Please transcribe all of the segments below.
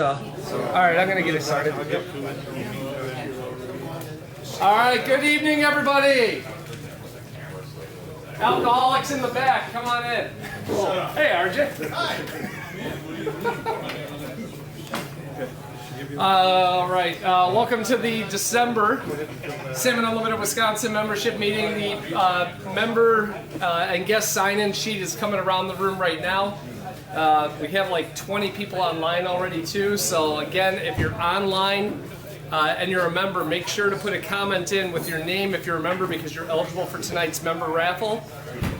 All right, I'm going to get it started. All right, good evening, everybody. Alcoholics in the back, come on in. Hey, RJ. All right, welcome to the December Salmon Unlimited Wisconsin membership meeting. The member and guest sign-in sheet is coming around the room right now. We have like 20 people online already too, so again, if you're online and you're a member, make sure to put a comment in with your name if you're a member, because you're eligible for tonight's member raffle.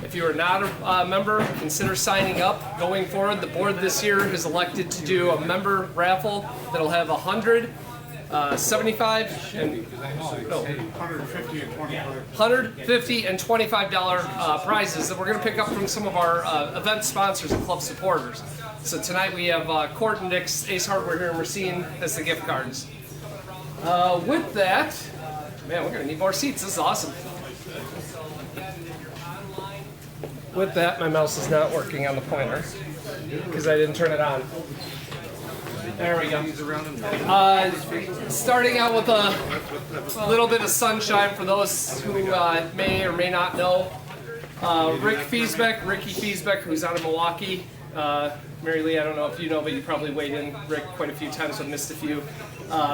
If you are not a member, consider signing up. Going forward, the board this year has elected to do a member raffle that'll have 100, 75, and no, 150 and 25. 150 and $25 prizes that we're going to pick up from some of our event sponsors and club supporters. So tonight we have Court and Nick's Ace Hardware here in Racine as the gift cards. With that, man, we're going to need more seats. This is awesome. With that, my mouse is not working on the pointer because I didn't turn it on. There we go. Starting out with a little bit of sunshine for those who may or may not know. Ricky Fiesbeck, who's out of Milwaukee. Mary Lee, I don't know if you know, but you probably weighed in Rick quite a few times, but missed a few.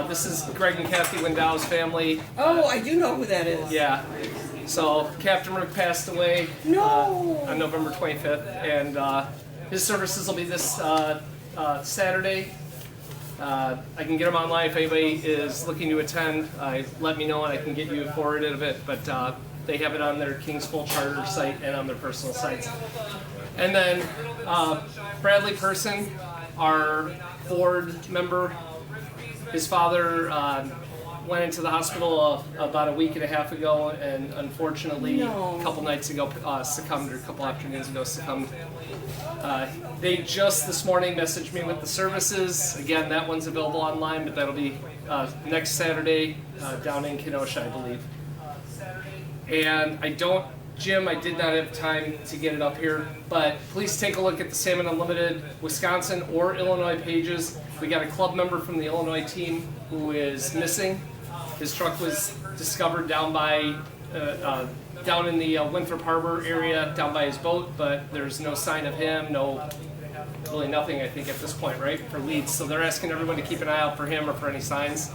This is Greg and Kathy Lindau's family. Oh, I do know who that is. Yeah. So Captain Rick passed away on November 25th, and his services will be this Saturday. I can get them online if anybody is looking to attend. Let me know and I can get you forwarded of it, but they have it on their King's Full Charter site and on their personal sites. And then Bradley Person, our board member, his father went into the hospital about a week and a half ago, and unfortunately a couple nights ago succumbed, or a couple afternoons ago succumbed. They just this morning messaged me with the services. Again, that one's available online, but that'll be next Saturday down in Kenosha, I believe. And Jim, I did not have time to get it up here, but please take a look at the Salmon Unlimited Wisconsin or Illinois pages. We got a club member from the Illinois team who is missing. His truck was discovered down by down in the Winthrop Harbor area, down by his boat, but there's no sign of him, really nothing, I think, at this point, right, for leads. So they're asking everyone to keep an eye out for him or for any signs.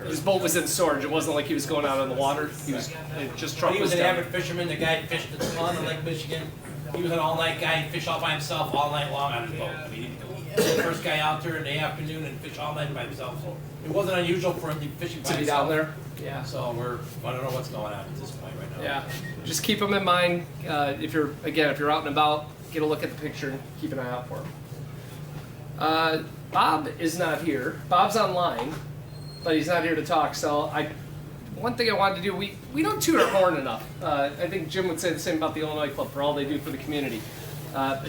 His boat was in storage. It wasn't like he was going out on the water. He was an avid fisherman. The guy fished a ton in Lake Michigan. He was an all-night guy. He fished all by himself all night long on his boat. I mean, he was the first guy out there in the afternoon and fished all night by himself. So it wasn't unusual for him to be fishing by himself. To be down there? Yeah. So I don't know what's going on at this point right now. Yeah. Just keep them in mind. If you're out and about, get a look at the picture and keep an eye out for him. Bob is not here. Bob's online, but he's not here to talk. So one thing I wanted to do, we don't toot our horn enough. I think Jim would say the same about the Illinois Club for all they do for the community.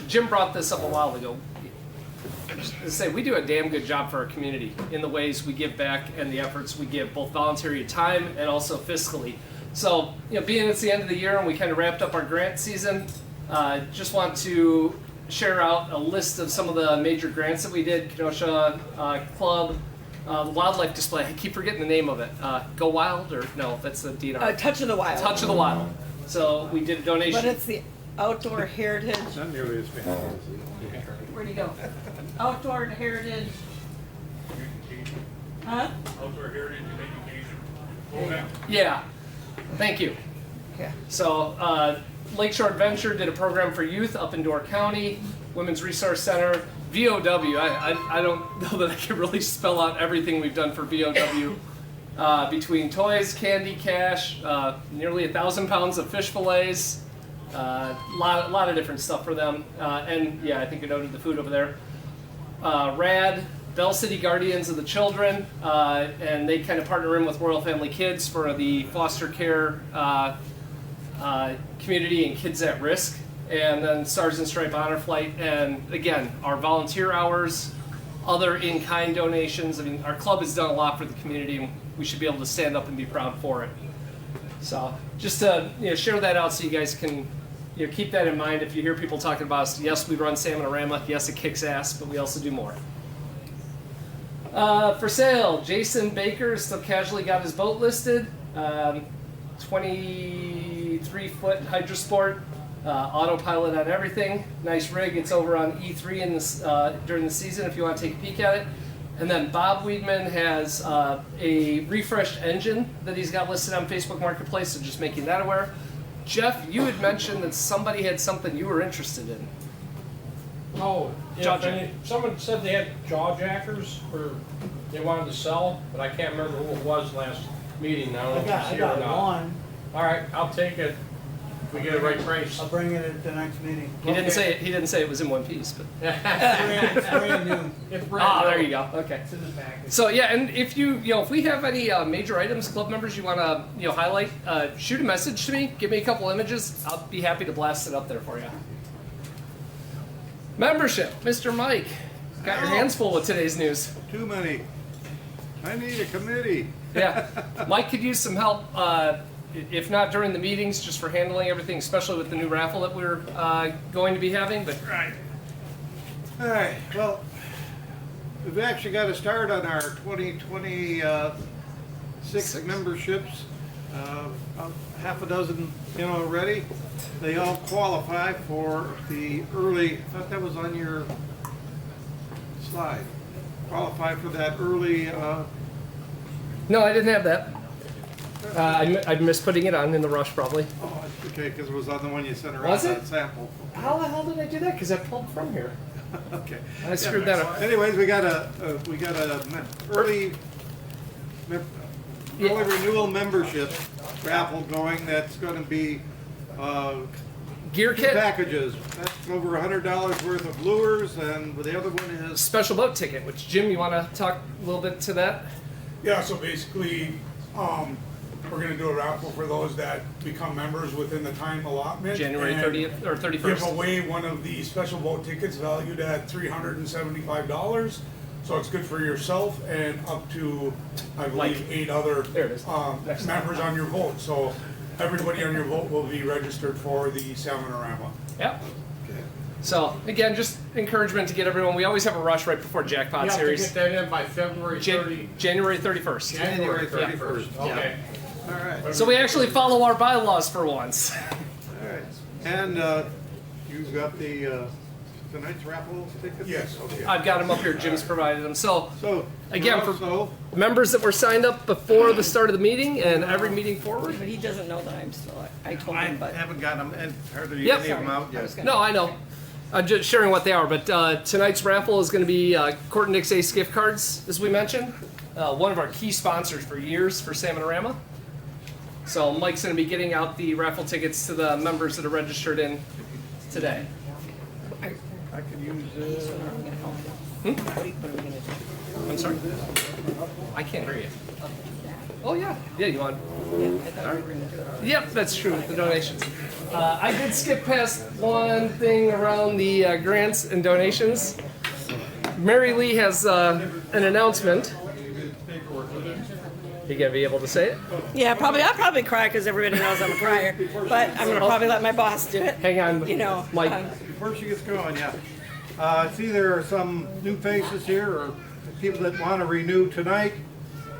Jim brought this up a while ago. Just to say, we do a damn good job for our community in the ways we give back and the efforts we give, both voluntary time and also fiscally. So, being it's the end of the year and we kind of wrapped up our grant season, just want to share out a list of some of the major grants that we did. Kenosha Club, the wildlife display. I keep forgetting the name of it. Go Wild, or no, that's the DNR. Touch of the Wild. Touch of the Wild. So we did a donation. But it's the Outdoor Heritage. Not nearly as bad. Where'd he go? Outdoor Heritage. Huh? Outdoor Heritage Education. Yeah. Thank you. Yeah. So Lakeshore Adventure did a program for youth up in Door County. Women's Resource Center. VOW, I don't know that I can really spell out everything we've done for VOW. Between toys, candy, cash, nearly 1,000 pounds of fish fillets, a lot of different stuff for them. And yeah, I think you noted the food over there. RAD, Bell City Guardians of the Children, and they kind of partner in with Royal Family Kids for the foster care community and kids at risk. And then Stars and Stripe Honor Flight, and again, our volunteer hours, other in-kind donations. I mean, our club has done a lot for the community, and we should be able to stand up and be proud for it. So, just to share that out so you guys can keep that in mind if you hear people talking about us. Yes, we run Salmon-orama. Yes, it kicks ass, but we also do more. For sale, Jason Baker still casually got his boat listed. 23-foot Hydrosport, autopilot on everything. Nice rig. It's over on E3 in this, during the season if you want to take a peek at it. And then Bob Weedman has a refreshed engine that he's got listed on Facebook Marketplace, so just making that aware. Jeff, you had mentioned that somebody had something you were interested in. Oh, Jaw yeah, someone said they had jaw jackers or they wanted to sell, but I can't remember who it was last meeting now. I got one. All right, I'll take it. If we get the right price. I'll bring it at the next meeting. He didn't say it. He didn't say it was in one piece, but It's brand new. It's brand new. there you go. Okay. It's in the package. So yeah, and if if we have any major items, club members, you want to highlight, shoot a message to me. Give me a couple images. I'll be happy to blast it up there for you. Membership, Mr. Mike. Got your hands full with today's news. Too many. I need a committee. Yeah, Mike could use some help. If not during the meetings, just for handling everything, especially with the new raffle that we're going to be having. But All right, well, we've actually got to start on our 2026 memberships. About half a dozen, already. They all qualify for the early, I thought that was on your slide. Qualify for that early, no, I didn't have that. I missed putting it on in the rush, probably. oh, okay, because it was on the one you sent around, Was it? that sample. How the hell did I do that? Because I pulled from here. Okay. I screwed that up. Anyways, we got a early renewal membership raffle going. That's going to be Gear two kit, packages. That's over $100 worth of lures, and the other one is special boat ticket. Which Jim, you want to talk a little bit to that? Yeah, so basically, we're gonna do a raffle for those that become members within the time allotment. January and 30th or 31st. Give away one of the special boat tickets valued at $375. So it's good for yourself and up to, I believe, Like- 8 other There it is. Next members on your vote. So everybody on your vote will be registered for the Salmonorama. Yep. So again, just encouragement to get everyone. We always have a rush right before jackpot You have to series. get that in by February 30. January 31st. January Yeah. 31st. Okay. all right. So we actually follow our bylaws for once. All right. And you've got the tonight's raffle tickets. Yes. Okay. I've got them up here. Jim's provided them. So So Again, for- also, members that were signed up before the start of the meeting and every meeting forward. But he doesn't know that I'm still, I told I him, but. haven't got them and hardly Yep. any of them out I was yet. gonna- No, I know. I'm just sharing what they are. But tonight's raffle is going to be Court and Nick's Ace gift cards, as we mentioned. One of our key sponsors for years for Salmonorama. So Mike's going to be getting out the raffle tickets to the members that are registered in today. I could use. What are we gonna help you? What are we gonna do? I'm sorry? I can't hear you. Oh, yeah. Yeah, you want? Yeah, I thought we were gonna do it. Yep, that's true, the donations. I did skip past one thing around the grants and donations. Mary Lee has an announcement. You gonna be able to say it? Yeah, probably, I'll probably cry because everybody knows I'm a crier, but I'm gonna probably let my boss do it. Hang on, You know, Mike. Before she gets going, yeah. I see there are some new faces here, or people that want to renew tonight.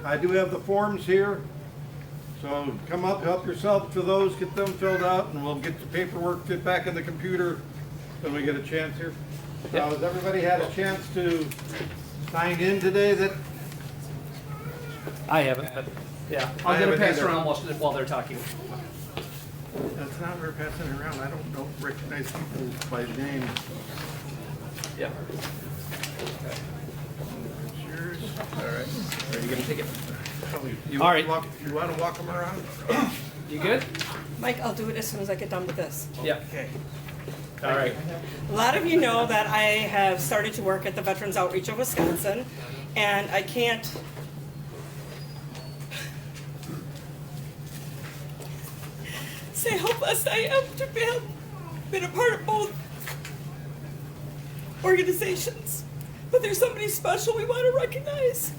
I do have the forms here. So come up, help yourself to those, get them filled out, and we'll get the paperwork, get back in the computer when we get a chance here. Now, has everybody had a chance to sign in today that? I haven't, but yeah, I'll I get it haven't passed either. around while they're talking. That's not we're passing it around. I don't recognize people by name. Yeah. It's yours. All right. Are you gonna take it? You All right. You want to walk them around? You good? Mike, I'll do it as soon as I get done with this. Yeah. Okay. All right. A lot of you know that I have started to work at the Veterans Outreach of Wisconsin, and I can't say how blessed I am to have been a part of both organizations. But there's somebody special we want to recognize.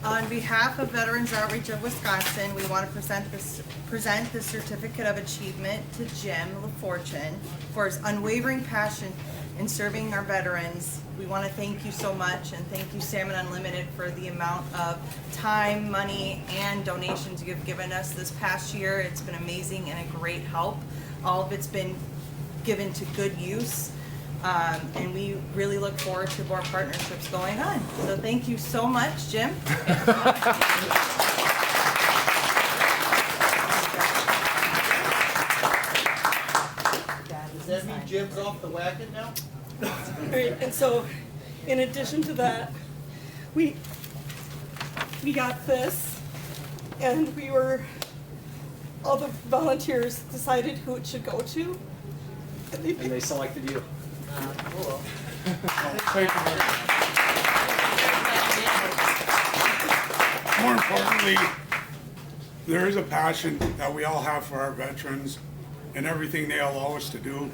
On behalf of Veterans Outreach of Wisconsin, we want to present the Certificate of Achievement to Jim LaFortune for his unwavering passion in serving our veterans. We want to thank you so much, and thank you Salmon Unlimited for the amount of time, money, and donations you have given us this past year. It's been amazing and a great help. All of it's been given to good use, and we really look forward to more partnerships going on. So thank you so much, Jim. Does that mean Jim's off the wagon now? Right, and so, in addition to that, we got this, and all the volunteers decided who it should go to. And they selected you. More importantly, there is a passion that we all have for our veterans and everything they allow us to do.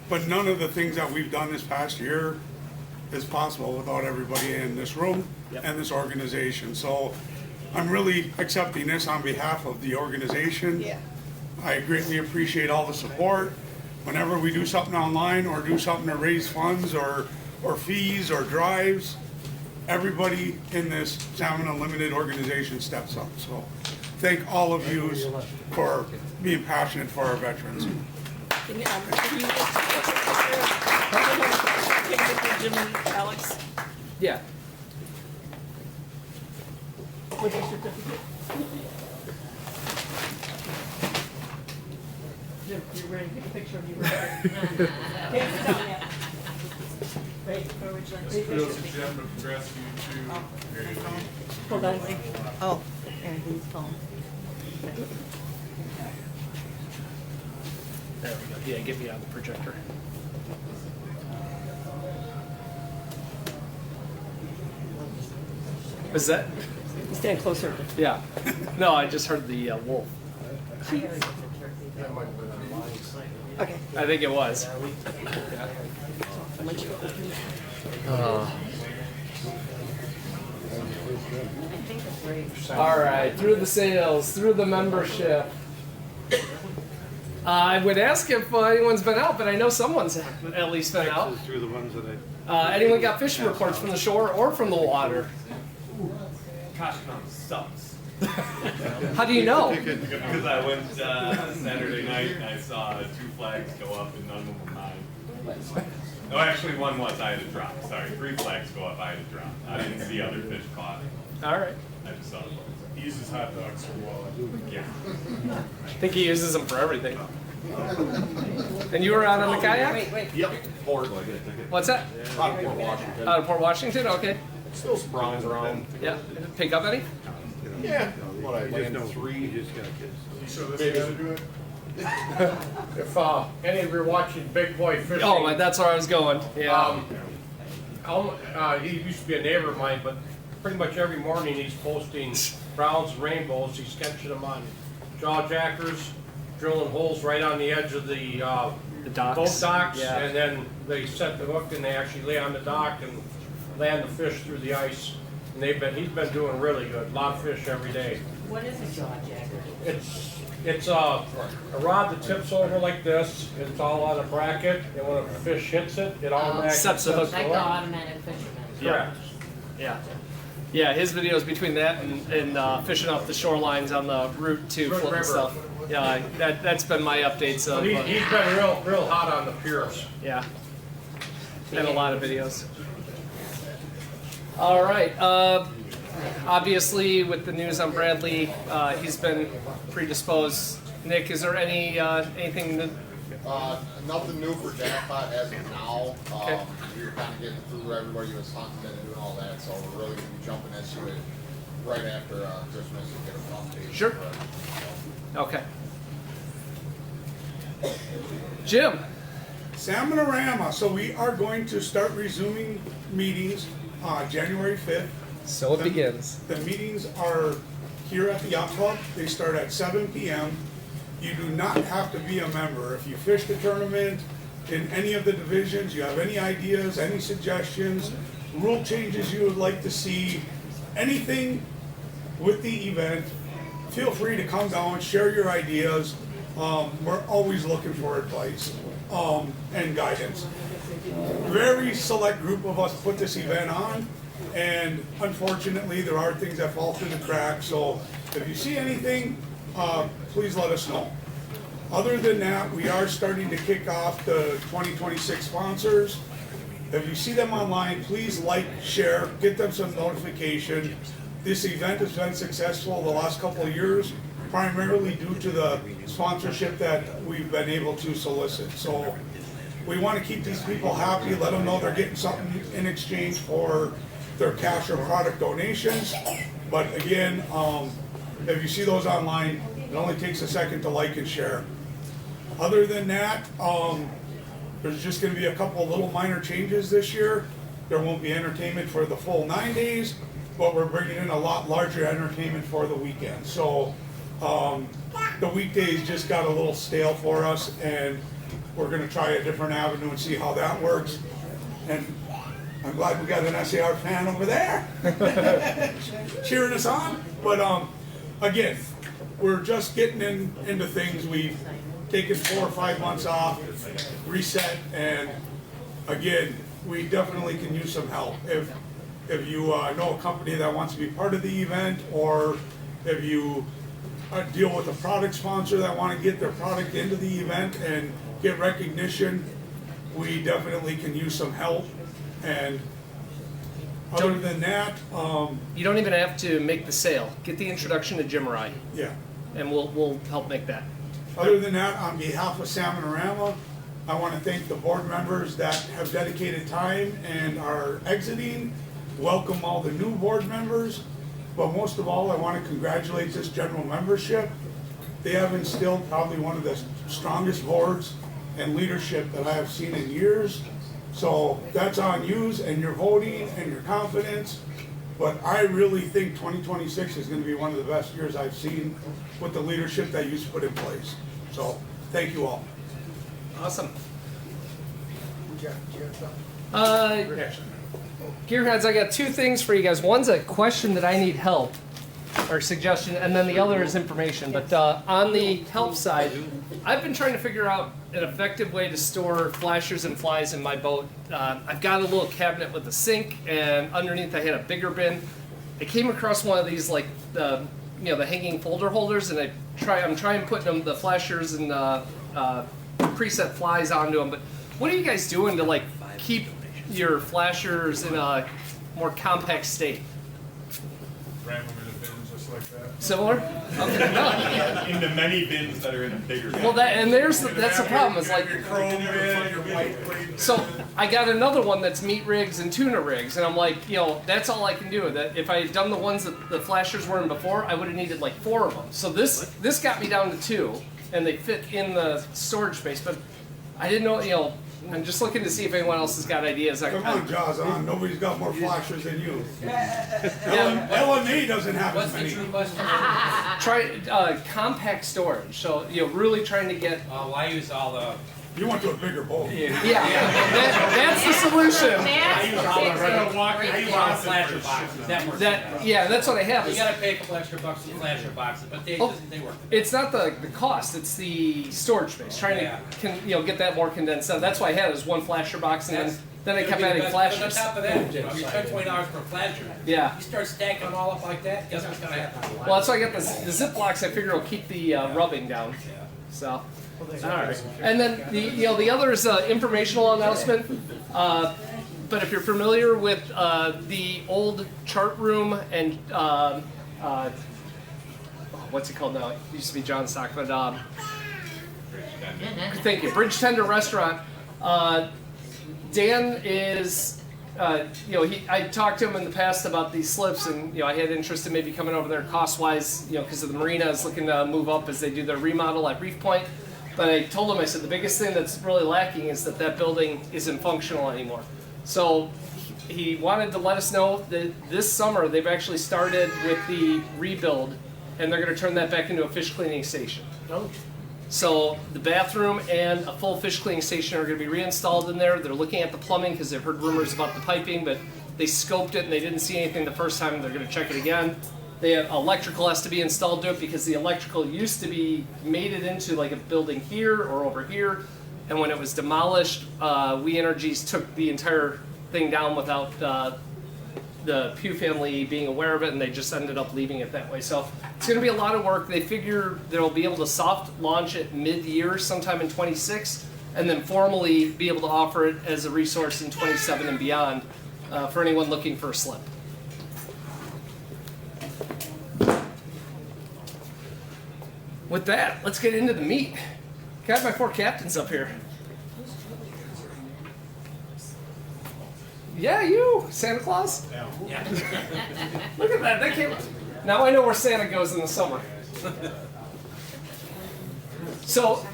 But none of the things that we've done this past year is possible without everybody in this room and this organization. So I'm really accepting this on behalf of the organization. Yeah. I greatly appreciate all the support. Whenever we do something online or do something to raise funds or fees or drives, everybody in this Salmon Unlimited organization steps up. So thank all of you for being passionate for our veterans. Can you Jim and Alex? Yeah. With your certificate? Jim, you're ready to take a picture of you. Can't sit down yet. Wait, where would you like to take a picture? Hold on. Oh, and his phone. There we go. Yeah, get me on the projector. Is that? Stand closer. Yeah. No, I just heard the wolf. Okay. I think it was. All right, through the sales, through the membership. I would ask if anyone's been out, but I know someone's at least been out. Through the ones that Anyone got fishing reports from the shore or from the water? Koshkonong sucks. How do you know? Because I went Saturday night and I saw 2 flags go up and none of them were mine. No, actually one was. I had a drop. Sorry, 3 flags go up. I had a drop. I didn't see other fish caught. All right. I just saw it. He uses hot dogs for walleye. Yeah. I think he uses them for everything. And you were out on the kayak? Wait. Yep. Port. What's that? Out of Port Washington. Out of Port Washington? Okay. Still spawns around. Yeah. Pick up any? Yeah. What I landed 3. you just got kids. You show this how to do it? If any of you are watching Big Boy Fishing. Oh, that's where I was going. Yeah. He used to be a neighbor of mine, but pretty much every morning he's posting browns and rainbows. He's catching them on jawjackers, drilling holes right on the edge of the docks. boat docks, Yeah. and then they set the hook and they actually lay on the dock and land the fish through the ice. And he's been doing really good. A lot of fish every day. What is a jawjacker? It's a rod that tips over like this. It's all on a bracket, and when a fish hits it, it automatically Sets the hook. Like the automatic fisherman. Correct. Yeah. Yeah, his videos between that and fishing off the shorelines on the route to Good float and river. stuff. Yeah, that's been my updates of. But he's been real hot on the piers. Yeah. And a lot of videos. All right. Obviously, with the news on Bradley, he's been predisposed. Nick, is there anything that? Nothing new for Jackpot as of now. Okay. We were kind of getting through everybody was hunting and doing all that, so we're really going to be jumping into it right after Christmas and get an update. Sure. Okay. Jim. Salmonorama. So we are going to start resuming meetings January 5th. So it begins. The meetings are here at the Yacht Club. They start at 7 p.m. You do not have to be a member. If you fish the tournament in any of the divisions, you have any ideas, any suggestions, rule changes you would like to see, anything with the event, feel free to come down, share your ideas. We're always looking for advice and guidance. very select group of us put this event on, and unfortunately, there are things that fall through the cracks, so if you see anything, please let us know. Other than that, we are starting to kick off the 2026 sponsors. If you see them online, please like, share, get them some notification. This event has been successful the last couple of years, primarily due to the sponsorship that we've been able to solicit. So we want to keep these people happy, let them know they're getting something in exchange for their cash or product donations. But again, if you see those online, it only takes a second to like and share. Other than that, there's just going to be a couple of little minor changes this year. There won't be entertainment for the full 9 days, but we're bringing in a lot larger entertainment for the weekend. So the weekdays just got a little stale for us, and we're going to try a different avenue and see how that works. And I'm glad we got an SAR fan over there cheering us on. But again, we're just getting into things. We've taken 4 or 5 months off, reset, and again, we definitely can use some help. If you know a company that wants to be part of the event, or if you deal with a product sponsor that want to get their product into the event and get recognition, we definitely can use some help. And other than that, You don't even have to make the sale. Get the introduction to Jimmerai, yeah. and we'll help make that. Other than that, on behalf of Salmonorama, I want to thank the board members that have dedicated time and are exiting. Welcome all the new board members, but most of all, I want to congratulate this general membership. They have instilled probably one of the strongest boards and leadership that I have seen in years. So that's on you and your voting and your confidence. But I really think 2026 is going to be one of the best years I've seen with the leadership that you've put in place. So thank you all. Awesome. Gearheads, I got 2 things for you guys. One's a question that I need help or suggestion, and then the other is information. But on the help side, I've been trying to figure out an effective way to store flashers and flies in my boat. I've got a little cabinet with a sink, and underneath I had a bigger bin. I came across one of these, like the hanging folder holders, and I'm trying putting the flashers and preset flies onto them. But what are you guys doing to like keep your flashers in a more compact state? Ram them in a bin just like that. Similar? Okay. No. Into many bins that are in a bigger bin. Well, that's the problem. Is like, Your chrome bin, your white plate. so I got another one that's meat rigs and tuna rigs, and I'm like, that's all I can do. That if I had done the ones that the flashers were in before, I would have needed like 4 of them. So this got me down to 2, and they fit in the storage space. But I didn't know, I'm just looking to see if anyone else has got ideas. Come on, Jaws on. Nobody's got more flashers than you. Yeah. LME doesn't have What's as the many. true question? Try compact storage. So really trying to get. Well, I use all the. You went to a bigger boat. That's the solution. I use all the flasher boxes. That works. That's what I have. You gotta pay a couple extra bucks for flasher boxes, but they work. It's not the cost; it's the storage space. Trying to get that more condensed down. That's why I had is one flasher box, and then I kept adding flashers. But on top of that, you spend $20 per flasher. Yeah. You start stacking them all up like that. Guess what's gonna happen? Well, that's why I got the zip blocks. I figure will keep the rubbing down. So. All right. And then the other is an informational announcement. But if you're familiar with the old chart room and what's it called now? It used to be John Stock, but thank you, Bridge Tender Restaurant. Dan is. I talked to him in the past about these slips, and I had interest in maybe coming over there cost-wise, because of the marina is looking to move up as they do their remodel at Reef Point. But I told him, I said, the biggest thing that's really lacking is that building isn't functional anymore. So he wanted to let us know that this summer they've actually started with the rebuild, and they're going to turn that back into a fish cleaning station. So the bathroom and a full fish cleaning station are going to be reinstalled in there. They're looking at the plumbing because they've heard rumors about the piping, but they scoped it and they didn't see anything the first time. They're going to check it again. They have electrical has to be installed to it because the electrical used to be mated into like a building here or over here, and when it was demolished, We Energies took the entire thing down without the Pugh family being aware of it, and they just ended up leaving it that way. So it's going to be a lot of work. They figure they'll be able to soft launch it mid-year, sometime in 26, and then formally be able to offer it as a resource in 27 and beyond for anyone looking for a slip. With that, let's get into the meat. Got my 4 captains up here. Yeah, you, Santa Claus. Yeah. Look at that. That came. Now I know where Santa goes in the summer. So,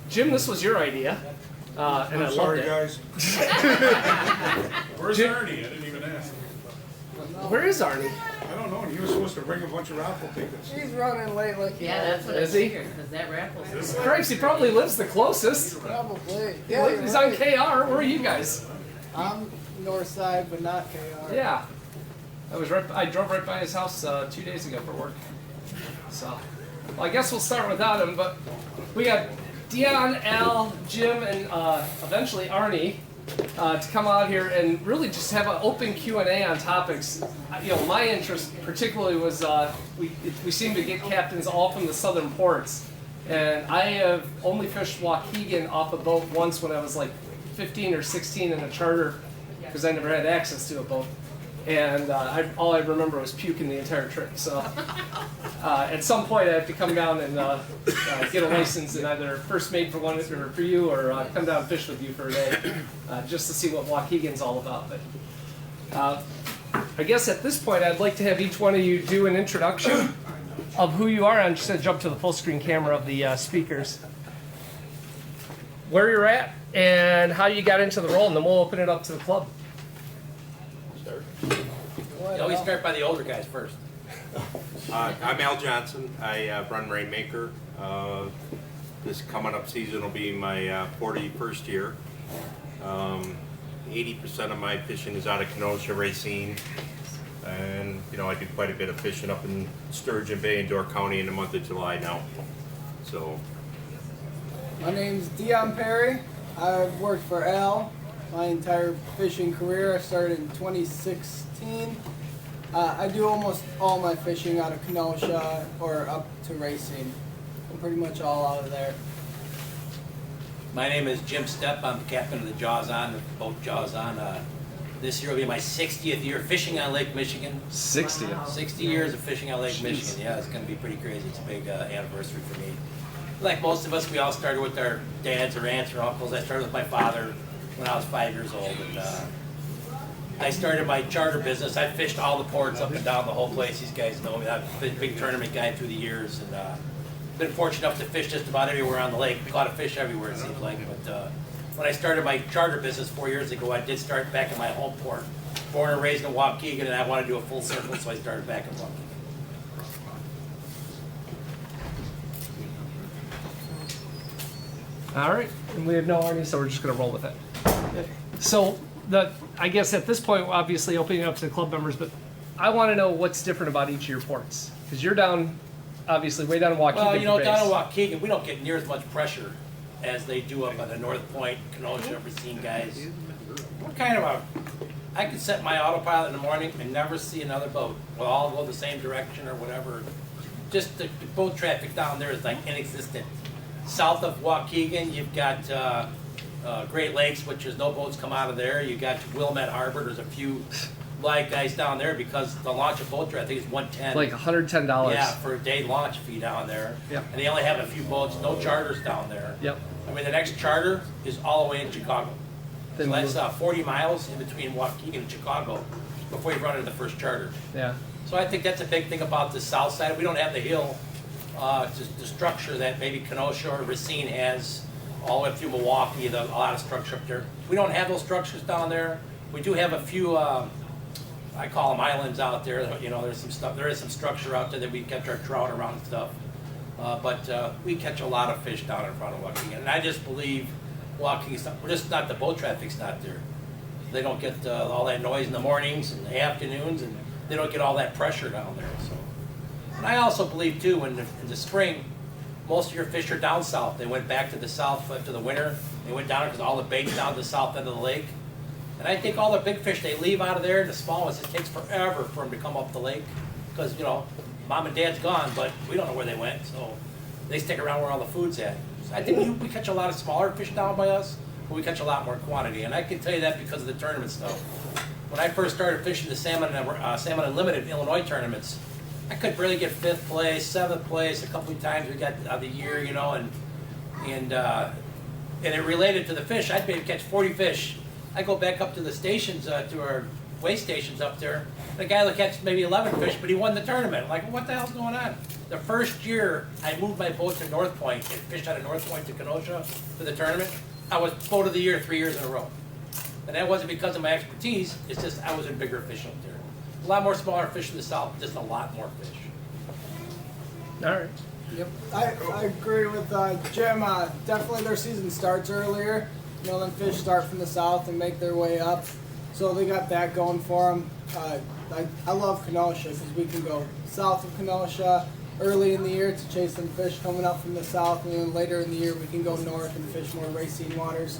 Jim, this was your idea, and I'm I sorry, loved it. guys. Where's Ernie? I didn't even ask. Where is Arnie? I don't know, he was supposed to bring a bunch of raffle tickets. He's running late like Yeah, that's what I Is he? figured, because that raffle's. Christ, he probably lives the closest. Probably. He's on KR. Where are you guys? I'm north side, but not KR. Yeah, I drove right by his house 2 days ago for work. So, well, I guess we'll start without him. But we got Dion, Al, Jim, and eventually Arnie to come out here and really just have an open Q&A on topics. You know, my interest particularly was we seem to get captains all from the southern ports, and I have only fished Waukegan off a boat once when I was like 15 or 16 in a charter, because I never had access to a boat, and all I remember was puking the entire trip. So at some point I have to come down and get a license and either first mate for one or for you, or come down and fish with you for a day, just to see what Waukegan's all about. But I guess at this point I'd like to have each one of you do an introduction of who you are. I'm just going to jump to the full screen camera of the speakers, where you're at, and how you got into the role, and then we'll open it up to the club. You always start by the older guys first. I'm Al Johnson. I run Rainmaker. This coming up season will be my 41st year. 80% of my fishing is out of Kenosha, Racine. And, you know, I do quite a bit of fishing up in Sturgeon Bay and Door County in the month of July now. So. My name's Dion Perry. I've worked for Al my entire fishing career. I started in 2016. I do almost all my fishing out of Kenosha or up to Racine. I'm pretty much all out of there. My name is Jim Stepp. I'm the captain of the Jaws On, the boat Jaws On. This year will be my 60th year fishing on Lake Michigan. 60. 60 years of fishing on Lake Michigan. Yeah, it's going to be pretty crazy. It's a big anniversary for me. Like most of us, we all started with our dads or aunts or uncles. I started with my father when I was 5 years old, and I started my charter business. I fished all the ports up and down the whole place. These guys know me. I've been a big tournament guy through the years, and been fortunate enough to fish just about everywhere on the lake. We caught a fish everywhere, it seems like. But when I started my charter business 4 years ago, I did start back in my home port. Born and raised in Waukegan, and I wanted to do a full circle, so I started back in Waukegan. All right, and we have no Arnie, so we're just going to roll with it. So, I guess at this point, we're obviously opening it up to the club members, but I want to know what's different about each of your ports, because you're down, obviously, way down in Waukegan. Well, you know, for down in base. Waukegan, we don't get near as much pressure as they do up on the North Point, Kenosha, Racine guys. We're kind of I could set my autopilot in the morning and never see another boat. We'll all go the same direction or whatever. Just the boat traffic down there is like inexistent. South of Waukegan, you've got Great Lakes, which is no boats come out of there. You've got Wilmette Harbor. There's a few live guys down there because the launch of boat traffic is $110. Like $110. Yeah, for a day launch fee down there. Yep. And they only have a few boats, no charters down there. Yep. I mean, the next charter is all the way in Chicago. Then So that's 40 miles in between Waukegan and Chicago before you run into the first charter. Yeah. So I think that's a big thing about the south side. We don't have the hill, the structure that maybe Kenosha or Racine has all the way through Milwaukee, a lot of structure up there. We don't have those structures down there. We do have a few, I call them islands out there. You know, there's some stuff. There is some structure out there that we catch our trout around and stuff. But we catch a lot of fish down in front of Waukegan. And I just believe Waukegan's we're just not, the boat traffic's not there. They don't get all that noise in the mornings and the afternoons, and they don't get all that pressure down there. So, and I also believe too, in the spring, most of your fish are down south. They went back to the south after the winter. They went down because all the bait's down to the south end of the lake. And I think all the big fish, they leave out of there, and the small ones, it takes forever for them to come up the lake. Because, you know, mom and dad's gone, but we don't know where they went, so they stick around where all the food's at. So I think we catch a lot of smaller fish down by us, but we catch a lot more quantity. And I can tell you that because of the tournament stuff. When I first started fishing the Salmon Unlimited Illinois tournaments, I could barely get 5th place, 7th place. A couple of times we got the year, you know, and it related to the fish. I'd maybe catch 40 fish. I go back up to the stations, to our weigh stations up there. The guy will catch maybe 11 fish, but he won the tournament. I'm like, well, what the hell's going on? The first year I moved my boat to North Point and fished out of North Point to Kenosha for the tournament, I was boat of the year 3 years in a row. And that wasn't because of my expertise, it's just I was in bigger fish up there. A lot more smaller fish in the south, just a lot more fish. All right. Yep, I agree with Jim. Definitely their season starts earlier. You know, them fish start from the south and make their way up. So they got that going for them. I love Kenosha because we can go south of Kenosha early in the year to chase some fish coming up from the south, and then later in the year we can go north and fish more Racine waters.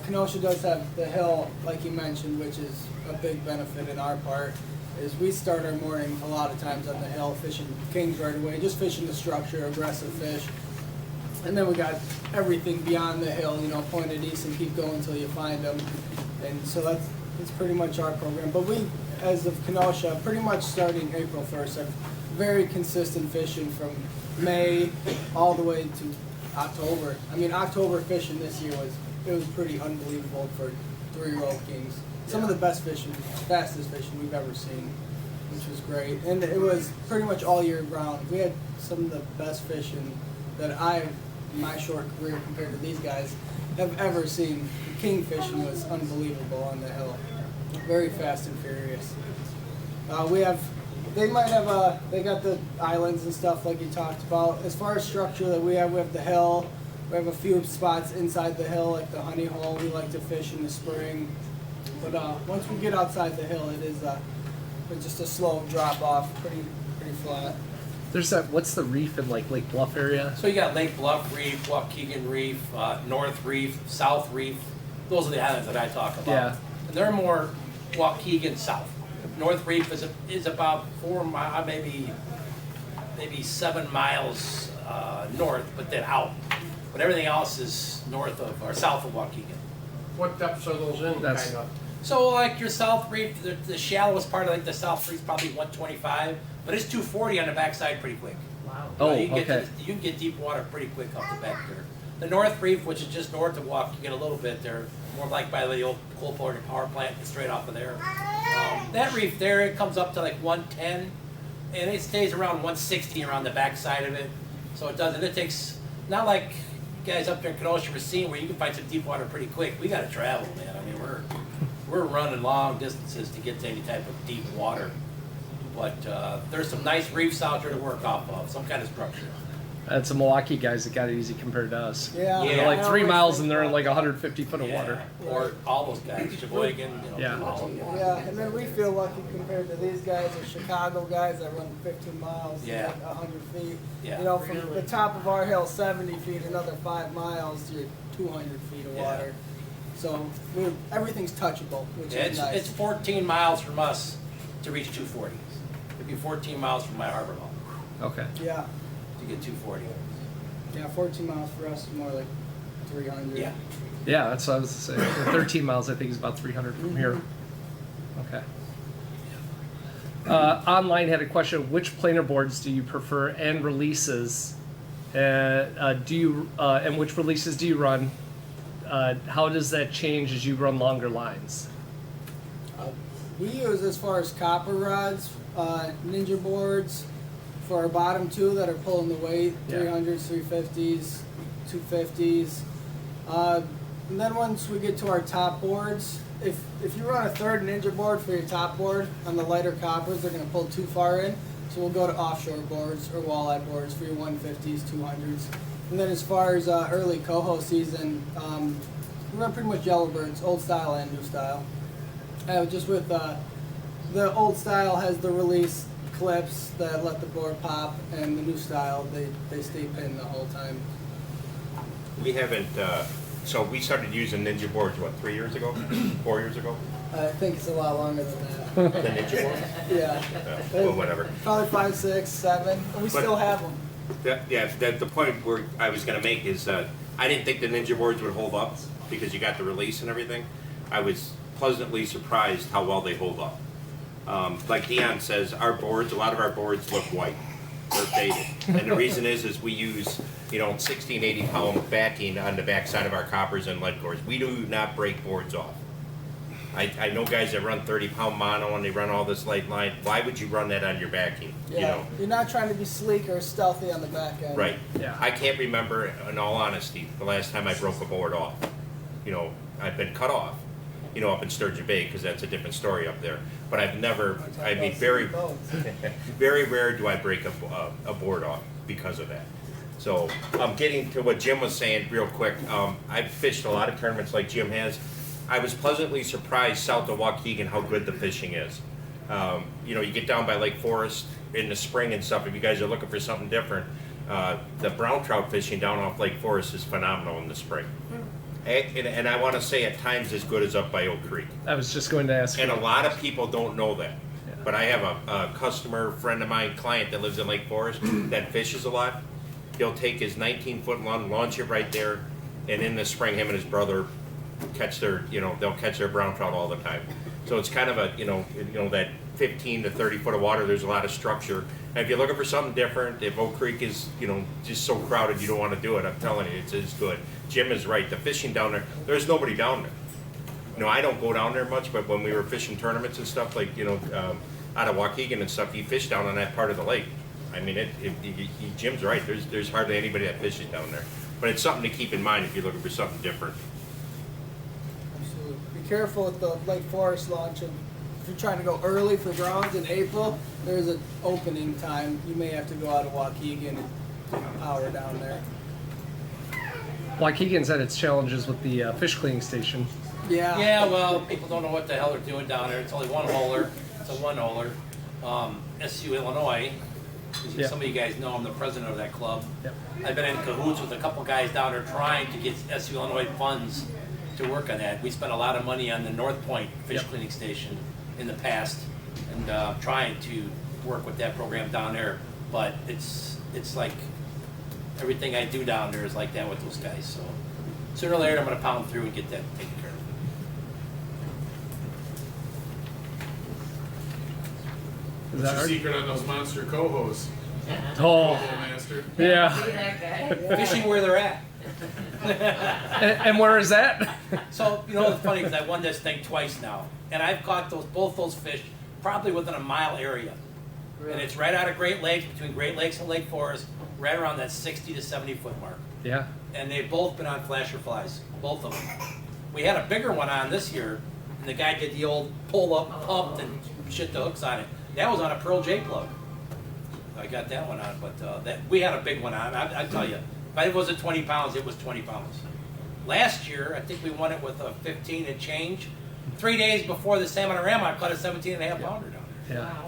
Kenosha does have the hill, like you mentioned, which is a big benefit in our part. Is we start our morning a lot of times on the hill, fishing kings right away, just fishing the structure, aggressive fish. And then we got everything beyond the hill, you know, pointed east and keep going until you find them. And so that's pretty much our program. But we, as of Kenosha, pretty much starting April 1st, are very consistent fishing from May all the way to October. I mean, October fishing this year was pretty unbelievable for 3-year-old kings. Some of the best fishing, fastest fishing we've ever seen, which was great. And it was pretty much all year round. We had some of the best fishing that in my short career compared to these guys, have ever seen. King fishing was unbelievable on the hill. Very fast and furious. They got the islands and stuff like you talked about. As far as structure that we have the hill. We have a few spots inside the hill, like the honey hole we like to fish in the spring. But once we get outside the hill, it is it's just a slow drop off, pretty flat. There's what's the reef in like Lake Bluff area? So you got Lake Bluff Reef, Waukegan Reef, North Reef, South Reef. Those are the islands that I talk about. Yeah. And they're more Waukegan south. North Reef is about 4 miles, maybe 7 miles north, but then out. But everything else is north of or south of Waukegan. What depths are those in, kind of? So like your South Reef, the shallowest part of like the South Reef is probably 125, but it's 240 on the backside pretty quick. Wow. You can get deep water pretty quick off the back there. The North Reef, which is just north of Waukegan a little bit there, more like by the old coal power plant, straight off of there. That reef there, it comes up to like 110, and it stays around 160 around the backside of it. So it doesn't, it takes, not like guys up there in Kenosha, Racine, where you can find some deep water pretty quick. We got to travel, man. I mean, we're running long distances to get to any type of deep water. But there's some nice reefs out there to work off of, some kind of structure. That's the Milwaukee guys that got it easy compared to us. Yeah. They're like 3 miles and they're in like 150 foot of water. Or all those guys, Sheboygan, all of them. Yeah, and then we feel lucky compared to these guys, the Chicago guys that run 15 miles, Yeah. like 100 feet. Yeah. You know, from the top of our hill, 70 feet, another 5 miles, you're 200 feet of water. So everything's touchable, which is nice. It's 14 miles from us to reach 240. It'd be 14 miles from my harbor home Okay. Yeah. to get 240. Yeah, 14 miles for us is more like 300. Yeah. Yeah, that's what I was saying. 13 miles, I think, is about 300 from here. Okay. Online had a question: which planer boards do you prefer and releases? And which releases do you run? How does that change as you run longer lines? We use, as far as copper rods, Ninja boards for our bottom two that are pulling the weight, 300s, 350s, 250s. And then once we get to our top boards, if you run a third Ninja board for your top board on the lighter coppers, they're going to pull too far in. So we'll go to offshore boards or walleye boards for your 150s, 200s. And then as far as early coho season, we run pretty much yellowbirds, old style and new style. Just with the old style has the release clips that let the board pop, and the new style, they stay pinned the whole time. We haven't, so we started using Ninja boards, what, 3 years ago? 4 years ago? I think it's a lot longer than that. The Ninja board? Yeah. Well, whatever. Probably 5, 6, 7, and we But- still have them. The point where I was gonna make is, I didn't think the Ninja boards would hold up, because you got the release and everything. I was pleasantly surprised how well they hold up. Like Dion says, our boards, a lot of our boards look white. They're faded. And the reason is we use, 16, 80 pound backing on the backside of our coppers and lead cores. We do not break boards off. I know guys that run 30 pound mono and they run all this light line. Why would you run that on your backing? Yeah, you're not trying to be sleek or stealthy on the back end. Right. Yeah. I can't remember, in all honesty, the last time I broke a board off. I've been cut off, up in Sturgeon Bay, because that's a different story up there. But I've never, very, very rare do I break a board off because of that. So, getting to what Jim was saying real quick, I've fished a lot of tournaments like Jim has. I was pleasantly surprised south of Waukegan how good the fishing is. You get down by Lake Forest in the spring and stuff, if you guys are looking for something different, the brown trout fishing down off Lake Forest is phenomenal in the spring. And I want to say at times as good as up by Oak Creek. I was just going to ask. And a lot of people don't know that. But I have a customer, friend of mine, client that lives in Lake Forest that fishes a lot. He'll take his 19-foot lung, launch it right there, and in the spring, him and his brother catch their, they'll catch their brown trout all the time. So it's kind of a, that 15 to 30 foot of water, there's a lot of structure. And if you're looking for something different, if Oak Creek is, just so crowded you don't want to do it, I'm telling you, it's good. Jim is right. The fishing down there, there's nobody down there. I don't go down there much, but when we were fishing tournaments and stuff, like, out of Waukegan and stuff, he fished down on that part of the lake. I mean, Jim's right. There's hardly anybody that fishes down there. But it's something to keep in mind if you're looking for something different. Absolutely. Be careful with the Lake Forest launch. If you're trying to go early for browns in April, there's an opening time. You may have to go out of Waukegan and power down there. Waukegan's had its challenges with the fish cleaning station. Yeah. Yeah, well, people don't know what the hell they're doing down there. It's only one holer. It's a one holer. SU Illinois. Yeah. Some of you guys know I'm the president of that club. Yep. I've been in cahoots with a couple guys down there trying to get SU Illinois funds to work on that. We spent a lot of money on the North Point fish Yep. cleaning station in the past, and trying to work with that program down there. But it's like everything I do down there is like that with those guys. So sooner or later, I'm going to pound through and get that taken care of. Is What's that your hard? secret on those monster cohos? Oh, Coho master. yeah. See that guy? Fishing where they're at. And where is that? So, it's funny because I won this thing twice now. And I've caught both those fish probably within a mile area. And it's right out of Great Lakes, between Great Lakes and Lake Forest, right around that 60 to 70 foot mark. Yeah. And they've both been on flasher flies, both of them. We had a bigger one on this year, and the guy did the old pull up, pumped, and shit the hooks on it. That was on a Pearl J plug. I got that one on, but we had a big one on. I tell you, if it wasn't 20 pounds, it was 20 pounds. Last year, I think we won it with a 15 and change. 3 days before the Salmon and Ram, I caught a 17.5 pounder down there. Yeah.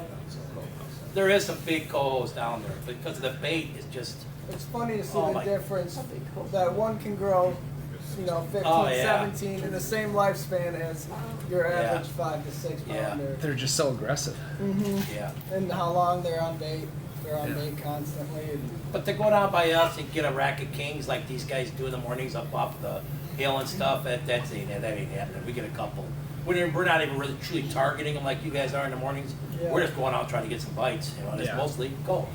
There is some big cohos down there because of the bait is just. It's funny to see Oh the my- difference that one can grow, 15, Oh, yeah. 17 in the same lifespan as your Yeah. average 5 to 6 Yeah. pounder. They're just so aggressive. Yeah. And how long they're on bait. They're on Yeah. bait constantly. And But to go down by us and get a rack of kings like these guys do in the mornings up off the hill and stuff, that ain't happening. We get a couple. We're not even really truly targeting them like you guys are in the mornings. Yeah. We're just going out trying to get some bites. And it's Yeah. mostly gold.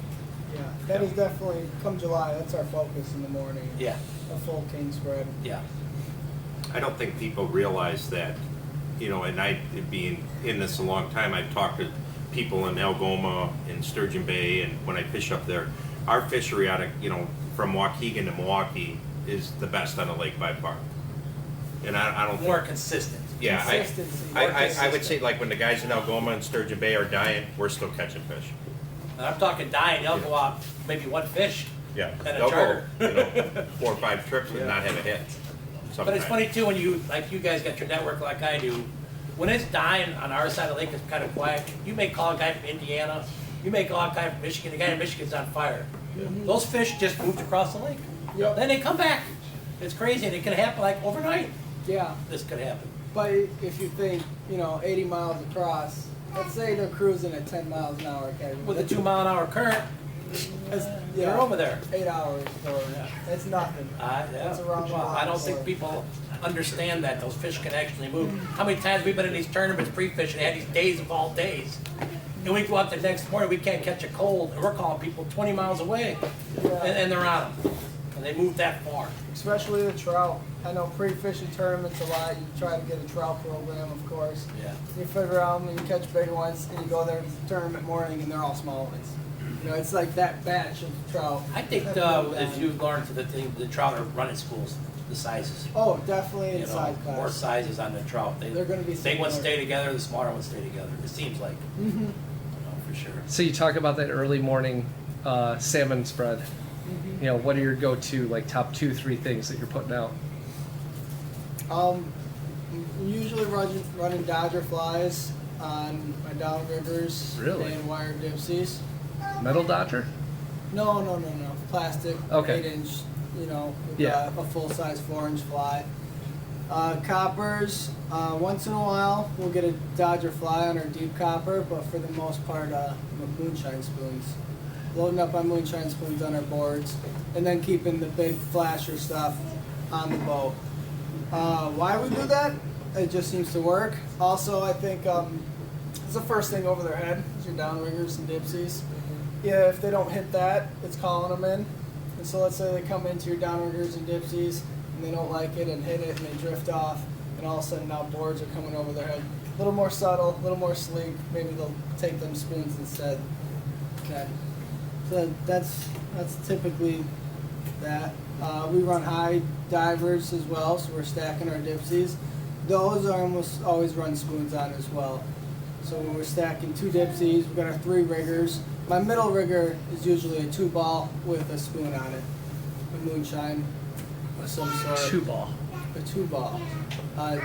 yeah, that is definitely, come July, that's our focus in the morning. Yeah. A full king spread. Yeah. I don't think people realize that, and I, being in this a long time, I've talked to people in Algoma, in Sturgeon Bay, and when I fish up there, our fishery out of, from Waukegan to Milwaukee is the best on the lake by far. And I don't More think, consistent. yeah, Consistency. I would say like when the guys in Algoma and Sturgeon Bay are dying, we're still catching fish. And I'm talking dying. They'll go out maybe one fish. Yeah, And a they'll charter. go, 4 or 5 trips and not have a hit. But it's sometimes. funny too when you guys got your network like I do. When it's dying on our side of the lake, it's kind of quiet. You may call a guy from Indiana, You make a lot of time from Michigan, the guy in Michigan's on fire. Those fish just moved across the lake. Yep. Then they come back. It's crazy, and it can happen like overnight. Yeah. This could happen. But if you think, 80 miles across, let's say they're cruising at 10 miles an hour, okay? With a 2-mile-an-hour current, they're over there. 8 hours, or it's nothing. Yeah. That's a wrong Well, I don't think line. people understand that those fish can actually move. How many times we've been in these tournaments pre-fishing, had these days of all days, and we go out the next morning, we can't catch a cold, and we're calling people 20 miles away, and they're on them, and they move that far. Especially the trout. I know pre-fishing tournaments a lot. You try to get a trout program, of course. Yeah. You figure out and you catch bigger ones, and you go there tournament morning, and they're all small ones. It's like that batch of trout. I think if you learn to the trout are running schools, the sizes. Oh, definitely inside class. More sizes on the trout. They're going to be big ones similar. stay together, the smaller ones stay together. It seems like. Mm-hmm. For sure. So you talk about that early morning salmon spread. What are your go-to, like, top 2-3 things that you're putting out? Usually running Dodger flies on my downriggers Really? and wire dipsies. Metal Dodger? No. Plastic. Okay. 8-inch. With Yeah. a full-size 4-inch fly. Coppers. Once in a while, we'll get a Dodger fly on our deep copper, but for the most part, moonshine spoons. Loading up on moonshine spoons on our boards, and then keeping the big flasher stuff on the boat. Why we do that? It just seems to work. Also, I think it's the first thing over their head is your downriggers and dipsies. Yeah, if they don't hit that, it's calling them in. And so let's say they come into your downriggers and dipsies, and they don't like it and hit it, and they drift off, and all of a sudden now boards are coming over their head. A little more subtle, a little more sleek. Maybe they'll take them spoons instead. Okay. So that's typically that. We run high divers as well, so we're stacking our dipsies. Those are almost always run spoons on as well. So when we're stacking 2 dipsies, we've got our 3 riggers. My middle rigger is usually a 2-ball with a spoon on it, a moonshine of some sort. 2-ball. A 2-ball. A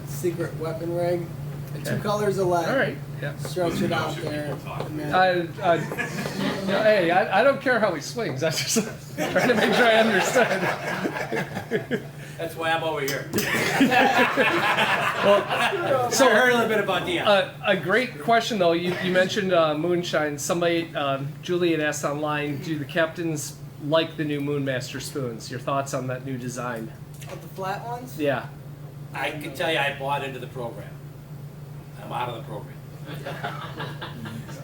secret weapon rig. And 2 colors of lead. All right. Yeah. Stretch it out there. And then, Hey, I don't care how he swings. I'm just trying to make sure I understood. That's why I'm over here. So I heard a little bit about Dion. A great question, though. You mentioned moonshine. Somebody, Julie had asked online, do the captains like the new Moonmaster spoons? Your thoughts on that new design? the flat ones? Yeah. I can tell you I bought into the program. I'm out of the program.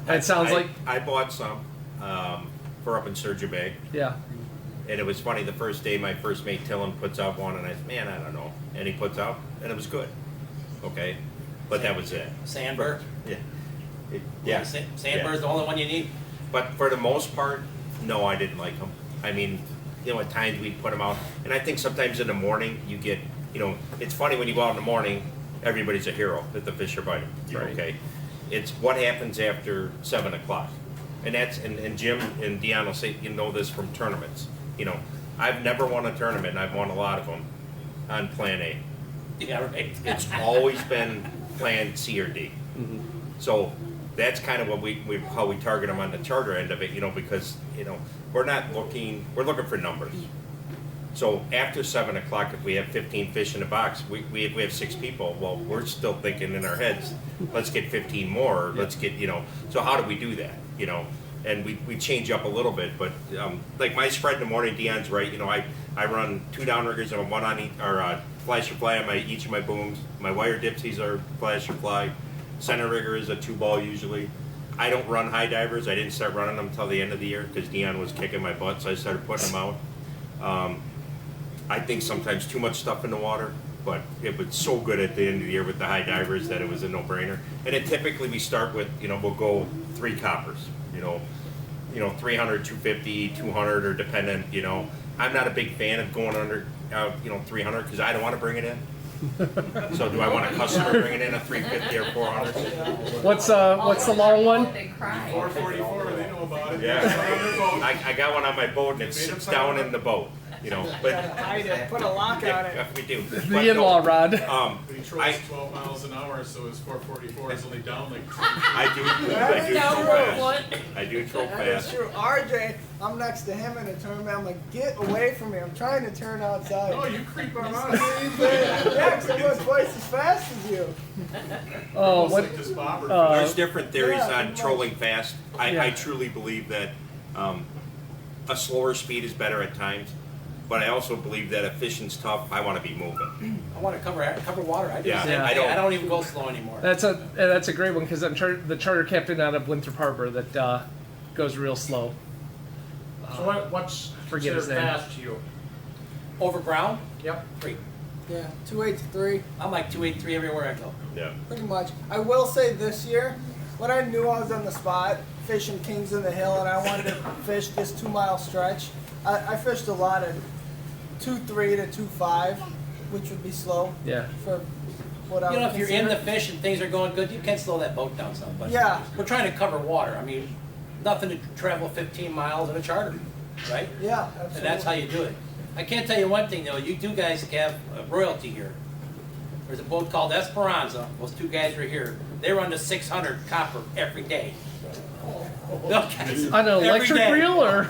It sounds like... I bought some for up in Sturgeon Bay. Yeah. And it was funny, the first day my first mate Tillin puts out one, and I said, man, I don't know. And he puts out, and it was good. Okay? But that was it. Sandberg? Yeah. Yeah. Sandberg's the only one you need? But for the most part, no, I didn't like them. I mean, at times we'd put them out. And I think sometimes in the morning you get, it's funny when you go out in the morning, everybody's a hero that the fish are biting. Right. Okay? It's what happens after 7 o'clock. And that's, and Jim and Dion will say, this from tournaments. I've never won a tournament, and I've won a lot of them on Plan A. Yeah, right. It's always been Plan C or D. Mm-hmm. So that's kind of what how we target them on the charter end of it, because we're looking for numbers. So after 7 o'clock, if we have 15 fish in a box, we have 6 people. Well, we're still thinking in our heads, let's get 15 more. Let's get So how do we do that? And we change up a little bit, but like my spread in the morning, Dion's right. I run 2 downriggers and 1 on each, or flasher fly on each of my booms. My wire dipsies are flasher fly. Center rigger is a 2-ball usually. I don't run high divers. I didn't start running them until the end of the year because Dion was kicking my butt, so I started putting them out. I think sometimes too much stuff in the water, but it was so good at the end of the year with the high divers that it was a no-brainer. And then typically we start with, we'll go 3 coppers, 300, 250, 200, or dependent, I'm not a big fan of going under, 300 because I don't want to bring it in. So do I want a customer bringing in a 350 or 400? What's the long one? 444, they know about it. Yeah. I got one on my boat and it sits down in the boat. you know, Gotta but. hide it, put a lock on it. Yeah, we do. The in-law rod. But he trolls 12 miles an hour, so his 444 is only down like. I do That's troll true. fast. I do troll That is fast. true. RJ, I'm next to him in the tournament. I'm like, get away from me. I'm trying to turn outside. No, you creep on us. Yeah, because I went twice as fast as you. Oh, Almost what? like this bobber. There's different theories Yeah, on pretty trolling fast. I Yeah. truly believe that a slower speed is better at times, but I also believe that if fishing's tough, I want to be moving. I want to cover water. I do Yeah, the same I thing. don't- I don't even go slow anymore. That's a great one because I'm the charter captain out of Winthrop Harbor that goes real slow. So what's Forget his considered name. fast to you? Over brown, Yep. 3. Yeah, 283, I'm like 283 everywhere I go. Yeah. pretty much. I will say this year, when I knew I was on the spot, fishing Kings in the Hill, and I wanted to fish this 2-mile stretch, I fished a lot of 2.3 to 2.5, which would be slow Yeah. for what I You would know, if you're in the consider. fish and things are going good, you can slow that boat down some. But Yeah. we're trying to cover water. I mean, nothing to travel 15 miles in a charter, right? Yeah, absolutely. And that's how you do it. I can't tell you one thing though. You two guys have a royalty here. There's a boat called Esperanza. Those two guys are here. They run to 600 copper every day. No, guys, On an every electric day. reel or?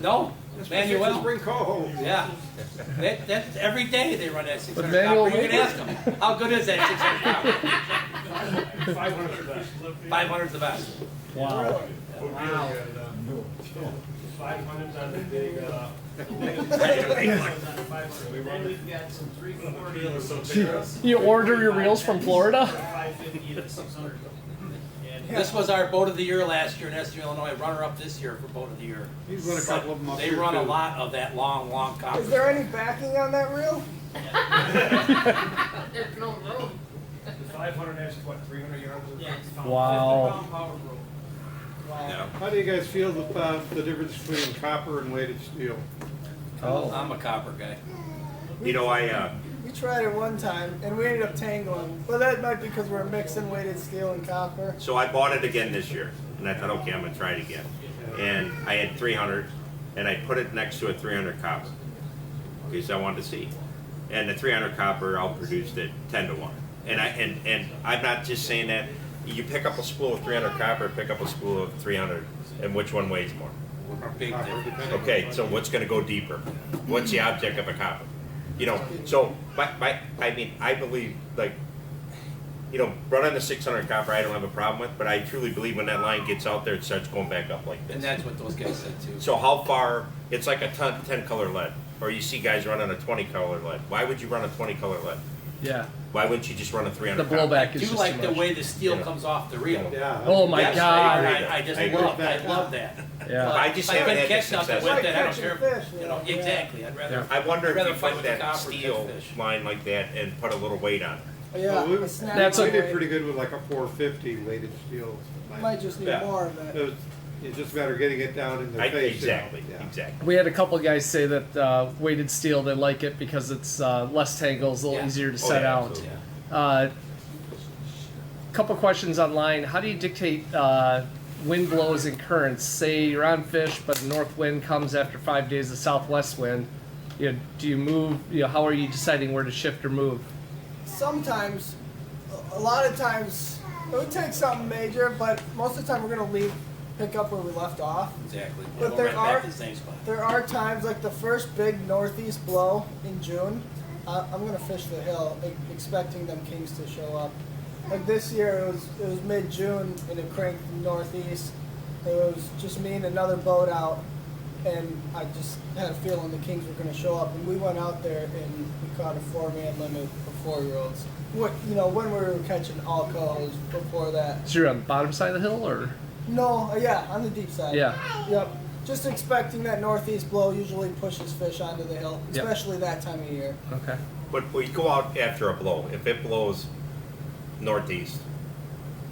No, manual. Bring coho. Yeah. That's every day they run that 600 manual copper. You can labor? ask them, how good is that 600 copper? 500 the best. 500's the best. Wow. Wow. 500's on the big, We've got some 340. It was so big. You order your reels from Florida? 550 to 600. This was our boat of the year last year in Esther, Illinois, runner-up this year for boat of the year. He's run a couple of them up They here, run a too. lot of that long copper. Is there any backing on that reel? There's no room. The 500 has what, 300 yards of? Yeah, it's fine. Wow. 50-pound power rope. Yeah. How do you guys feel about the difference between copper and weighted steel? Oh. I'm a copper guy. You know, We tried it one time, and we ended up tangling. But that might be because we're mixing weighted steel and copper. so I bought it again this year, and I thought, okay, I'm gonna try it again. And I had 300, and I put it next to a 300 copper, because I wanted to see. And the 300 copper outproduced it 10 to 1. And I'm not just saying that. You pick up a spool of 300 copper, pick up a spool of 300, and which one weighs more? Big difference. Okay, so what's gonna go deeper? What's the object of a copper? You know, so, I mean, I believe, like, you know, running the 600 copper, I don't have a problem with, but I truly believe when that line gets out there, it starts going back up like And this. that's what those guys said too. So how far, it's like a 10 color lead, or you see guys running a 20 color lead. Why would you run a 20 color lead? Yeah. Why wouldn't you just run a 300 The copper? blowback I is do just like too the much. way the steel Yeah. comes off the reel. Yeah. Oh my Yes, God. I just love that. Yeah. I just If I haven't couldn't had the catch nothing success. with Like it, I don't catching care. fish, You know, yeah. exactly. I'd rather. I wonder I'd if rather you fight put with the that copper than steel fish. line like that and put a little weight on it. Yeah, Well, we- a snap That's We a- did weight. pretty good with like a 450 weighted steel. Might just need Yeah. more of that. It's just better getting it down in the face. you know. Exactly, Yeah. exactly. We had a couple guys say that weighted steel, they like it because it's less tangles, a little Yeah. easier to Oh, set yeah, out. absolutely. Couple questions online. How do you dictate wind blows and currents? Say you're on fish, but a north wind comes after 5 days of southwest wind. You know, do you move? You know, how are you deciding where to shift or move? Sometimes, a lot of times, it would take something major, but most of the time we're going to pick up where we left off. Exactly. But Go there right are- back to the same spot. There are times, like the first big northeast blow in June, I'm going to fish the hill, expecting them kings to show up. Like this year, it was mid-June, and it cranked northeast. It was just me and another boat out, and I just had a feeling the kings were going to show up. And we went out there, and we caught a 4-man limit for 4-year-olds. What, you know, when we were catching all cohos before that. So you're on the bottom side of the hill, or? No, yeah, on the deep side. Yeah. Yep. Just expecting that northeast blow usually pushes fish onto the hill, Yep. especially that time of year. Okay. But we go out after a blow. If it blows northeast,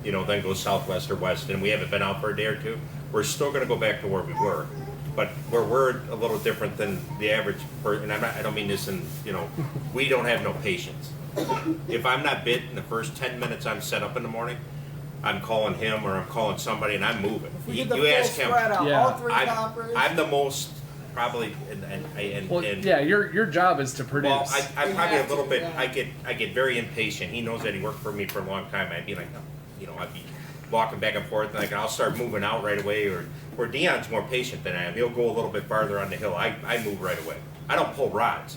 you know, then goes southwest or west, and we haven't been out for a day or two, we're still going to go back to where we were. But we're a little different than the average person, and I don't mean this in, you know, we don't have no patience. If I'm not bit in the first 10 minutes I'm set up in the morning, I'm calling him or I'm calling somebody and I'm moving. If we You get the full ask him. spread out, Yeah. all 3 coppers. I'm the most probably, Well, and yeah, your job is to produce. well, I You probably have a little to, bit. yeah. I get very impatient. He knows that he worked for me for a long time. I'd be like, I'd be walking back and forth, and like I'll start moving out right away. Or Dion's more patient than I am. He'll go a little bit farther on the hill. I move right away. I don't pull rods.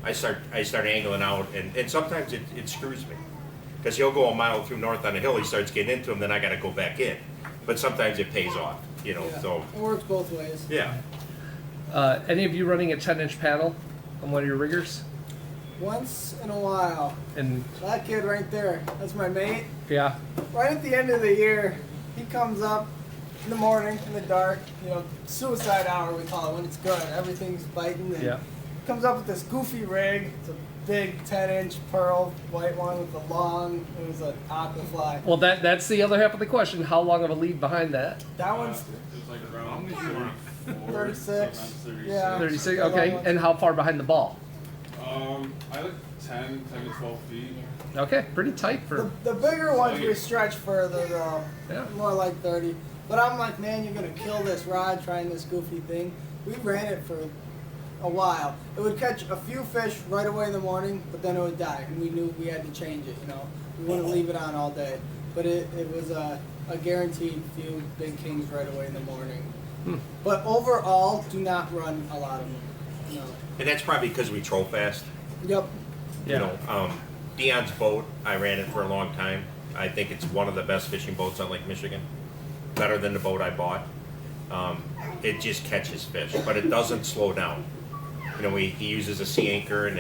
I start angling out, and sometimes it screws me because he'll go a mile through north on the hill. He starts getting into him, then I got to go back in. But sometimes it pays off, Yeah. So It works both ways. yeah. Any of you running a 10-inch paddle on one of your riggers? Once in a while. And That kid right there, that's my mate. yeah, Right at the end of the year, he comes up in the morning, in the dark, suicide hour we call it, when it's good. Everything's biting. And yeah. comes up with this goofy rig. It's a big 10-inch pearl white one with a long, it was an aquafly. Well, that's the other half of the question. How long of a lead behind that? That one's It's like around 36. sometimes 36. Yeah. 36. Long Okay. one. And how far behind the ball? I like 10 to 12 feet. Okay, pretty tight for. The bigger ones we stretch further though. Yeah. More like 30. But I'm like, man, you're gonna kill this rod trying this goofy thing. We ran it for a while. It would catch a few fish right away in the morning, but then it would die, and we knew we had to change it. We wouldn't leave it on all day. But it was a guaranteed few big kings right away in the morning. But overall, do not run a lot of them. No. And that's probably because we troll fast. Yep. Yeah. Dion's boat, I ran it for a long time. I think it's one of the best fishing boats on Lake Michigan. Better than the boat I bought. It just catches fish, but it doesn't slow down. He uses a sea anchor, and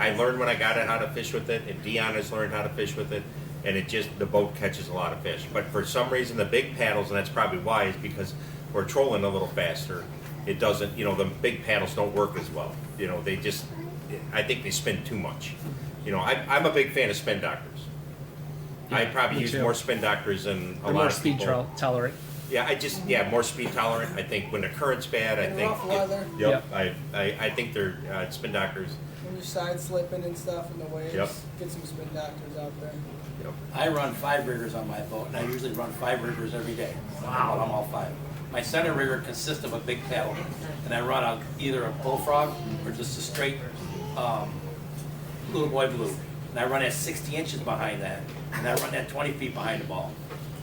I learned when I got it how to fish with it, and Dion has learned how to fish with it, and the boat catches a lot of fish. But for some reason, the big paddles, and that's probably why, is because we're trolling a little faster. It doesn't, the big paddles don't work as well. I think they spin too much. I'm a big fan of spin doctors. I probably me use too. more spin doctors than a They're lot more of speed people. tolerant. Yeah, more speed tolerant. I think when the current's bad, I In think. rough weather. Yep. I think they're spin doctors. When you're side slipping and stuff in the waves, Yep. get some spin doctors out there. Yep. I run 5 riggers on my boat, and I usually run 5 riggers every day. Wow. I'm all 5. My center rigger consists of a big paddle, and I run either a bullfrog or just a straight little boy blue. And I run at 60 inches behind that, and I run that 20 feet behind the ball.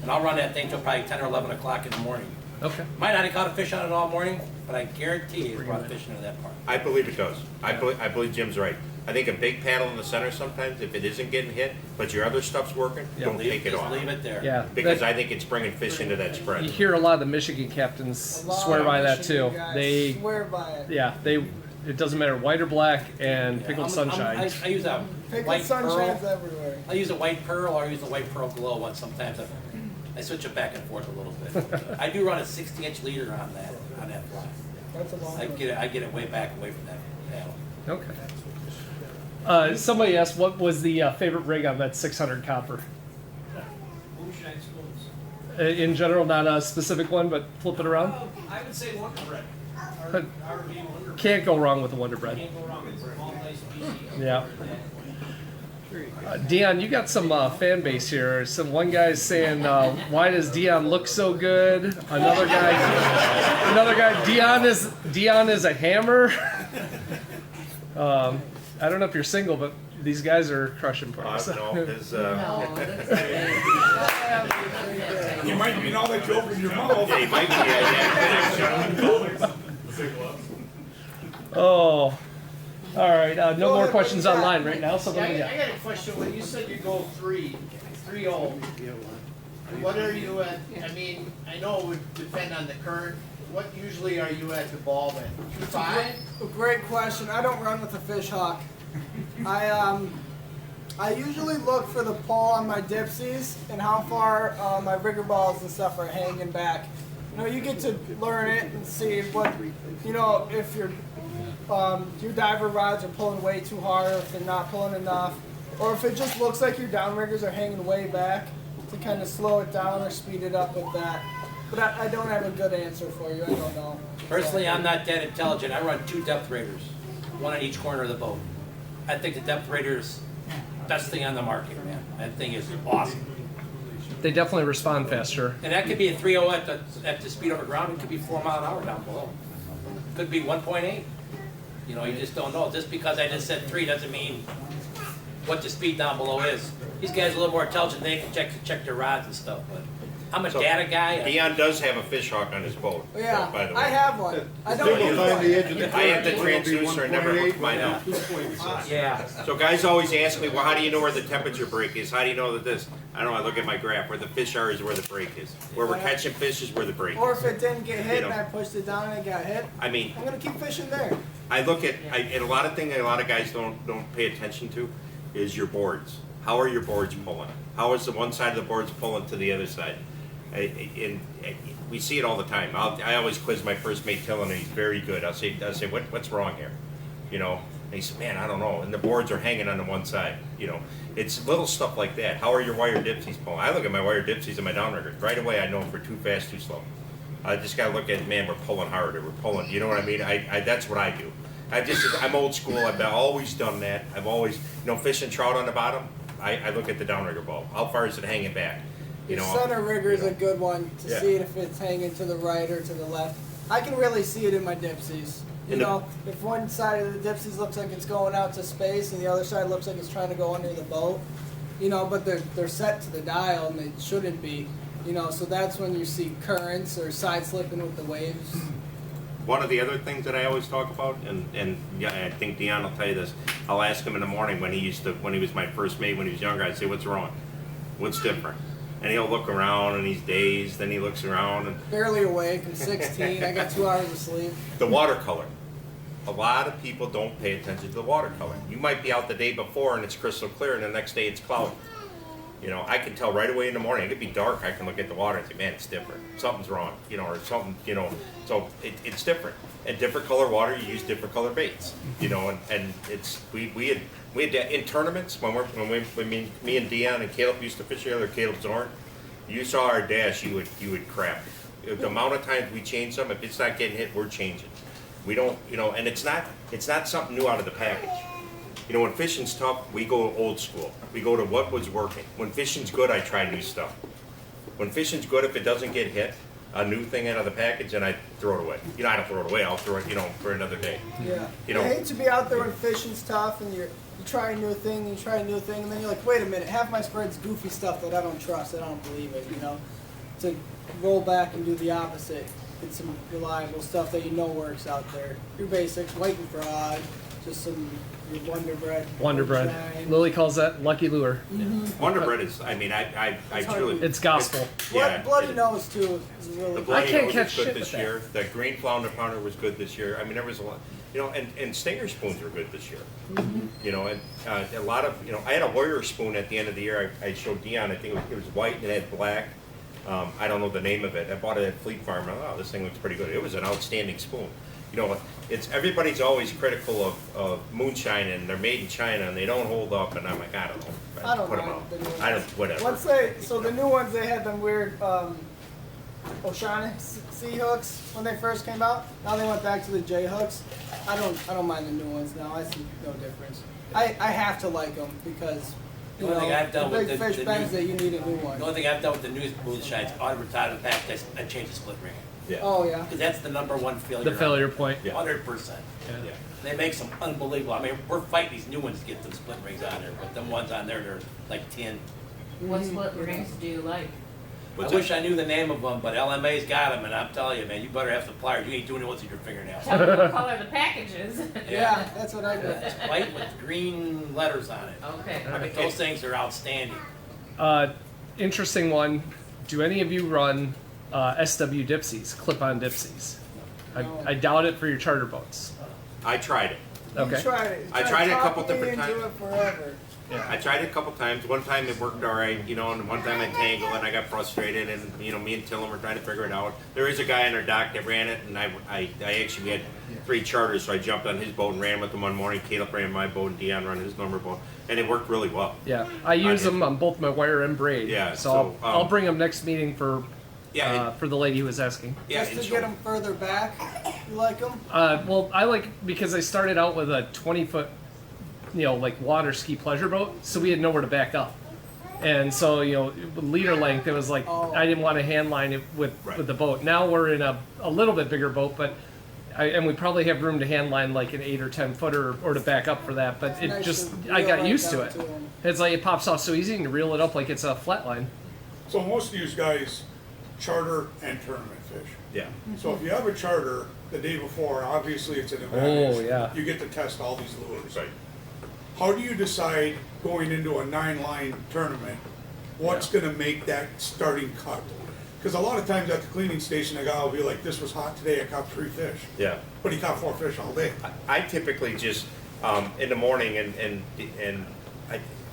And I'll run that thing till probably 10 or 11 o'clock in the morning. Okay. Might not have caught a fish on it all morning, but I guarantee it brought fish into that part. I believe it does. I believe Jim's right. I think a big paddle in the center sometimes, if it isn't getting hit, but your other stuff's working, don't take it Just off. leave it there. Yeah. Because that- I think it's bringing fish into that spread. You hear a lot of the Michigan captains A lot swear of by that Michigan too. guys They, swear by it. yeah, it doesn't matter white or black and pickled sunshine. I use a Pickled white sunshine's pearl. everywhere. I use a white pearl or I use a white pearl glow one. Sometimes I switch it back and forth a little bit. I do run a 60-inch leader on that fly. That's a long I one. get it way back away from that paddle. Okay. Somebody asked what was the favorite rig on that 600 copper. Moonshine spoons. In general, not a specific one, but flip it around. I would say Wonder Bread. But RV Wonder Bread. can't go wrong with the Wonder Bread. Can't go wrong. It's a small, nice species. Yeah. Dion, you got some fan base here. One guy's saying, "Why does Dion look so good?" Another guy, Dion is a hammer. I don't know if you're single, but these guys are crushing for us. No, 'cause, You might mean all that you open your mouth. yeah, he might be. Oh, all right. No more questions online right now. So Yeah, what do we I got? got a question. When you said you go 3-0, what are you at? I mean, I know it would depend on the current. What usually are you at the ball then? 2-5? A great question. I don't run with a fish hawk. I usually look for the pull on my dipsies and how far my rigger balls and stuff are hanging back. You get to learn it and see what, if your diver rods are pulling way too hard, or if they're not pulling enough, or if it just looks like your downriggers are hanging way back, to kind of slow it down or speed it up with that. But I don't have a good answer for you. I don't know. Personally, I'm not that intelligent. I run 2 depth raters, one on each corner of the boat. I think the depth rater is the best thing on the market, man. That thing is awesome. They definitely respond faster. And that could be a 3.0 at the speed over ground. It could be 4 mile an hour down below. could be 1.8. You know, you just don't know. Just because I just said 3 doesn't mean what the speed down below is. These guys are a little more intelligent. They can check their rods and stuff. But I'm a data guy. Dion does have a fish hawk on his boat. Yeah, by the way. I have one. I don't Single use find the edge of one. the I have the current, it'll be transducer and never hooked 1.8, mine up. 2.5. Yeah. So guys always ask me, well, how do you know where the temperature break is? How do you know that this? I don't know, I look at my graph. Where the fish are is where the break is. Where we're catching fish is where the break Or is. if it didn't get hit You know. and I pushed it down and it got hit, I mean, I'm gonna keep fishing there. I look at, and a lot of things a lot of guys don't pay attention to is your boards. How are your boards pulling? How is the one side of the boards pulling to the other side? And we see it all the time. I always quiz my first mate Tillin, and he's very good. I'll say what's wrong here? You know, and he said, man, I don't know. And the boards are hanging on the one side. You know, it's little stuff like that. How are your wire dipsies pulling? I look at my wire dipsies and my downriggers. Right away, I know if we're too fast, too slow. I just gotta look at, man, we're pulling harder. We're pulling. You know what I mean? I that's what I do. I'm old school. I've always done that. I've always, fishing trout on the bottom. I look at the downrigger bulb. How far is it hanging back? The center rigger is a good one to Yeah. see if it's hanging to the right or to the left. I can really see it in my dipsies. If one side of the dipsies looks like it's going out to space and the other side looks like it's trying to go under the boat, but they're set to the dial and they shouldn't be. So that's when you see currents or side slipping with the waves. One of the other things that I always talk about, and yeah, I think Dion will tell you this. I'll ask him in the morning when he was my first mate when he was younger. I'd say, "What's wrong? What's different?" And he'll look around and he's dazed. Then he looks around and Barely awake. I'm 16. I got 2 hours of sleep. the watercolor. A lot of people don't pay attention to the watercolor. You might be out the day before and it's crystal clear, and the next day it's cloudy. I can tell right away in the morning. It could be dark. I can look at the water and say, man, it's different. Something's wrong, or something, So it's different. And different color water, you use different color baits, and it's we had in tournaments when me and Dion and Caleb used to fish together. Caleb Zorn, you saw our dash, you would crap. The amount of times we change them, if it's not getting hit, we're changing. We don't, and it's not something new out of the package. When fishing's tough, we go old school. We go to what was working. When fishing's good, I try new stuff. When fishing's good, if it doesn't get hit, a new thing out of the package, and I throw it away. I don't throw it away. I'll throw it, for another day. Yeah. You I hate to be out there when fishing's tough and you try a new thing, and then you're like, wait a minute, half my spread's goofy stuff that I don't trust, that I don't believe it, To roll back and do the opposite. Get some reliable stuff that works out there. Your basics, white and fraud, just your Wonder Bread. Wonder Bread. Shine. Lily calls that lucky lure. Wonder Bread is, I truly. It's gospel. Bloody Nose too is really The Bloody I can't Nose catch was shit good with this that. year. The green flounder pounder was good this year. There was a lot, and stinger spoons were good this year. And a lot of, I had a Warrior spoon at the end of the year. I showed Dion. I think it was white and it had black. I don't know the name of it. I bought it at Fleet Farm. Oh, this thing looks pretty good. It was an outstanding spoon. Everybody's always critical of moonshine and they're made in China and they don't hold up. And I'm like, I don't know. I don't Put them mind out. the new ones. I don't, whatever. The new ones, they had them weird Oceanic sea hooks when they first came out. Now they went back to the J hooks. I don't mind the new ones now. I see no difference. I have to like them because The only thing I've done the with big the fish new- bends that you need a new one. The only thing I've done with the new moonshines, advertising the pack, I changed the split ring. Yeah. Oh yeah. Because that's the number one failure. The failure point. Yeah. 100%. Yeah. They make some unbelievable. We're fighting these new ones to get them split rings on there, but them ones on there, they're like 10. What split rings do you like? I wish I knew the name of them, but LMA's got them, and I'm telling you, man, you better have some pliers. You ain't doing it with your fingernails. Tell me what color the package is. Yeah, that's what I do. It's white with green letters on it. Okay. Those things are outstanding. Interesting one. Do any of you run SW dipsies, clip-on dipsies? No. I doubt it for your charter boats. I tried it. Okay. You tried it. I tried it a Talk couple me different into times. it forever. I tried it a couple times. One time it worked all right, and one time I tangled and I got frustrated, and me and Tillum were trying to figure it out. There is a guy on our dock that ran it, and I actually had 3 charters, so I jumped on his boat and ran with him one morning. Caleb ran my boat, and Dion ran his number boat, and it worked really well. Yeah, I use them on both my wire and braid. Yeah, so, so, I'll bring them next meeting for Yeah, for the lady who was asking. yeah. Just and to so- get them further back, you like them? Well, I like because I started out with a 20-foot, like water ski pleasure boat, so we had nowhere to back up, and so with leader length, it was like I didn't want to hand line it with the boat. Now we're in a little bit bigger boat, but and we probably have room to hand line like an 8 or 10 footer or to back up for that. But it Nice just, to I reel got right used to down it. to 'em. It's like it pops off so easy, and you reel it up like it's a flat line. So most of you guys charter and tournament fish. Yeah. So if you have a charter the day before, obviously it's an advantage. Oh, yeah. You get to test all these lures. Right. How do you decide going into a 9-line tournament, what's gonna make that starting cut? Because a lot of times at the cleaning station, a guy will be like, this was hot today, I caught 3 fish. Yeah. But he caught 4 fish all day. I typically just in the morning and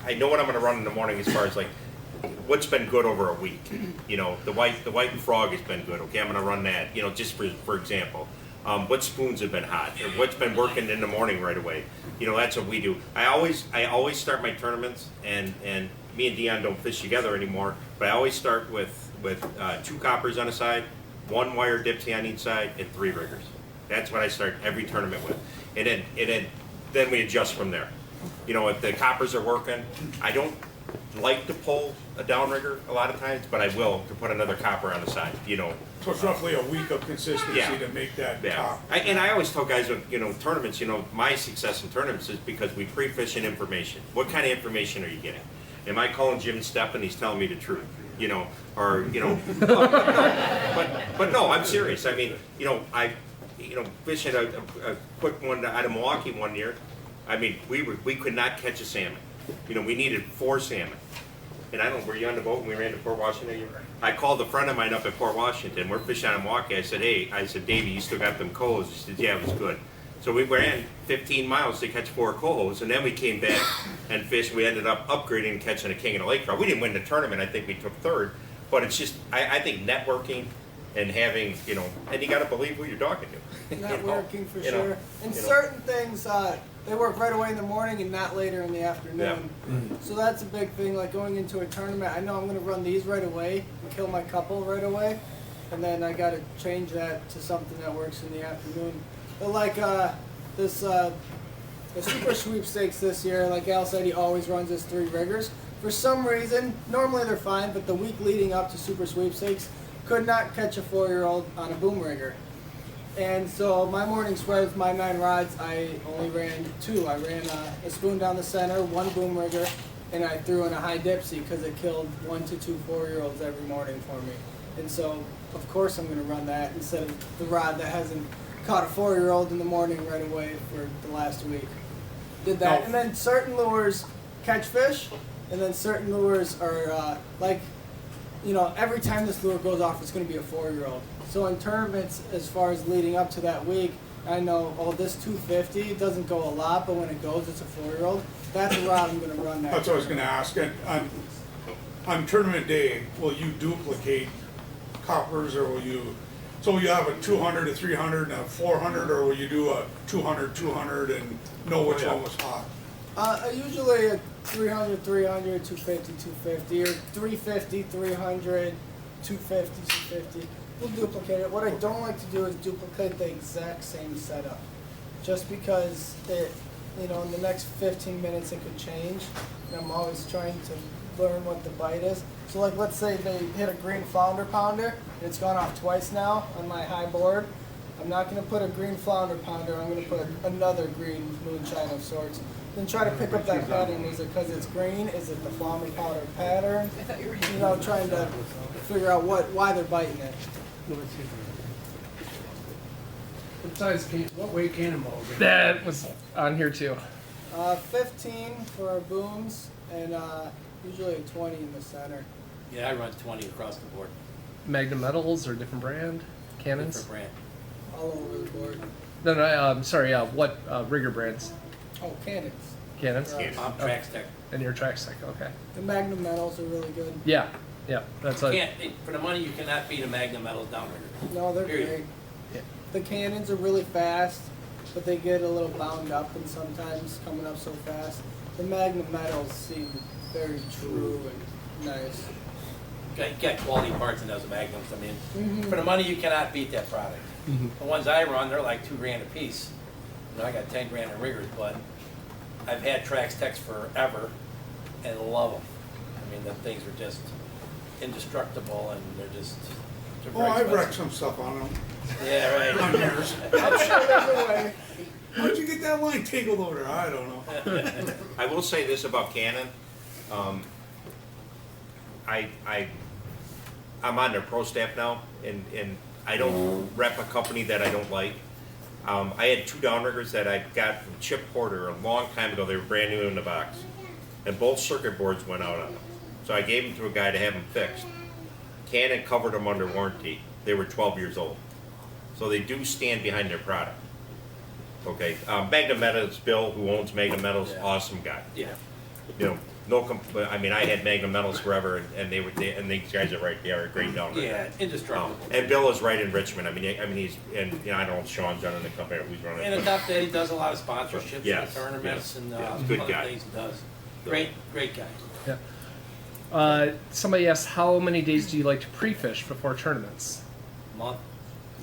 I know what I'm going to run in the morning as far as like what's been good over a week. You know, the white and frog has been good. Okay, I'm going to run that. You know, just for example, what spoons have been hot or what's been working in the morning right away. You know, that's what we do. I always start my tournaments and me and Dion don't fish together anymore. But I always start with 2 coppers on a side, 1 wire dipsy on each side, and 3 riggers. That's what I start every tournament with, and then we adjust from there. You know, if the coppers are working, I don't like to pull a downrigger a lot of times, but I will to put another copper on the side. You know, So it's roughly a week of consistency Yeah. to make that yeah. top. And I always tell guys, you know, tournaments. You know, my success in tournaments is because we pre-fish in information. What kind of information are you getting? Am I calling Jim Stepp and he's telling me the truth? You know, or you know, but no, I'm serious. I mean, you know, fishing a quick one out of Milwaukee one year. I mean, we could not catch a salmon. You know, we needed 4 salmon. And I don't know, were you on the boat when we ran to Port Washington? I called a friend of mine up at Port Washington. We're fishing out of Milwaukee. I said, hey, Davey, you still got them cohos? He said, yeah, it was good. So we ran 15 miles to catch 4 cohos, and then we came back and fished. We ended up upgrading and catching a king and a lake trout. We didn't win the tournament. I think we took 3rd. But it's just, I think networking and having, you know, and you got to believe who you're talking to. Networking for You know, sure. And you know. certain things, they work right away in the morning and not later in the afternoon. So that's a big thing, like going into a tournament, I know I'm going to run these right away and kill my couple right away. And then I got to change that to something that works in the afternoon. But like the Super Sweepstakes this year, like Al said, he always runs his 3 riggers. For some reason, normally they're fine, but the week leading up to Super Sweepstakes, could not catch a 4-year-old on a boom rigger. And so my morning spread with my 9 rods, I only ran 2. I ran a spoon down the center, 1 boom rigger, and I threw in a high dipsy because it killed 1 to 2 4-year-olds every morning for me. And so, of course, I'm going to run that instead of the rod that hasn't caught a 4-year-old in the morning right away for the last week. Did that. And then certain lures catch fish, and then certain lures are like, you know, every time this lure goes off, it's going to be a 4-year-old. So in tournaments, as far as leading up to that week, I know, oh, this 250 doesn't go a lot, but when it goes, it's a 4-year-old. That's a rod I'm going to run that. That's what I was gonna ask. And on tournament day, will you duplicate coppers, or will you, so you have a 200, a 300, and a 400, or will you do a 200, 200 and know which one was hot? Usually a 300, 300, 250, 250, or 350, 300, 250, 250. We'll duplicate it. What I don't like to do is duplicate the exact same setup. Just because it, you know, in the next 15 minutes it could change. And I'm always trying to learn what the bite is. So like, let's say they hit a green flounder pounder, and it's gone off twice now on my high board. I'm not going to put a green flounder pounder, I'm going to put another green moonshine of sorts. Then try to pick up that pattern. Is it because it's green? Is it the flounder powder pattern? You know, trying to figure out why they're biting it. What weight cannonball? That was on here too. 15 for our booms, and usually a 20 in the center. Yeah, I run 20 across the board. Magnum Metals or different brand? Cannons? Different brand. All over the board. No, sorry, what rigger brands? Oh, cannons. Cannons? Right. I'm Trax Tech. And your Trax Tech, okay. The Magnum Metals are really good. Yeah, that's like. For the money, you cannot beat a Magnum Metals downrigger. No, they're Period. great. Yeah. The cannons are really fast, but they get a little bound up and sometimes coming up so fast. The Magnum Metals seem very true and nice. You got quality parts in those Magnums. I mean, for the money, you cannot beat that product. The ones I run, they're like $2,000 a piece. You know, I got 10 grand in riggers, but I've had Trax Techs forever and love them. I mean, the things are just indestructible, and they're just. Oh, I've wrecked some stuff on them. Yeah, right. on yours. I'm sure there's a way. How'd you get that line tangled over there? I don't know. I will say this about Canon. I'm on their pro staff now, and I don't rep a company that I don't like. I had 2 downriggers that I got from Chip Porter a long time ago. They were brand new in the box, and both circuit boards went out on them. So I gave them to a guy to have them fixed. Canon covered them under warranty. They were 12 years old, so they do stand behind their product. Okay, Magnum Metals, Bill, who owns Magnum Metals, awesome guy. Yeah. You know, I mean, I had Magnum Metals forever, and and these guys are right. They are a great downrigger. Yeah, indestructible. And Bill is right in Richmond. I mean, he's, and you know, I don't know Sean's running the company, who's running And it. enough that he does a lot of sponsorships Yes, and tournaments yes, and yes, good other guy. things he does. Great guy. Yeah. Somebody asked, how many days do you like to pre-fish before tournaments? Month.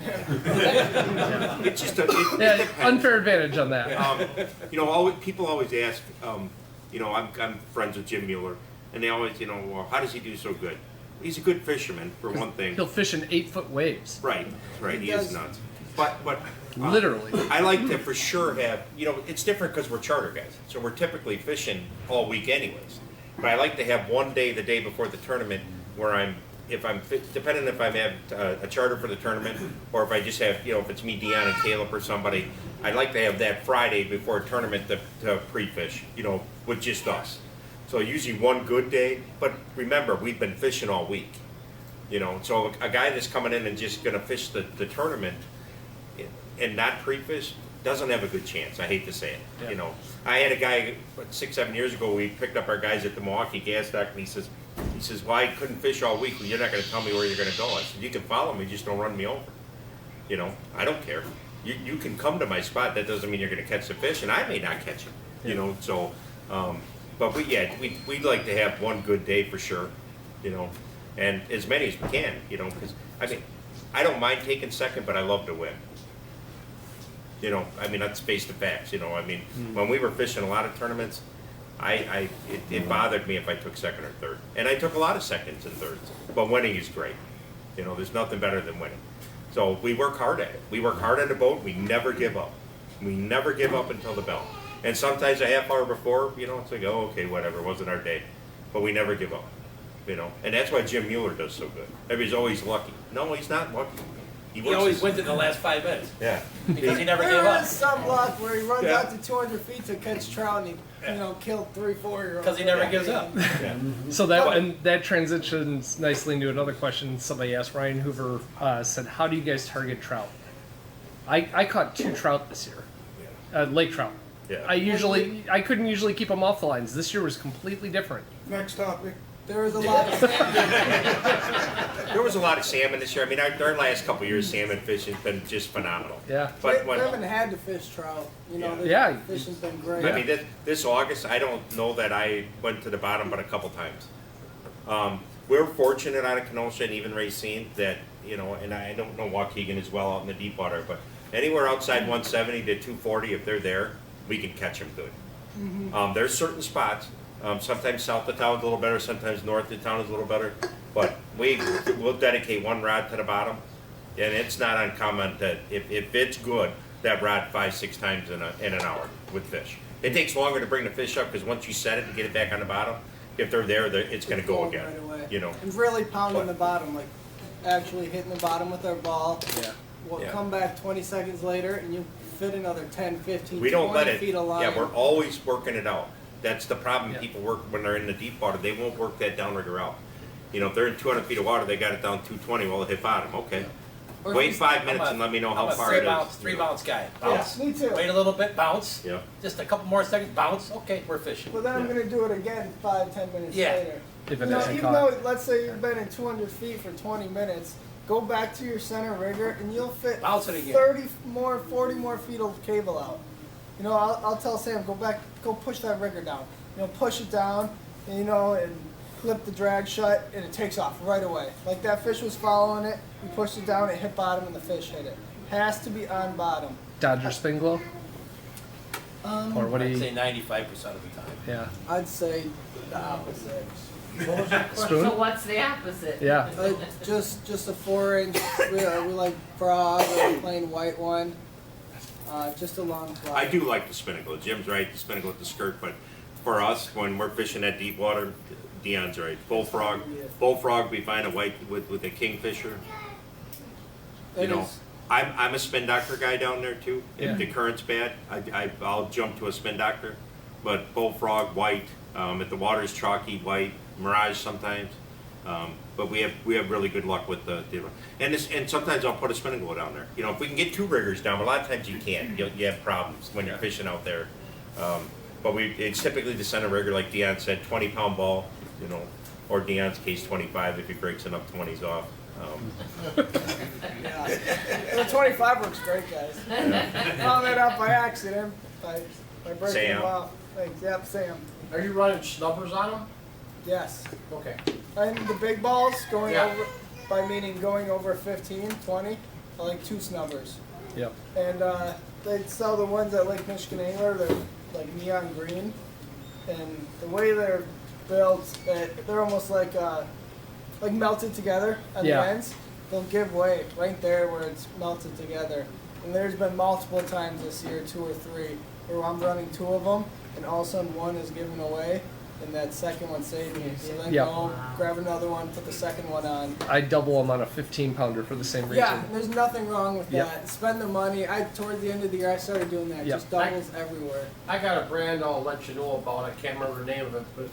It's just it Yeah, depends. unfair advantage on that. You know, people always ask, you know, I'm friends with Jim Mueller, and they always, you know, well, how does he do so good? He's a good fisherman, for one thing. He'll fish in 8-foot waves. Right, he is nuts. But Literally. I like to for sure have, you know, it's different because we're charter guys, so we're typically fishing all week anyways. But I like to have one day, the day before the tournament, where depending if I have a charter for the tournament, or if I just have, you know, if it's me, Dion, and Caleb or somebody, I'd like to have that Friday before a tournament to pre-fish, you know, with just us. So usually one good day, but remember, we've been fishing all week, you know. So a guy that's coming in and just gonna fish the tournament and not pre-fish doesn't have a good chance. I hate to say it, you know. I had a guy 6-7 years ago. We picked up our guys at the Milwaukee gas dock, and he says, well, I couldn't fish all week. Well, you're not going to tell me where you're going to go. I said, you can follow me, just don't run me over. You know, I don't care. You can come to my spot. That doesn't mean you're going to catch the fish, and I may not catch it. You know, so, but we'd like to have one good day for sure, you know, and as many as we can, you know, because I mean, I don't mind taking second, but I love to win. You know, I mean, let's face the facts. You know, I mean, when we were fishing a lot of tournaments, it bothered me if I took second or third, and I took a lot of seconds and thirds. But winning is great. You know, there's nothing better than winning. So we work hard at it. We work hard on the boat. We never give up. We never give up until the bell. And sometimes a half hour before, you know, it's like, oh, okay, whatever, it wasn't our day. But we never give up. You know, and that's why Jim Mueller does so good. Everybody's always lucky. No, he's not lucky. He always wins in the last 5 minutes. Yeah. Because he never gave There up. is some luck where he runs out to 200 feet to catch trout and he, you know, killed 3-4-year-olds. Because he never gives up. So that transitions nicely into another question somebody asked. Ryan Hoover said, how do you guys target trout? I caught 2 trout this year, lake trout. Yeah. I couldn't usually keep them off the lines. This year was completely different. Next topic. There was a lot of There was a lot of salmon this year. I mean, our last couple of years, salmon fishing's been just phenomenal. Yeah. But we haven't had to fish trout. You know, Yeah. the fishing's been great. I mean, this August, I don't know that I went to the bottom but a couple times. We're fortunate out of Kenosha and even Racine that, you know, and I don't know Waukegan as well out in the deep water, but anywhere outside 170 to 240, if they're there, we can catch them good. There's certain spots. Sometimes south of town is a little better, sometimes north of town is a little better, but we'll dedicate one rod to the bottom, and it's not uncommon that if it's good, that rod 5-6 times in an hour with fish. It takes longer to bring the fish up because once you set it and get it back on the bottom, if they're there, it's going to go again. Right away. You know. And really pounding the bottom, like actually hitting the bottom with our ball. Yeah. We'll Yeah. come back 20 seconds later and you fit another 10, 15, We don't 20 let it. feet of line. Yeah, we're always working it out. That's the problem. Yeah. People work when they're in the deep water. They won't work that downrigger out. You know, if they're in 200 feet of water, they got it down 220. Well, it hit bottom. Okay. Or if Wait you- 5 minutes and let me know how far it is. 3 bounce guy. Yeah, Bounce. me too. Wait a little bit, bounce. Yeah. Just a couple more seconds, bounce. Okay, we're fishing. Well, then I'm Yeah. going to do it again 5-10 minutes Yeah. later. If You it know, isn't even caught. though, let's say you've been in 200 feet for 20 minutes, go back to your center rigger and you'll fit Bounce it again. 40 more feet of cable out. You know, I'll tell Sam, go push that rigger down. You know, push it down, and, you know, and clip the drag shut, and it takes off right away. Like that fish was following it, we pushed it down, it hit bottom, and the fish hit it. Has to be on bottom. Dodger spin glow? Or what do I'd you? say 95% of the time. Yeah. I'd say the opposite. What was that question? Spoon? So what's the opposite? Yeah. Just a 4-inch. We like frog or a plain white one. Just a long fly. I do like the spinnacle. Jim's right, the spinnacle with the skirt, but for us, when we're fishing at deep water, Dion's right. Bullfrog, we find a white with a kingfisher. You know, I'm a spin doctor guy down there too. Yeah. If the current's bad, I'll jump to a spin doctor. But bullfrog, white. If the water's chalky, white. Mirage sometimes. But we have really good luck with the and sometimes I'll put a spinnacle down there. You know, if we can get 2 riggers down, but a lot of times you can't. You have problems when you're fishing out there. But it's typically the center rigger, like Dion said, 20-pound ball. You know, or Dion's case 25 if he breaks enough 20s off. Yeah. The 25 works great, guys. Found that out by accident. By breaking Sam. them off. Thanks. Yep, Sam. Are you running snubbers on them? Yes. Okay. And the big balls going Yeah. over, by meaning going over 15, 20, I like 2 snubbers. Yep. And they sell the ones at Lake Michigan Angler, they're like neon green. And the way they're built, they're almost like melted together on Yeah. the ends. They'll give way right there where it's melted together. And there's been multiple times this year, 2 or 3, where I'm running 2 of them, and all of a sudden one is given away, and that second one saved me. So then Yep. go grab another one, put the second one on. I double them on a 15-pounder for the same reason. Yeah, there's nothing wrong with Yep. that. Spend the money. Toward the end of the year, I started doing that. Yep. Just doubles everywhere. I got a brand I'll let you know about. I can't remember the name of it, but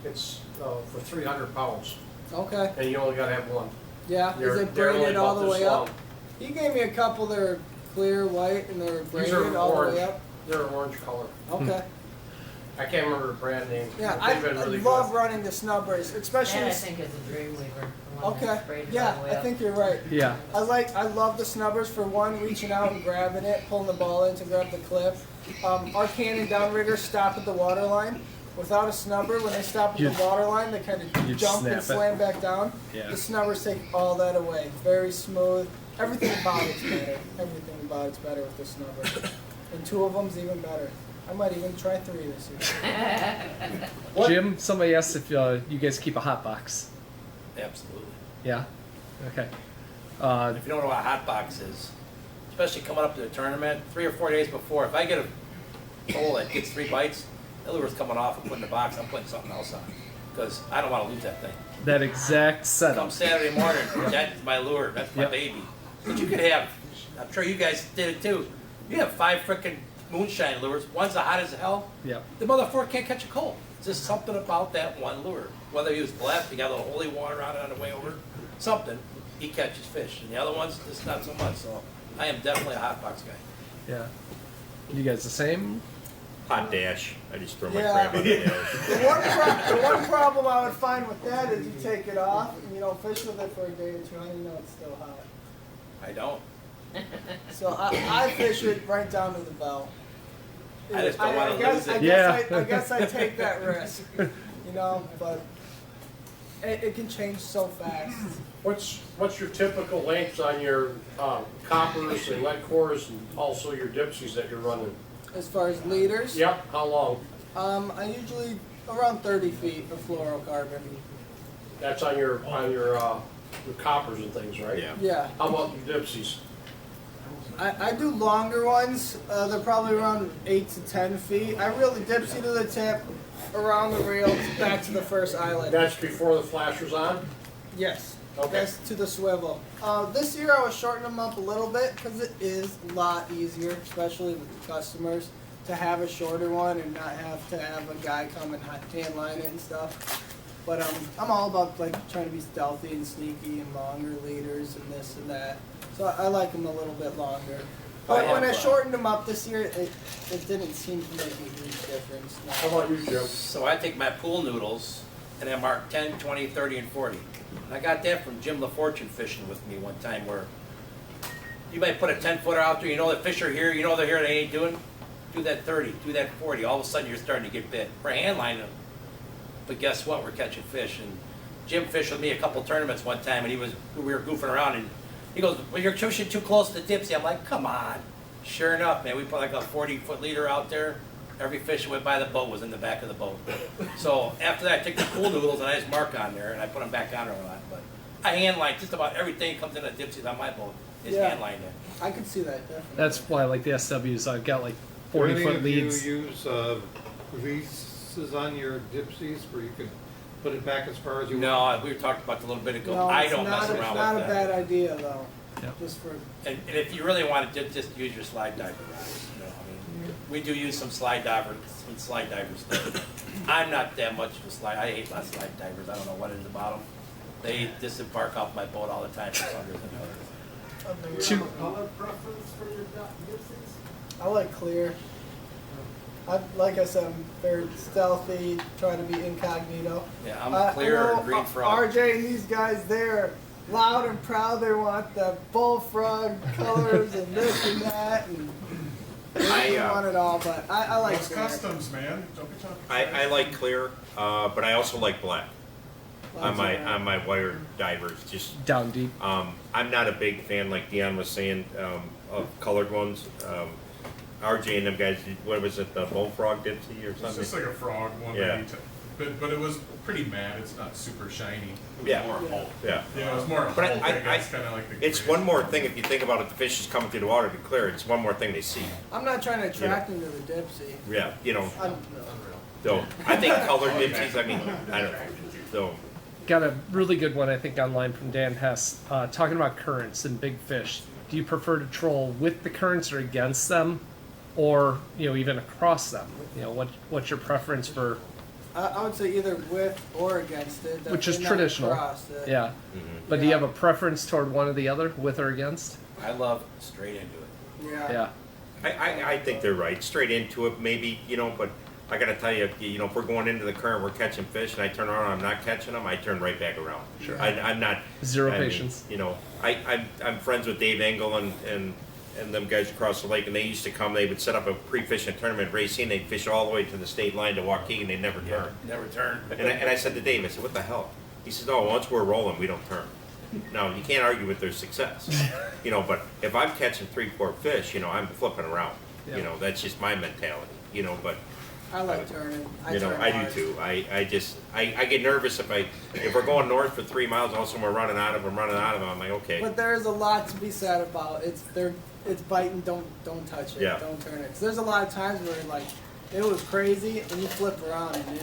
it's for 300 pounds, Okay. and you only gotta have one. Yeah. They're- Is it they're only braided all about the this way long. up? He gave me a couple that are clear white and they're These braided are all the orange. way up. They're orange color. Okay. I can't remember the brand name. Yeah, but I they've been really love good. running the snubbers, especially. That I think is a Dreamweaver. the one Okay. that's braided Yeah, all the way I up. think you're right. Yeah. I love the snubbers for one, reaching out and grabbing it, pulling the ball in to grab the clip. Our cannon downriggers stop at the water line. Without a snubber, when they stop at You'd- the water line, they kind of you'd jump snap and it. slam back down. Yeah. The snubbers take all that away. Very smooth. Everything about it's better. Everything about it's better with the snubber. And 2 of them's even better. I might even try 3 this year. Jim, somebody asked if you guys keep a hot box. Absolutely. Yeah. Okay. If you don't know what a hot box is, especially coming up to the tournament, 3 or 4 days before, if I get a hole that gets 3 bites, the lure's coming off and putting the box, I'm putting something else on. Because I don't want to lose that thing. That exact setup. Come Saturday morning, that's my lure, that's my Yep. baby. But you could have, I'm sure you guys did it too, you have 5 frickin' moonshine lures, one's the hot as hell, Yep. the motherfucker can't catch a cold. It's just something about that one lure. Whether he was blessed, he got a little holy water on it on the way over, something, he catches fish. And the other ones, just not so much, so I am definitely a hot box guy. Yeah. You guys the same? Hot dash. I just throw my Yeah. crab on the dash. The one problem I would find with that is you take it off and you don't fish with it for a day or 2, how do you know it's still hot? I don't. So I fish it right down to the bell. I just don't wanna lose it. I guess I take that risk, you know, but it can change so fast. What's your typical lengths on your coppers and lead cores and also your dipsies that you're running? As far as leaders, Yep. How long? I usually around 30 feet of fluorocarbon. That's on your coppers and things, right? Yeah. Yeah, How about your dipsies? I do longer ones. They're probably around 8 to 10 feet. I reel the dipsy to the tip, around the reel, back to the first island. That's before the flasher's on? Yes. Okay. That's to the swivel. This year I was shortening them up a little bit because it is a lot easier, especially with the customers, to have a shorter one and not have to have a guy come and hand line it and stuff. But I'm all about like trying to be stealthy and sneaky and longer leaders and this and that. So I like them a little bit longer. But when I shortened them up this year, it didn't seem to make a huge difference. No. How about you, Jim? So I take my pool noodles and I mark 10, 20, 30, and 40. And I got that from Jim LaFortune fishing with me one time where you might put a 10-footer out there, you know the fish are here, you know they're here, they ain't doing. Do that 30, do that 40. All of a sudden you're starting to get bit. We're hand lining them. But guess what? We're catching fish. And Jim fished with me a couple tournaments one time and we were goofing around and he goes, well, you're fishing too close to the dipsy. I'm like, come on. Sure enough, man, we put like a 40-foot leader out there. Every fish that went by the boat was in the back of the boat. So after that, I took the pool noodles and I just mark on there and I put them back on there a lot. But I hand line just about everything that comes in a dipsy on my boat is hand lined there. I could see that, definitely. That's why I like the SWs. I've got like Do 40-foot any leads. of you use releases on your dipsies where you can put it back as far as you want? No, we talked about that a little bit ago. No, I it's don't mess not, around it's not with a that. bad idea, though. Yep. Just for, And if you really want to just use your slide diver rods, you know, I mean, we do use some slide divers stuff. I'm not that much of a slide. I hate my slide divers. I don't know what it is about them. They disembark off my boat all the time for some reason or other. Two- color preference for your dipsies? I like clear. Like I said, I'm very stealthy, try to be incognito. Yeah, I'm a clear I know green frog. RJ and these guys, they're loud and proud. They want the bullfrog colors and this and that, and they want it all. But I like It's clear. customs, man. Don't be talking. I like clear, but I also like black on Black's alright. my wire divers. Just Down deep. I'm not a big fan, like Dion was saying, of colored ones. RJ and them guys, what was it, the bullfrog dipsy or It's something? just like a frog one. Yeah. But it was pretty matte. It's not super shiny. Yeah. More Hulk. Yeah. Yeah, it was more. But Hulk, guess, kind of like the. It's one more thing if you think about it. The fish is coming through the water to clear. It's one more thing they see. I'm not trying to attract them to the dipsy. Yeah, you know. I'm, So I think colored dipsies. I mean, I don't know. So Got a really good one, I think, online from Dan Hess, talking about currents and big fish. Do you prefer to troll with the currents or against them, or even across them? What's your preference for? I would say either with or against it. Which is definitely not traditional. across it. Yeah. But do you have a preference toward one or the other, with or against? I love straight into it. Yeah. Yeah. I think they're right. Straight into it, maybe, but I gotta tell you, if we're going into the current, we're catching fish, and I turn around, I'm not catching them, I turn right back around. Sure. I'm not. Zero I mean, patience. I'm friends with Dave Engel and them guys across the lake, and they used to come, they would set up a pre-fishing tournament at Racine, they'd fish all the way to the state line to Waukegan, they'd never turn. Never turn. And I said to Dave, I said, what the hell? He says, no, once we're rolling, we don't turn. Now, you can't argue with their success, but if I'm catching 3-4 fish, I'm flipping around. Yeah. That's just my mentality, but I like turning. I turn do hard. too. I get nervous if we're going north for 3 miles, all of a sudden we're running out of them. I'm like, okay. But there is a lot to be said about it's biting. Don't touch it. Yeah. Don't turn it. 'Cause there's a lot of times where it was crazy and you flip around and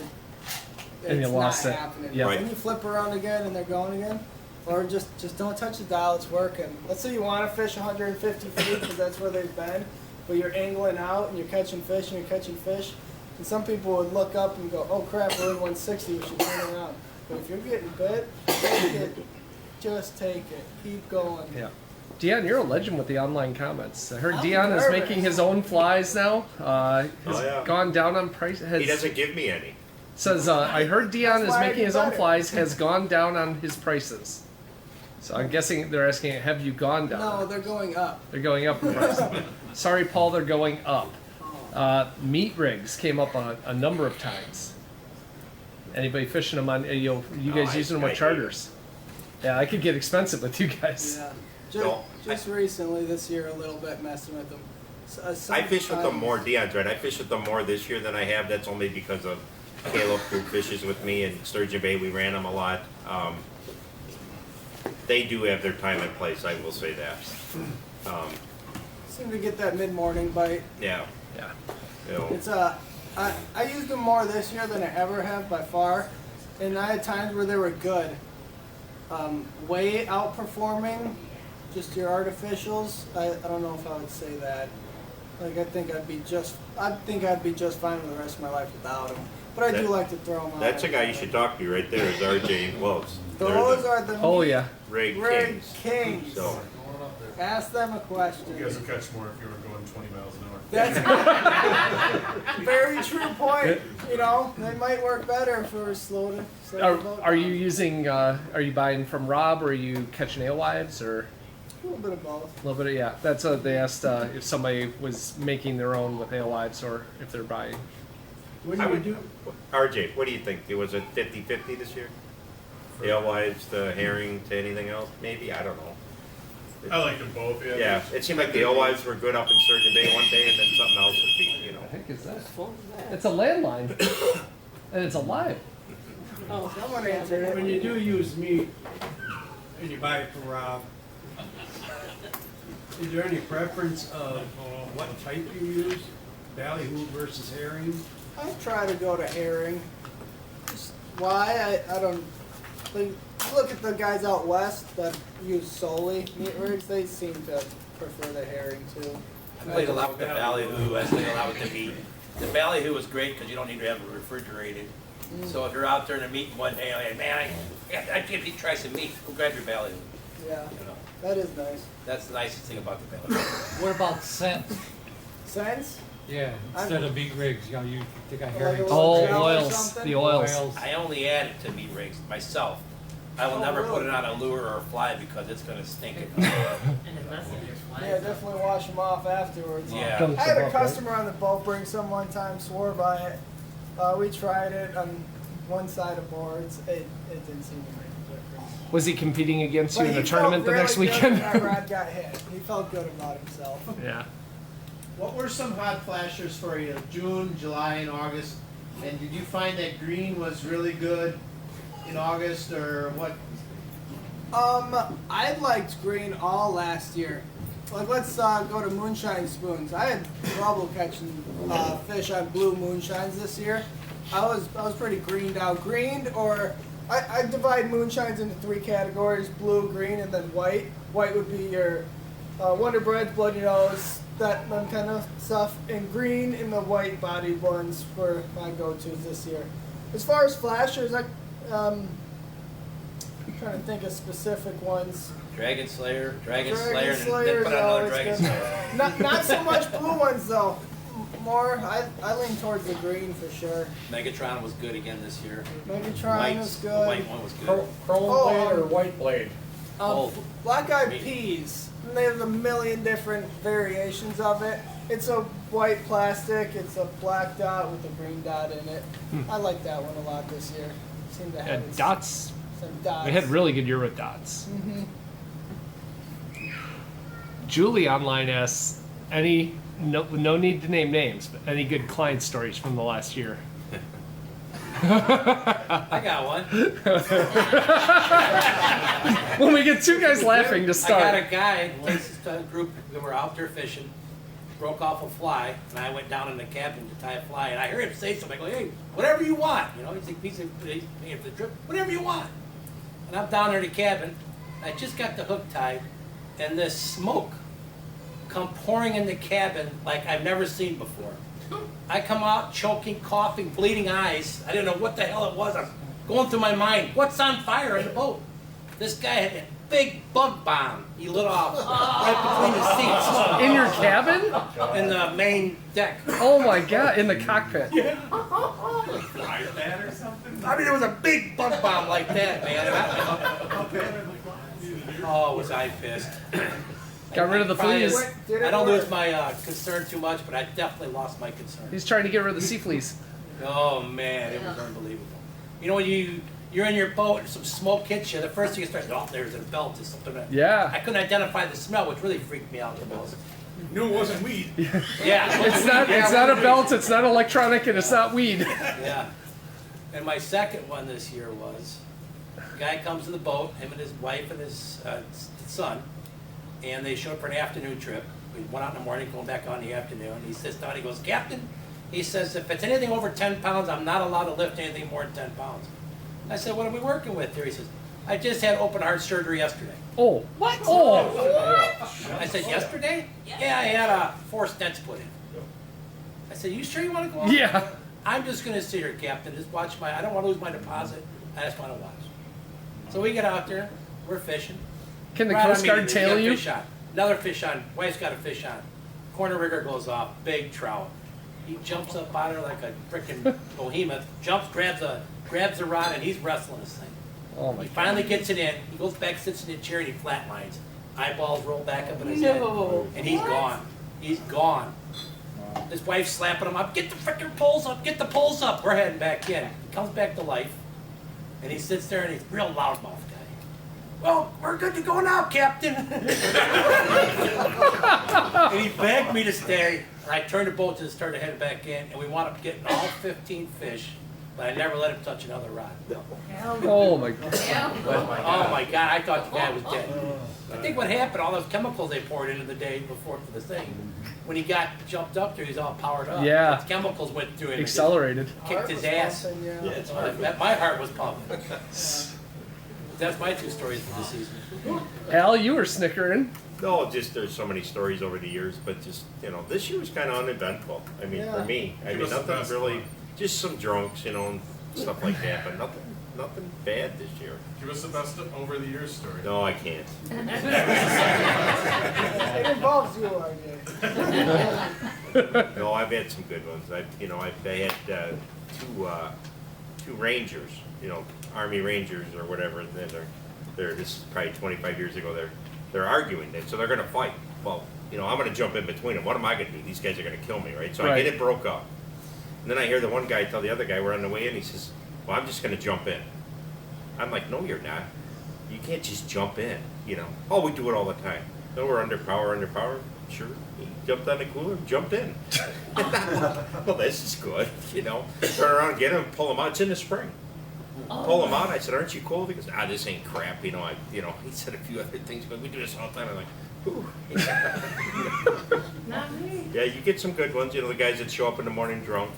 And you it's lost not it. happening. Yep. Right. Then you flip around again and they're going again. Or just don't touch the dial. It's working. Let's say you want to fish 150 feet because that's where they've been, but you're angling out and you're catching fish and you're catching fish. And some people would look up and go, "Oh crap, we're in 160. We should turn around." But if you're getting bit, take it. Just take it. Keep going. Yeah. Dion, you're a legend with the online comments. I heard I'm Dion is nervous. making his own flies now. Has yeah. gone down on price. He doesn't give me any. Says, I heard Dion That's is why I making do his own better. flies, has gone down on his prices. So I'm guessing they're asking, have you gone down? No, they're going up. They're going up in price. Sorry, Paul, they're going up. Meat rigs came up a number of times. Anybody fishing them on, you guys using them with charters? Yeah, I could get expensive with you guys. Yeah. No, Just recently this year, a little bit messing with them. I fish with them more, Dion's right. I fish with them more this year than I have. That's only because of Caleb, who fishes with me, and Sturgeon Bay, we ran them a lot. They do have their time and place, I will say that. Seem to get that mid-morning bite. Yeah. Yeah. It's I used them more this year than I ever have by far, and I had times where they were good. Way outperforming just your artificials. I don't know if I would say that. Like I think I'd be just fine with the rest of my life without them. But I do like to throw them out. That's a guy you should talk to right there, is RJ Gloves. Those are the Oh yeah. Rig Rig Kings. Kings. So, Ask them a question. You guys will catch more if you were going 20 miles an hour. That's a very true point. They might work better if we were slow to slow the boat Are you down. using, are you buying from Rob, or are you catching alewives, or A little bit of both. a little bit of, yeah. That's they asked if somebody was making their own with alewives, or if they're buying. What I do you would do? RJ, what do you think? Was it 50-50 this year? Alewives to herring to anything else? Maybe, I don't know. I like them both, yeah. Yeah, it seemed like the alewives were good up in Sturgeon Bay one day, and then something else would be, you know. What the heck is that? It's a landline, and it's alive. Oh, Someone answered it. When you do use meat and you buy it from Rob, is there any preference of what type you use? Ballyhoo versus herring? I try to go to herring. Just why? I don't. Like, look at the guys out west that use solely meat rigs. They seem to prefer the herring too. I played a lot with the ballyhoo, I played a lot with the meat. The ballyhoo is great because you don't need to have it refrigerated. So if you're out there in the meat one day, like, man, I can't try some meat, go grab your ballyhoo. Yeah, You know, that is nice. that's the nicest thing about the ballyhoo. What about scents? Sense? Yeah, instead of meat rigs, you know, you take a Like herring. a Oh, little gel or oils, something? the oils. I only add it to meat rigs myself. I will Oh, never put really? it on a lure or a fly because it's gonna stink it. And it messes your flies Yeah, up. definitely wash them off afterwards. Yeah. Comes I had to a buff, right? customer on the boat bring some one time, swore by it. We tried it on one side of boards. It didn't seem to make a difference. Was he competing against you But in he the tournament the felt next really good weekend? when that rod got hit. He felt good about himself. Yeah. What were some hot flashers for you, June, July, and August? And did you find that green was really good in August, or what? I liked green all last year. Like, let's go to moonshine spoons. I had trouble catching fish on blue moonshines this year. I was pretty greened out. Greened, or I divide moonshines into 3 categories: blue, green, and then white. White would be your Wonder Bread, Bloody Nose, that kind of stuff. And green and the white bodied ones were my go-tos this year. As far as flashers, I'm trying to think of specific ones. Dragon Slayer, Dragon and then Slayer put is on another always Dragon good. Slayer. Not so much blue ones though. More, I lean towards the green for sure. Megatron was good again this year. Megatron was The good. white one was good. Chrome Oh, blade or white blade? Both. Black eyed Me. peas. And they have a million different variations of it. It's a white plastic. It's a black dot with a green dot in it. I like that one a lot this year. Seemed to have Yeah, its- dots. some dots. We had really good year with dots. hmm Julie online asks, no need to name names, but any good client stories from the last year? I got one. When we get 2 guys laughing to I start. got a guy, this group, we were out there fishing, broke off a fly, and I went down in the cabin to tie a fly, and I heard him say something. I go, hey, whatever you want. You know, he's paying for the trip, whatever you want. And I'm down there in the cabin, I just got the hook tied, and this smoke come pouring in the cabin like I've never seen before. I come out choking, coughing, bleeding eyes. I didn't know what the hell it was. I'm going through my mind, what's on fire in the boat? This guy had a big bug bomb he lit off right between the seats. In your cabin? In the main deck. Oh my god, in the cockpit. Fire that or something? I mean, it was a big bug bomb like that, man. Oh, was I pissed. Got rid of the Probably fleas. is- I don't lose my concern too much, but I definitely lost my concern. He's trying to get rid of the sea fleas. Oh man, it was unbelievable. You know when you're in your boat and some smoke hits you, the first thing you start, oh, there's a belt or something. Yeah. I couldn't identify the smell, which really freaked me out the most. Knew it wasn't weed. Yeah. It's not a belt, it's not electronic, and it's not weed. Yeah. And my second one this year was, a guy comes to the boat, him and his wife and his son, and they showed up for an afternoon trip. We went out in the morning, going back on in the afternoon. He sits down, he goes, Captain, he says, if it's anything over 10 pounds, I'm not allowed to lift anything more than 10 pounds. I said, what are we working with here? He says, I just had open heart surgery yesterday. Oh. What? Oh. I said, yesterday? Yeah, I had 4 stents put in. I said, you sure you want to go on? Yeah. I'm just going to sit here, Captain, just watch I don't want to lose my deposit. I just want to watch. So we get out there, we're fishing. Can the Right on Coast Guard immediately, tail we got a you? Fish on. Another fish on. Wife's got a fish on. Corner rigger goes off. Big trout. He jumps up out of there like a freaking behemoth. Jumps, grabs a rod, and he's wrestling this thing. Oh my He god. finally gets it in. He goes back, sits in the chair, and he flatlines. Eyeballs roll back up in his No. head. And he's gone. He's gone. His wife's slapping him up. Get the freaking poles up. Get the poles up. We're heading back in. He comes back to life. And he sits there, and he's a real loudmouth guy. well, we're good to go now, Captain. And he begged me to stay. And I turned the boat and started heading back in, and we wound up getting all 15 fish, but I never let him touch another rod. Oh my god. Oh my God, I thought the guy was dead. I think what happened, all those chemicals they poured into the day before for the thing, when he got jumped up there, he was all powered up. Yeah. The chemicals went through him. Accelerated. Kicked his ass. My heart was pumping. That's my 2 stories for the season. Al, you were snickering. No, just there's so many stories over the years, but just, this year was kind of uneventful. I mean, for me, I mean, nothing really, just some drunks, and stuff like that, but nothing bad this year. Give us the best over the years story. No, I can't. It involves you, I guess. No, I've had some good ones. I had two Rangers, Army Rangers or whatever. And they're this is probably 25 years ago. They're arguing, so they're gonna fight. Well, I'm gonna jump in between them. What am I gonna do? These guys are gonna kill me, right? So I get it broke up. And then I hear the one guy tell the other guy, we're on the way in. He says, "Well, I'm just gonna jump in." I'm like, "No, you're not. You can't just jump in, Oh, we do it all the time. No, we're under power. Sure. He jumped on the cooler, jumped in. Well, this is good, Turn around, get him, pull him out. It's in the spring. Pull him out. I said, "Aren't you cold?" He goes, "This ain't crap." He said a few other things. But we do this all the time. I'm like, "Ooh." Not me. Yeah, you get some good ones. The guys that show up in the morning drunk.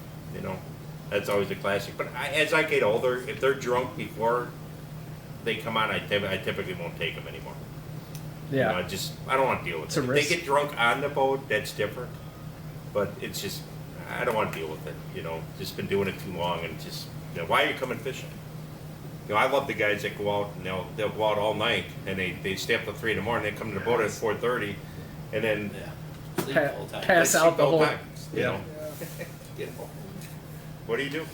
That's always a classic. But as I get older, if they're drunk before they come on, I typically won't take them anymore. Yeah. I don't want to deal with it. If they get drunk on the boat, that's different. But it's just, I don't want to deal with it. Just been doing it too long, and just, why are you coming fishing? I love the guys that go out and they'll go out all night and they stay up till 3 in the morning. They come to the boat at 4:30, and then Sleep the whole time. Pass they out sleep the whole. time. What do you do?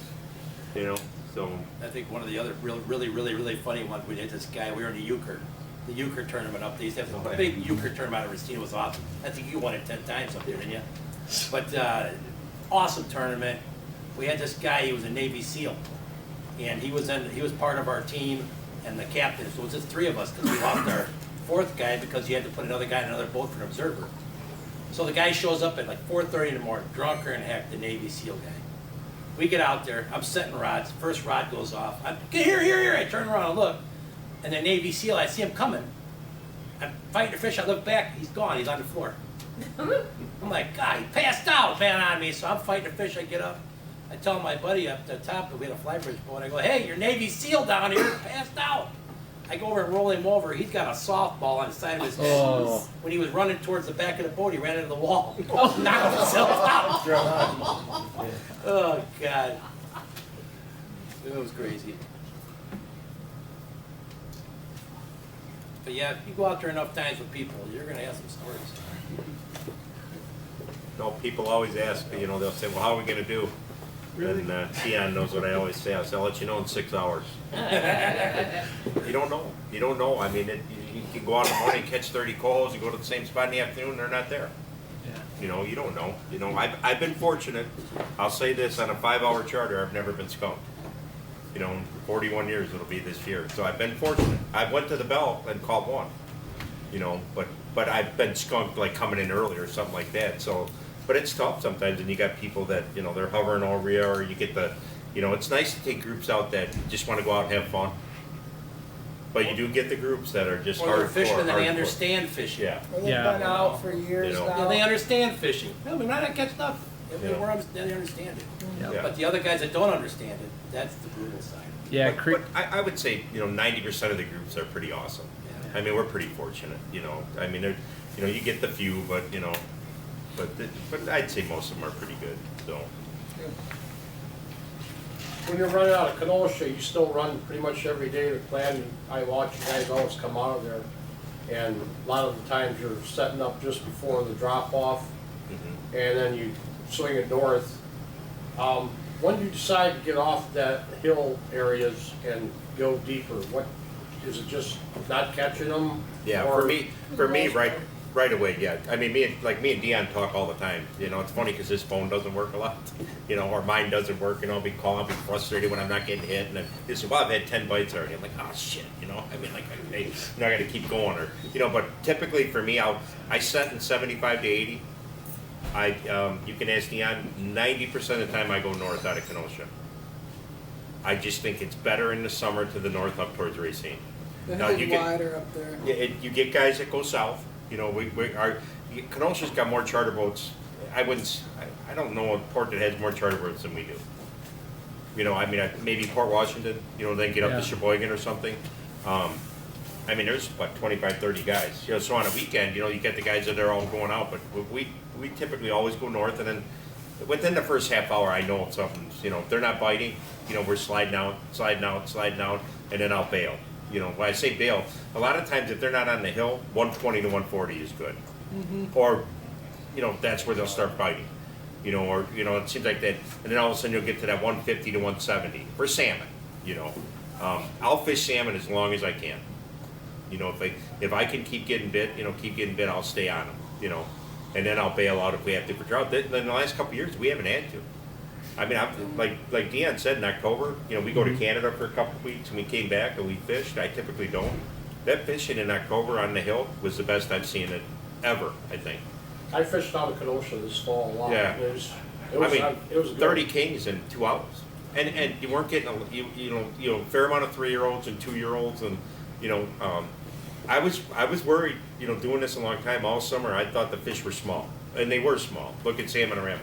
So I think one of the other really funny ones, we had this guy, we were in the Euchre tournament up there. They used to have a big Euchre tournament at Racine. It was awesome. I think you won it 10 times up there, didn't you? But awesome tournament. We had this guy, he was a Navy SEAL. And he was part of our team and the captain. So it was just 3 of us because we lost our 4th guy because you had to put another guy in another boat for an observer. So the guy shows up at like 4:30 in the morning, drunker than heck, the Navy SEAL guy. We get out there, I'm setting rods, first rod goes off. I'm, here, I turn around and look, and the Navy SEAL, I see him coming. I'm fighting the fish, I look back, he's gone, he's on the floor. I'm like, God, he passed out, man, on me. So I'm fighting the fish, I get up. I tell my buddy up the top that we had a fly bridge boat, I go, "Hey, your Navy SEAL down here passed out." I go over and roll him over. He's got a softball on the side of his head. Oh. When he was running towards the back of the boat, he ran into the wall. Knocked himself out. Oh, God. It was crazy. But yeah, if you go out there enough times with people, you're going to have some stories. people always ask, they'll say, "Well, how are we going to do?" Really? And Keon knows what I always say. I'll let you know in 6 hours. You don't know. You don't know. I mean, you can go out in the morning, catch 30 coals, you go to the same spot in the afternoon, they're not there. Yeah. You don't know. I've been fortunate. I'll say this, on a 5-hour charter, I've never been skunked. 41 years it'll be this year. So I've been fortunate. I went to the Bell and caught one. But I've been skunked like coming in early or something like that. So, but it's tough sometimes, and you got people that they're hovering over you, or you get the, it's nice to take groups out that just want to go out and have fun. But you do get the groups that are just Or they're hardcore. fishermen and they hardcore. understand fishing. Yeah. Or they've been out for years now. Yeah, they understand fishing. No, we're not catching up. They Yeah. understand it. Yeah. But the other guys that don't understand it, that's the brutal side. Yeah, But I would say 90% of the groups are pretty awesome. Yeah. I mean, we're pretty fortunate. I mean, you get the few, but but I'd say most of them are pretty good. So. When you're running out of Kenosha, you still run pretty much every day to plan. I watch you guys always come out of there, and a lot of the times you're setting up just before the drop off, and then you swing it north. When do you decide to get off that hill areas and go deeper? What is it? Just not catching them? Yeah, or for me, right Right away, yeah. I mean, me and Dion talk all the time. You know, it's funny because his phone doesn't work a lot. You know, or mine doesn't work. You know, I'll be calling, I'll be frustrated when I'm not getting hit. And then he said, well, I've had 10 bites already. I'm like, oh shit, you know. I mean, like, I got to keep going. Or, you know, but typically for me, I set in 75 to 80. You can ask Dion, 90% of the time I go north out of Kenosha. I just think it's better in the summer to the north up towards Racine. The Now, hill you get- wider up there. Yeah, you get guys that go south. You know, Kenosha's got more charter boats. I don't know a port that has more charter boats than we do. You know, I mean, maybe Port Washington, you know, then get up to Sheboygan or something. I mean, there's, 25, 30 guys. You know, so on a weekend, you know, you get the guys that are all going out, but we typically always go north, and then within the first half hour, I know something's, you know, if they're not biting, you know, we're sliding out, and then I'll bail. You know, when I say bail, a lot of times if they're not on the hill, 120 to 140 is good. Or, you know, that's where they'll start biting. You know, or, you know, it seems like that, and then all of a sudden you'll get to that 150 to 170 for salmon, you know. I'll fish salmon as long as I can. You know, if I can keep getting bit, I'll stay on them, you know. And then I'll bail out if we have to for trout. Then the last couple of years, we haven't had to. I mean, like Dion said, in October, you know, we go to Canada for a couple of weeks and we came back and we fished. I typically don't. That fishing in October on the hill was the best I've seen it ever, I think. I fished out of Kenosha this fall a lot. Yeah. It was good. 30 kings in 2 hours. And you weren't getting, a fair amount of 3-year-olds and 2-year-olds. And, you know, I was worried, you know, doing this a long time, all summer, I thought the fish were small. And they were small. Look at Salmon-a-Rama.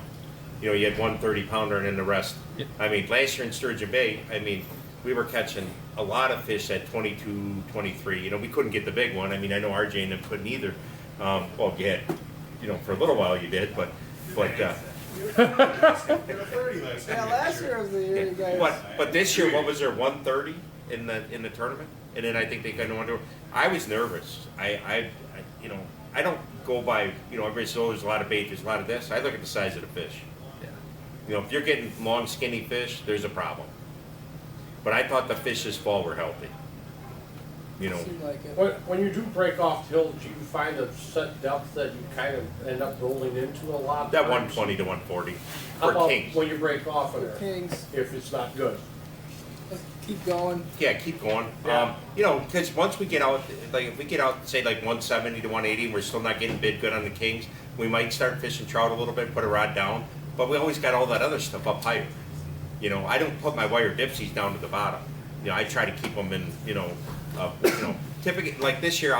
You know, you had one 30-pounder and then the rest. Yep. I mean, last year in Sturgeon Bay, I mean, we were catching a lot of fish at 22, 23. You know, we couldn't get the big one. I mean, I know RJ and them couldn't either. Well, you had, you know, for a little while you did, but Yeah, last year was the year you guys. But this year, what was there, 130 in the tournament? And then I think they kind of wonder. I was nervous. I you know, I don't go by, you know, everybody says, oh, there's a lot of bait, there's a lot of this. I look at the size of the fish. You know, if you're getting long, skinny fish, there's a problem. But I thought the fish this fall were healthy. You know, Seemed like it. When you do break off hills, do you find a set depth that you kind of end up rolling into a lot? that 120 to 140 How for about kings. when you break off of For there? kings. If it's not good. Let's keep going. Yeah, keep going. Yeah. You know, because once we get out, like if we get out, say like 170 to 180, and we're still not getting bid good on the kings, we might start fishing trout a little bit, put a rod down. But we always got all that other stuff up higher. You know, I don't put my wire dipsies down to the bottom. You know, I try to keep them in. You know, typically like this year,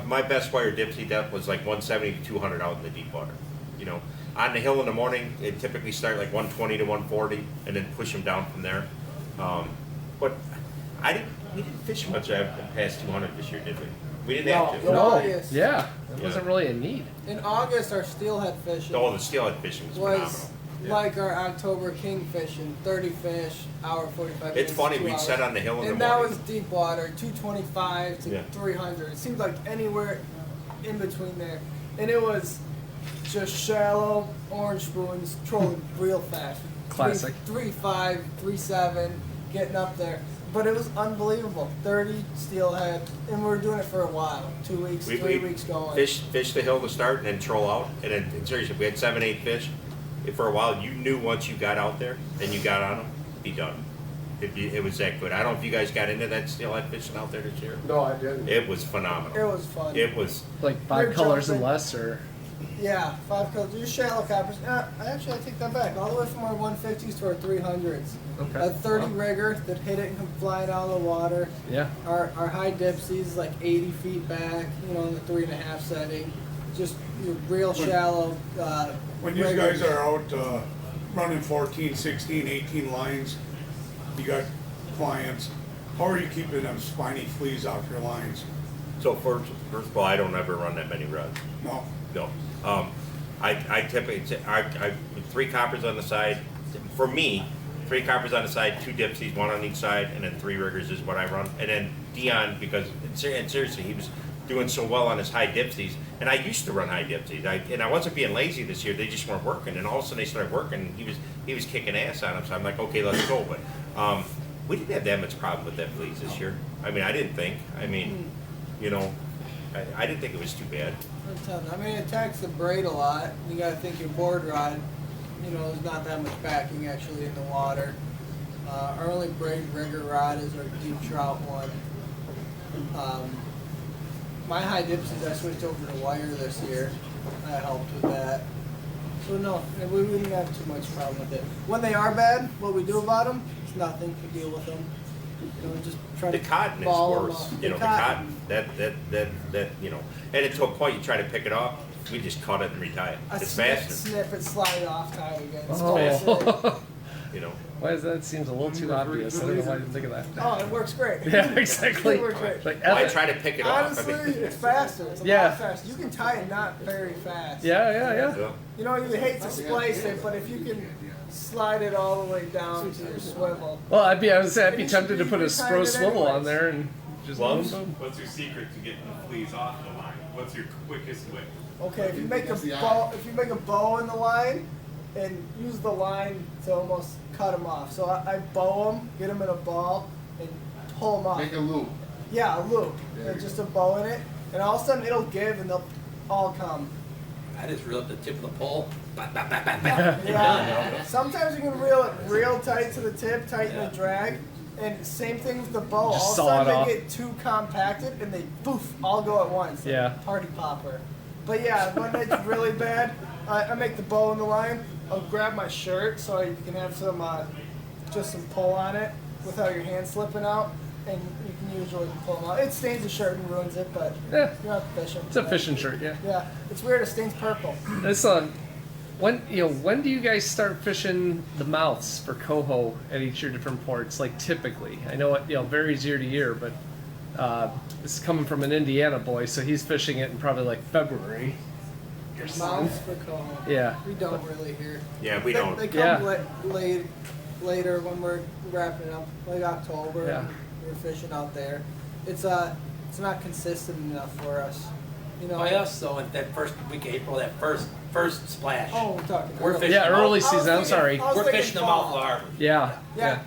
my best wire dipsy depth was like 170 to 200 out in the deep water. You know, on the hill in the morning, it typically start like 120 to 140, and then push them down from there. But we didn't fish much past 200 this year, did we? We didn't have to. No. No, August. yeah, it wasn't really a need. In August, our steelhead fishing Oh, the steelhead fishing was was phenomenal. like our October king fishing, 30 fish, hour 45 minutes. It's funny, 2 we'd hours. set on the hill in the And that morning. was deep water, 225 to Yeah. 300. It seemed like anywhere in between there. And it was just shallow, orange spoons, trolling real fast. Classic. 3.5, 3.7, getting up there. But it was unbelievable. 30 steelhead, and we were doing it for a while. 2 weeks, 3 weeks going. Fish the hill to start and then troll out. And then, seriously, we had 7, 8 fish. For a while, you knew once you got out there and you got on them, be done. It was that good. I don't know if you guys got into that steelhead fishing out there this year. No, I didn't. It was phenomenal. It was fun. It was. Like 5 We're colors and jumping. less, or Yeah, 5 colors. Just shallow coppers. I take that back. All the way from our 150s to our 300s. Okay. A 30 Wow. rigger that hit it and come flying out of the water. yeah. Our high dipsies like 80 feet back, you know, in the 3.5 setting. Just real shallow. When you riggers. guys are out running 14, 16, 18 lines, you got clients, how are you keeping them spiny fleas off your lines? So first of all, I don't ever run that many rods. No. No. I typically, I 3 coppers on the side. For me, 3 coppers on the side, 2 dipsies, 1 on each side, and then 3 riggers is what I run. And then Dion, because, and seriously, he was doing so well on his high dipsies, and I used to run high dipsies, and I wasn't being lazy this year, they just weren't working, and all of a sudden they started working, and he was kicking ass on them, so I'm like, okay, let's go. But we didn't have that much problem with that fleas this year. I mean, I didn't think. I mean, you know, I didn't think it was too bad. I mean, it attacks the braid a lot. You gotta think your board rod, there's not that much backing actually in the water. Our only braid rigger rod is our deep trout one. My high dipsies I switched over to wire this year. That helped with that. So no, we wouldn't have too much problem with it. When they are bad, what we do about them, it's nothing to deal with them. Just try The to cotton is ball 'em worse. up. The cotton, that, and it to a point you try to pick it off, we just cut it and retie it. I It's snip, faster, snip it, slide it off, tie it again. It's Oh. you know. Why is that? Seems a little too obvious. I don't know why I didn't think of that. Oh, it works great. Yeah, exactly. It works great. Like, Well, I Evan- try to pick it off. Honestly, it's faster. It's a Yeah. lot faster. You can tie it not very fast. Yeah. You hate to splice it, but if you can slide it all the way down to your swivel. Well, I'd be tempted to should put a be pro timed swivel on anyways. there and just boom, Gloves? boom. What's your secret to getting the fleas off the line? What's your quickest way? Okay, if you make a bow in the line, and use the line to almost cut them off. So I bow them, get them in a ball, and pull them off. Make a loop. Yeah, a loop. There And you just a bow in it, and all of a sudden it'll give, and they'll all come. I just reel up the tip of the pole. Bap, bap, bap, bap, bap. You're done. Yeah. Sometimes you can reel it real tight to the tip, tighten the drag. And same thing with the bow. Just All of a saw it sudden off. they get too compacted and they poof all go at once. Like Yeah. a party popper. But yeah, when it's really bad, I make the bow in the line. I'll grab my shirt so you can have some just some pull on it without your hand slipping out, and you can usually pull them out. It stains the shirt and ruins it, but Yeah. you're not fishing. It's a fishing shirt, yeah. Yeah, it's weird. It stains purple. It's when do you guys start fishing the mouths for coho at each of your different ports? Like typically, I know it varies year to year, but this is coming from an Indiana boy, so he's fishing it in probably like February. Or something. Mouths for coho. Yeah. We don't really here. Yeah, we don't. They come Yeah. later when we're wrapping it up, like October. Yeah. We're fishing out there. It's not consistent enough for us. By us though, at that first week of April, that first splash. Oh, we're talking. We're early. fishing Yeah, them out. early season. I'm sorry. I was We're thinking fishing them out of fall. the harbor. Yeah. Yeah.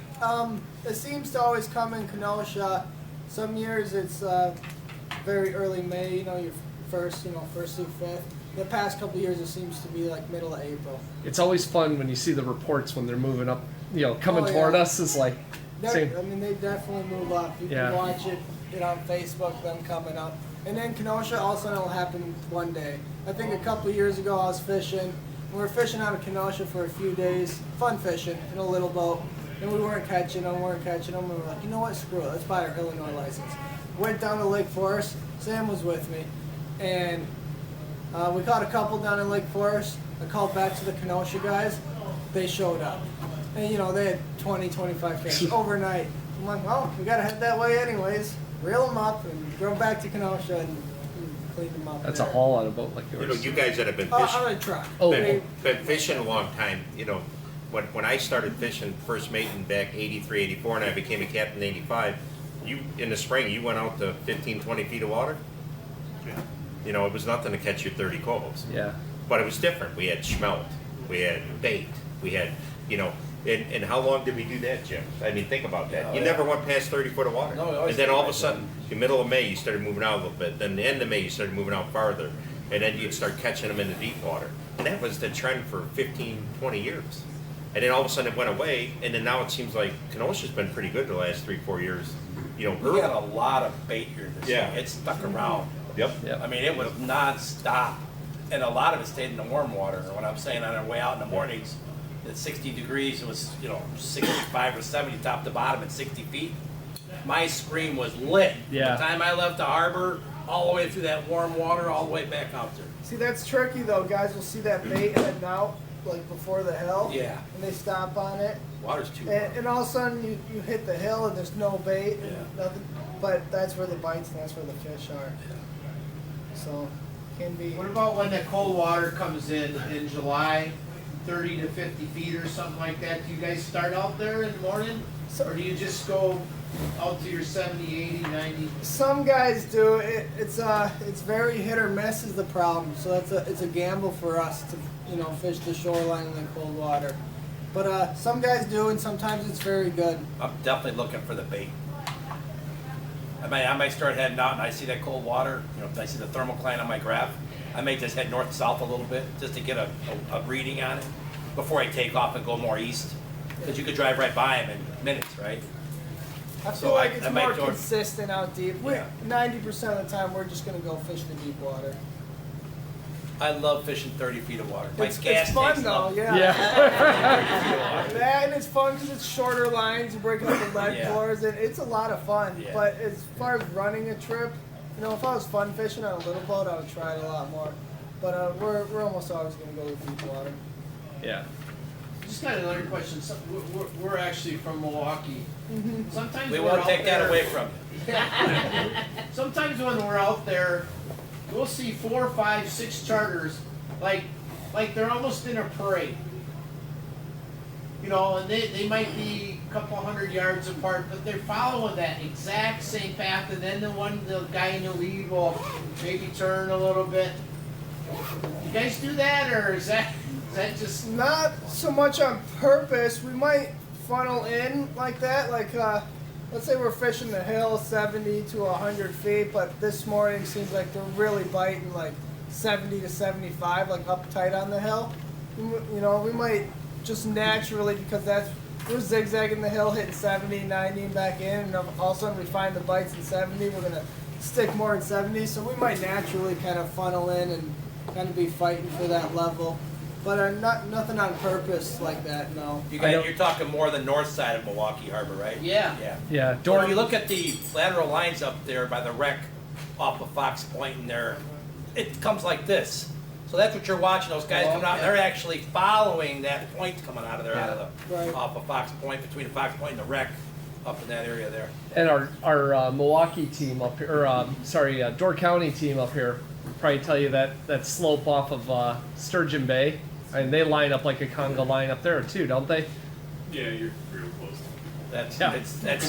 It seems to always come in Kenosha. Some years it's very early May. Your first through fifth. The past couple of years it seems to be like middle of April. It's always fun when you see the reports when they're moving up, coming Oh, toward yeah. us. It's like, same. I mean, they definitely move up. You Yeah. can watch it on Facebook, them coming up. And then Kenosha, all of a sudden it'll happen one day. I think a couple of years ago I was fishing. We were fishing out of Kenosha for a few days, fun fishing in a little boat. And we weren't catching them. We were like, you know what, screw it, let's buy our Illinois license. Went down to Lake Forest. Sam was with me. And we caught a couple down in Lake Forest. I called back to the Kenosha guys. They showed up. And they had 20, 25 fish overnight. I'm like, well, we gotta head that way anyways. Reel them up and go back to Kenosha and clean them up. That's there. a haul on a boat like yours. You guys that have been On fishing, a truck. Oh. been fishing a long time, when I started fishing first mating back 83, 84, and I became a captain in 85, in the spring, you went out to 15, 20 feet of water. It was nothing to catch your 30 cohos. Yeah. But it was different. We had schmelt, we had bait, we had, and how long did we do that, Jim? I mean, think about that. Oh, You yeah. never went past 30 foot of water. No, we always and then all of a stayed right sudden, the middle of May, you started moving out a little bit. Then the end of May, you started moving out farther. And then you'd start catching them in the deep water. And that was the trend for 15, 20 years. And then all of a sudden it went away. And then now it seems like Kenosha's been pretty good the last 3-4 years. We had a lot of bait here this Yeah. year. It stuck around. Yep. Yep. I mean, it was non-stop. And a lot of it stayed in the warm water. When I'm saying on our way out in the mornings, at 60 degrees, it was, 65 or 70 top to bottom at 60 feet. My screen was lit. Yeah. By the time I left the harbor, all the way through that warm water, all the way back out there. See, that's tricky though. Guys will see that bait heading out like before the hill. Yeah. And they stop on it. Water's too warm. And all of a sudden you hit the hill and there's no bait and Yeah. nothing. But that's where the bites and that's where the fish are. So can be. What about when the cold water comes in July, 30 to 50 feet or something like that? Do you guys start out there in the morning? Or do you just go out to your 70, 80, 90? Some guys do. It's very hit or miss is the problem. So it's a gamble for us to fish the shoreline in the cold water. But some guys do, and sometimes it's very good. I'm definitely looking for the bait. I might start heading out and I see that cold water, you know, I see the thermocline on my graph. I may just head north and south a little bit just to get a reading on it before I take off and go more east. Because you could drive right by them in minutes, right? I So feel like I it's might more go- consistent out deep. Yeah. 90% of the time, we're just gonna go fish the deep water. I love fishing 30 feet of water. My It's gas fun tanks though, love yeah. 30 feet of water. That and it's fun because it's shorter lines. You break up the lead Yeah. floors, and it's a lot of fun. Yeah. But as far as running a trip, you know, if I was fun fishing on a little boat, I would try it a lot more. But we're almost always gonna go with deep water. Yeah. Just got another question. We're actually from Milwaukee. Sometimes We we're won't out take that there- away from you. Sometimes when we're out there, we'll see 4, 5, 6 charters, like they're almost in a parade. You know, and they might be a couple hundred yards apart, but they're following that exact same path, and then the guy in the lead will maybe turn a little bit. You guys do that, or is that just Not so much on purpose. We might funnel in like that. Like, let's say we're fishing the hill 70 to 100 feet, but this morning seems like they're really biting like 70 to 75, like up tight on the hill. You know, we might just naturally, because we're zigzagging the hill, hitting 70, 90 and back in, and all of a sudden we find the bites in 70, we're going to stick more in 70, so we might naturally kind of funnel in and kind of be fighting for that level. But nothing on purpose like that, no. You're talking more the north side of Milwaukee Harbor, right? Yeah. Yeah. Yeah. Well, if you look at the lateral lines up there by the wreck off of Fox Point and there, it comes like this. So that's what you're watching, those guys coming out, and they're actually following that point coming out of there, Right. off of Fox Point, between the Fox Point and the wreck, up in that area there. And our Milwaukee team up here, or Door County team up here, probably tell you that slope off of Sturgeon Bay, and they line up like a conga line up there too, don't they? Yeah, you're real close. That's Yeah. that's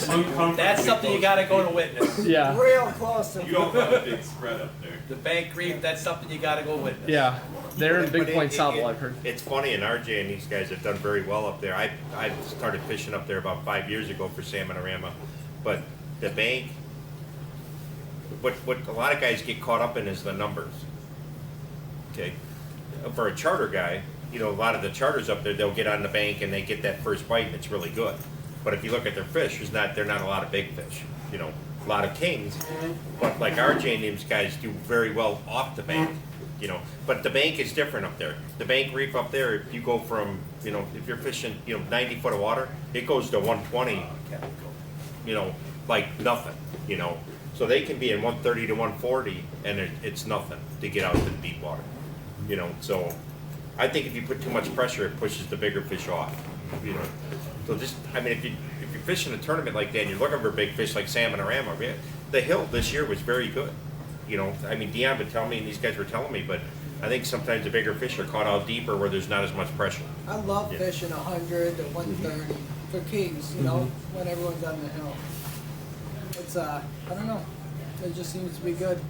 something you got to go to witness. Yeah. Real close to You don't have a big spread up there. The Bank Reef, that's something you got to go witness. Yeah. They're in Big But Point Salvo, I've heard. It's funny, and RJ and these guys have done very well up there. I started fishing up there about 5 years ago for Salmonorama, but the bank, what a lot of guys get caught up in is the numbers. Okay, for a charter guy, you know, a lot of the charters up there, they'll get on the bank and they get that first bite and it's really good. But if you look at their fish, they're not a lot of big fish. You know, a lot of kings, but like RJ and these guys do very well off the bank. You know, but the bank is different up there. The bank reef up there, if you go from, you know, if you're fishing, 90 foot of water, it goes to 120, you know, like nothing, you know. So they can be in 130 to 140, and it's nothing to get out to the deep water, you know. So I think if you put too much pressure, it pushes the bigger fish off, you know. So just, I mean, if you're fishing a tournament like that and you're looking for big fish like Salmonorama, man, the hill this year was very good. You know, I mean, Dion would tell me, and these guys were telling me, but I think sometimes the bigger fish are caught out deeper where there's not as much pressure. I love fishing 100 to 130 for kings, you know, when everyone's on the hill. It's, I don't know, it just seems to be good.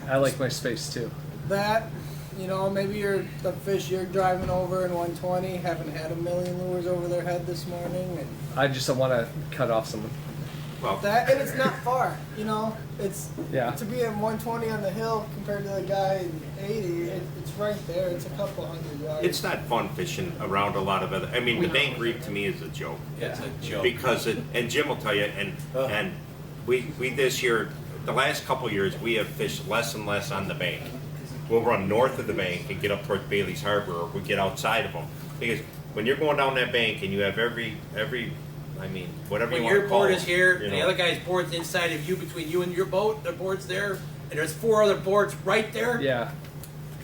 I like my space too. That, you know, maybe the fish you're driving over in 120 haven't had a million lures over their head this morning. And I just don't want to cut off someone. Well, that, and it's not far, you know, it's, Yeah. to be in 120 on the hill compared to the guy in 80, it's right there, it's a couple hundred yards. it's not fun fishing around a lot of other, I mean, the bank reef to me is a joke. It's a joke. Because and Jim will tell you, and we this year, the last couple of years, we have fished less and less on the bank. We'll run north of the bank and get up towards Bailey's Harbor, or we get outside of them. Because when you're going down that bank and you have every I mean, whatever When you want your to call board it, is here, you and the know. other guy's board's inside of you, between you and your boat, the board's there, and there's 4 other boards right there. Yeah.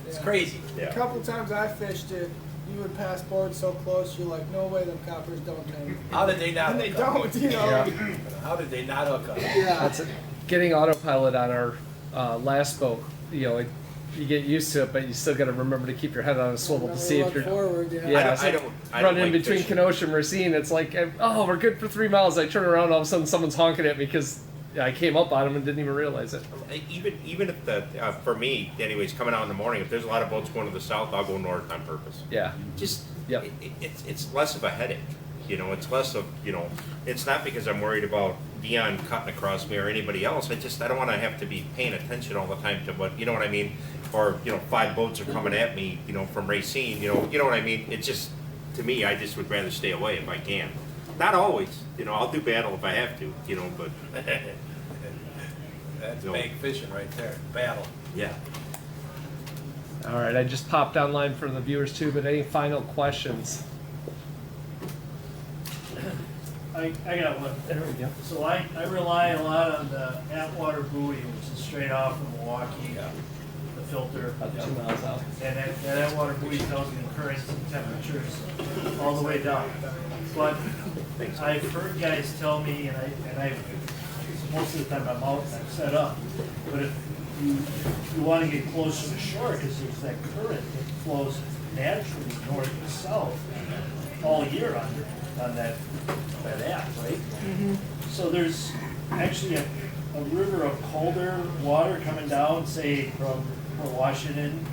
It's crazy. A couple times I fished it, you would pass boards so close, you're like, no way them coppers don't hang. How did they not And they hook up? don't, you know. Yeah. How did they not hook up? Yeah. That's it. Getting autopilot on our last boat. You know, you get used to it, but you still got to remember to keep your head on a swivel to see if you're. Forward, yeah. Yeah, I don't running like between fishing. Kenosha and Racine. It's like, oh, we're good for 3 miles. I turn around, all of a sudden someone's honking at me because I came up on them and didn't even realize it. Even if the for me, anyways, coming out in the morning, if there's a lot of boats going to the south, I'll go north on purpose. Yeah. Just Yep. it's less of a headache. You know, it's less of, you know, it's not because I'm worried about, Dion cutting across me or anybody else. I don't want to have to be paying attention all the time to what, you know what I mean? Or, 5 boats are coming at me, from Racine, you know what I mean? It's just, to me, I just would rather stay away if I can. Not always, I'll do battle if I have to, but. That's bank fishing right there, battle. Yeah. All right, I just popped online for the viewers too, but any final questions? I got one. There we go. So I rely a lot on the Atwater buoy, which is straight off from Milwaukee, the filter. About 2 miles out. And that Atwater buoy tells me the currents and temperatures all the way down. But I've heard guys tell me, and I most of the time I'm out and I'm set up, but if you want to get closer to shore, because there's that current that flows naturally north and south all year on that app, right? So there's actually a river of colder water coming down, say from Washington.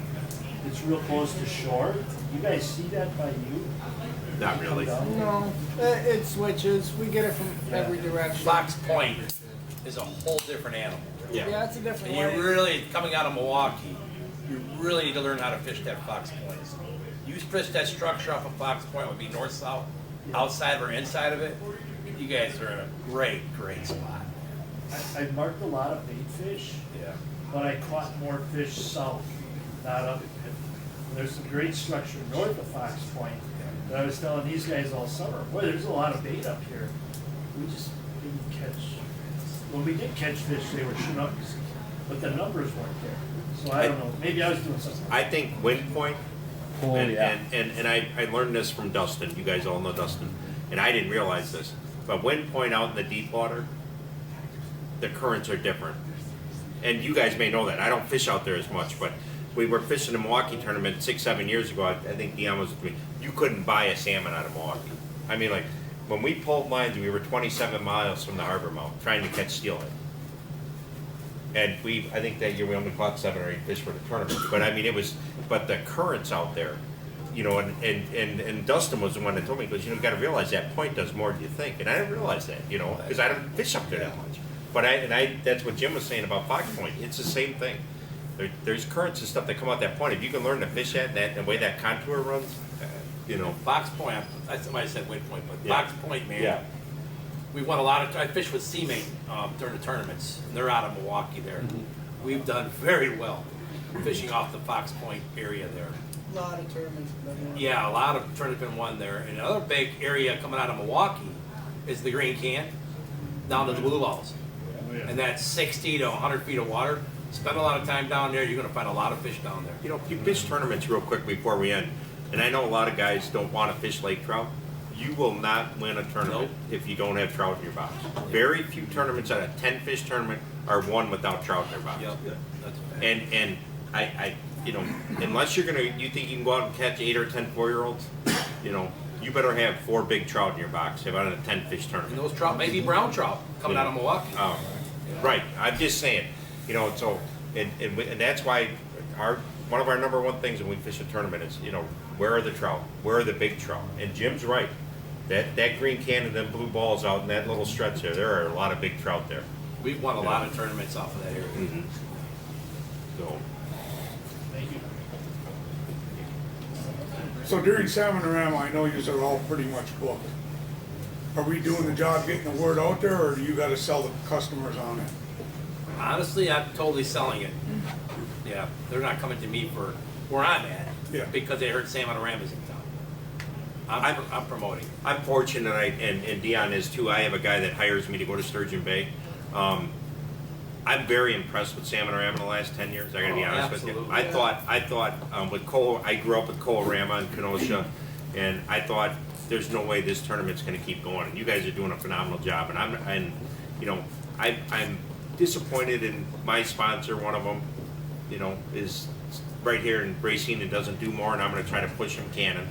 It's real close to shore. You guys see that by you? Not really. No, it switches. We get it from every direction. Fox Point is a whole different animal. Yeah, it's a different And way. you really, coming out of Milwaukee, you really need to learn how to fish that Fox Point. You fish that structure off of Fox Point, would be north-south, outside or inside of it. You guys are in a great, great spot. I marked a lot of bait fish, but I caught more fish south, not up. There's some great structure north of Fox Point. But I was telling these guys all summer, boy, there's a lot of bait up here. We just didn't catch. When we did catch fish, they were Chinooks, but the numbers weren't there. So I don't know. Maybe I was doing something. I think wind point, Oh, and, yeah. and I learned this from Dustin. You guys all know Dustin, and I didn't realize this. But wind point out in the deep water, the currents are different. And you guys may know that. I don't fish out there as much, but we were fishing the Milwaukee tournament 6-7 years ago. I think Dion was with me. You couldn't buy a salmon out of Milwaukee. I mean, like, when we pulled lines, we were 27 miles from the harbor mouth trying to catch steelhead. And I think that year we only caught 7 or 8 fish for the tournament. But I mean, but the currents out there, and Dustin was the one that told me, because, you got to realize that point does more than you think. And I didn't realize that, because I don't fish up there that much. But that's what Jim was saying about Fox Point. It's the same thing. There's currents and stuff that come out that point. If you can learn to fish at that, the way that contour runs, Fox Point, somebody said wind point, but Fox Point, man. Yeah. We won a lot of, I fished with Seamane during the tournaments, and they're out of Milwaukee there. We've done very well fishing off the Fox Point area there. A lot of tournaments. Yeah, a lot of tournaments been won there. And another big area coming out of Milwaukee is the Green Can, down to the Blue Balls. And that's 60 to 100 feet of water. Spend a lot of time down there, you're going to find a lot of fish down there. You fish tournaments real quick before we end. And I know a lot of guys don't want to fish lake trout. You will not win a tournament if you don't have trout in your box. Very few tournaments out of 10-fish tournament are won without trout in their box. Yep. That's a fact. And I unless you think you can go out and catch 8 or 10 4-year-olds, you better have 4 big trout in your box if out of a 10-fish tournament. And those trout, maybe brown trout, coming out of Milwaukee. Oh, right. I'm just saying, so, and that's why one of our number one things when we fish a tournament is, where are the trout? Where are the big trout? And Jim's right. That Green Can and them blue balls out in that little stretch there are a lot of big trout there. We've won a lot of tournaments off of that area. Mm-hmm. So. Thank you. So during Salmon-a-Rama, I know you are all pretty much booked. Are we doing the job getting the word out there, or do you gotta sell the customers on it? Honestly, I'm totally selling it. Yeah, they're not coming to me for where I'm at because they heard Salmon-a-Rama's in town. I'm promoting. I'm fortunate, and Dion is too. I have a guy that hires me to go to Sturgeon Bay. I'm very impressed with Salmon-a-Rama in the last 10 years. I got to be honest with you. I thought with Cole, I grew up with Cole-a-Rama in Kenosha, and I thought there's no way this tournament's going to keep going. And you guys are doing a phenomenal job. And I'm disappointed in my sponsor. One of them, is right here in Racine and doesn't do more. And I'm going to try to push him Cannon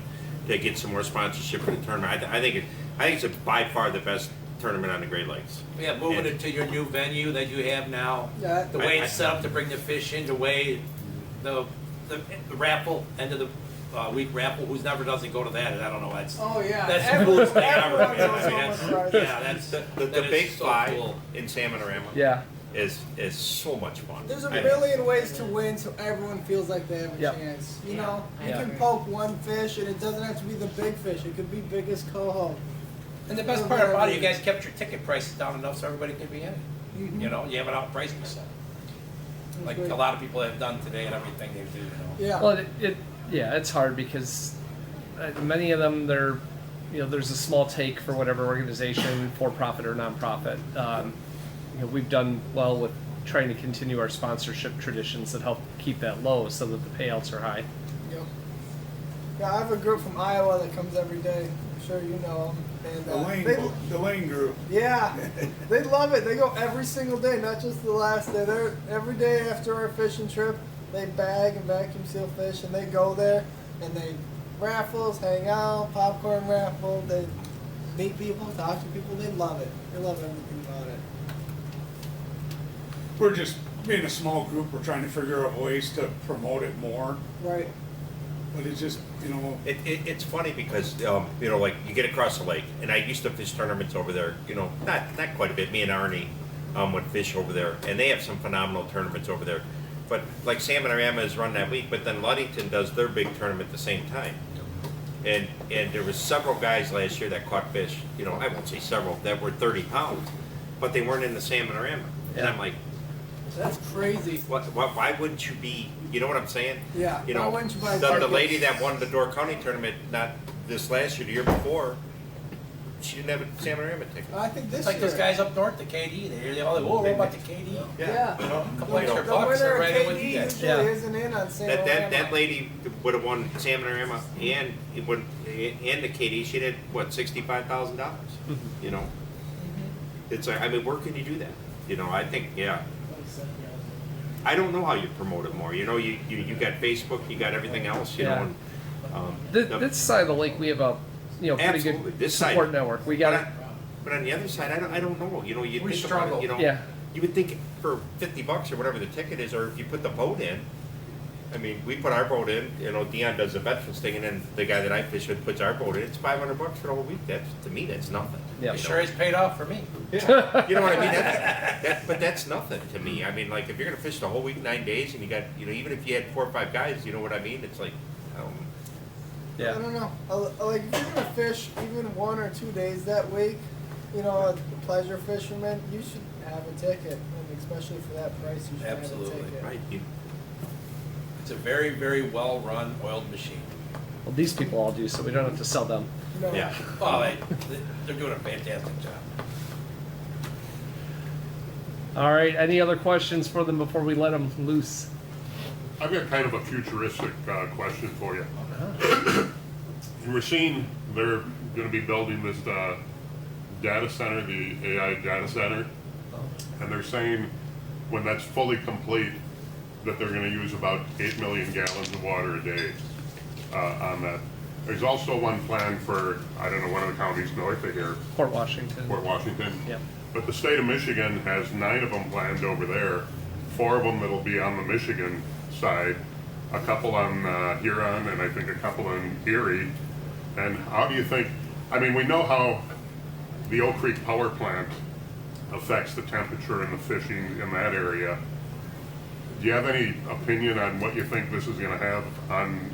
to get some more sponsorship for the tournament. I think it's by far the best tournament on the Great Lakes. Yeah, moving into your new venue that you have now, the way it's set up to bring the fish in, the way the raffle end of the week raffle. Who's never doesn't go to that? I don't know. That's Oh yeah. that's the Everyone- coolest thing ever. everyone Man. goes I mean, home that's, with prizes. yeah, that's The that is big so fly cool. in Salmonorama Yeah. is so much fun. There's a I mean, million ways to win, so everyone feels like they have a Yep. chance. You know, you Yeah. can poke one fish, and it doesn't have to be the big fish. It could be biggest coho. And the best part about it, you guys kept your ticket prices down enough so everybody can be in it. You know, you haven't outpriced yourself. Like great. a lot of people have done today and everything they do. You know. Yeah. Well, it's hard because many of them, there's a small take for whatever organization, for profit or nonprofit. We've done well with trying to continue our sponsorship traditions that help keep that low so that the payouts are high. Yep. Yeah, I have a group from Iowa that comes every day. I'm sure you know them. And, The Lane Group. Yeah, they love it. They go every single day, not just the last day. They're every day after our fishing trip. They bag and vacuum seal fish, and they go there and they raffles, hang out, popcorn raffle. They meet people, talk to people. They love it. They love everything about it. We're just, being a small group, we're trying to figure out ways to promote it more. Right. But it's just, you know, It's funny because like you get across the lake, and I used to fish tournaments over there. Not quite a bit. Me and Arnie would fish over there, and they have some phenomenal tournaments over there. But like Salmonorama is run that week, but then Ludington does their big tournament at the same time. And there was several guys last year that caught fish. I won't say several that were 30 pounds, but they weren't in the Salmonorama. And I'm like, That's crazy. why wouldn't you be? You know what I'm saying? Yeah. Why wouldn't you buy the tickets? lady that won the Door County tournament, not this last year, the year before, she didn't have a Salmonorama ticket. I think this It's like year. those guys up north, the KD. They all like, what about the KD? Yeah. You know, a couple The extra winner bucks, they're of right in with KD you guys. usually isn't in on Salmonorama. That lady would have won Salmonorama and the KD. She did what, $65,000. It's like, where can you do that? I think I don't know how you promote it more. You got Facebook, you got everything else. Yeah. And, This side of the lake, we have a pretty Absolutely. good This support side. network. We got But on the other side, I don't know. You We think struggle. about it, Yeah. You would think for $50 or whatever the ticket is, or if you put the boat in. We put our boat in. Dion does the veterans thing, and then the guy that I fish with puts our boat in. It's $500 for the whole week. To me, that's nothing. Yeah. It sure is paid off for me. Yeah. You know what I mean? But that's nothing to me. Like if you're gonna fish the whole week, 9 days, and you got, even if you had 4 or 5 guys, you know what I mean? It's like, I don't know. Like if you're gonna fish even 1 or 2 days that week, a pleasure fisherman, you should have a ticket, and especially for that price, you should Absolutely. have a ticket. right. It's a very, very well-run, oiled machine. well, these people all do, so we don't have to sell them. No. Yeah. Well, they're doing a fantastic job. All right. Any other questions for them before we let them loose? I've got kind of a futuristic question for you. In Racine, they're going to be building this data center, the AI data center, and they're saying when that's fully complete that they're going to use about 8 million gallons of water a day on that. There's also one planned for, I don't know, one of the counties north of here. Port Washington. Port Washington. Yep. But the state of Michigan has 9 of them planned over there. 4 of them that'll be on the Michigan side, a couple on Huron, and I think a couple in Erie. And how do you think, we know how the Oak Creek power plant affects the temperature and the fishing in that area. Do you have any opinion on what you think this is going to have on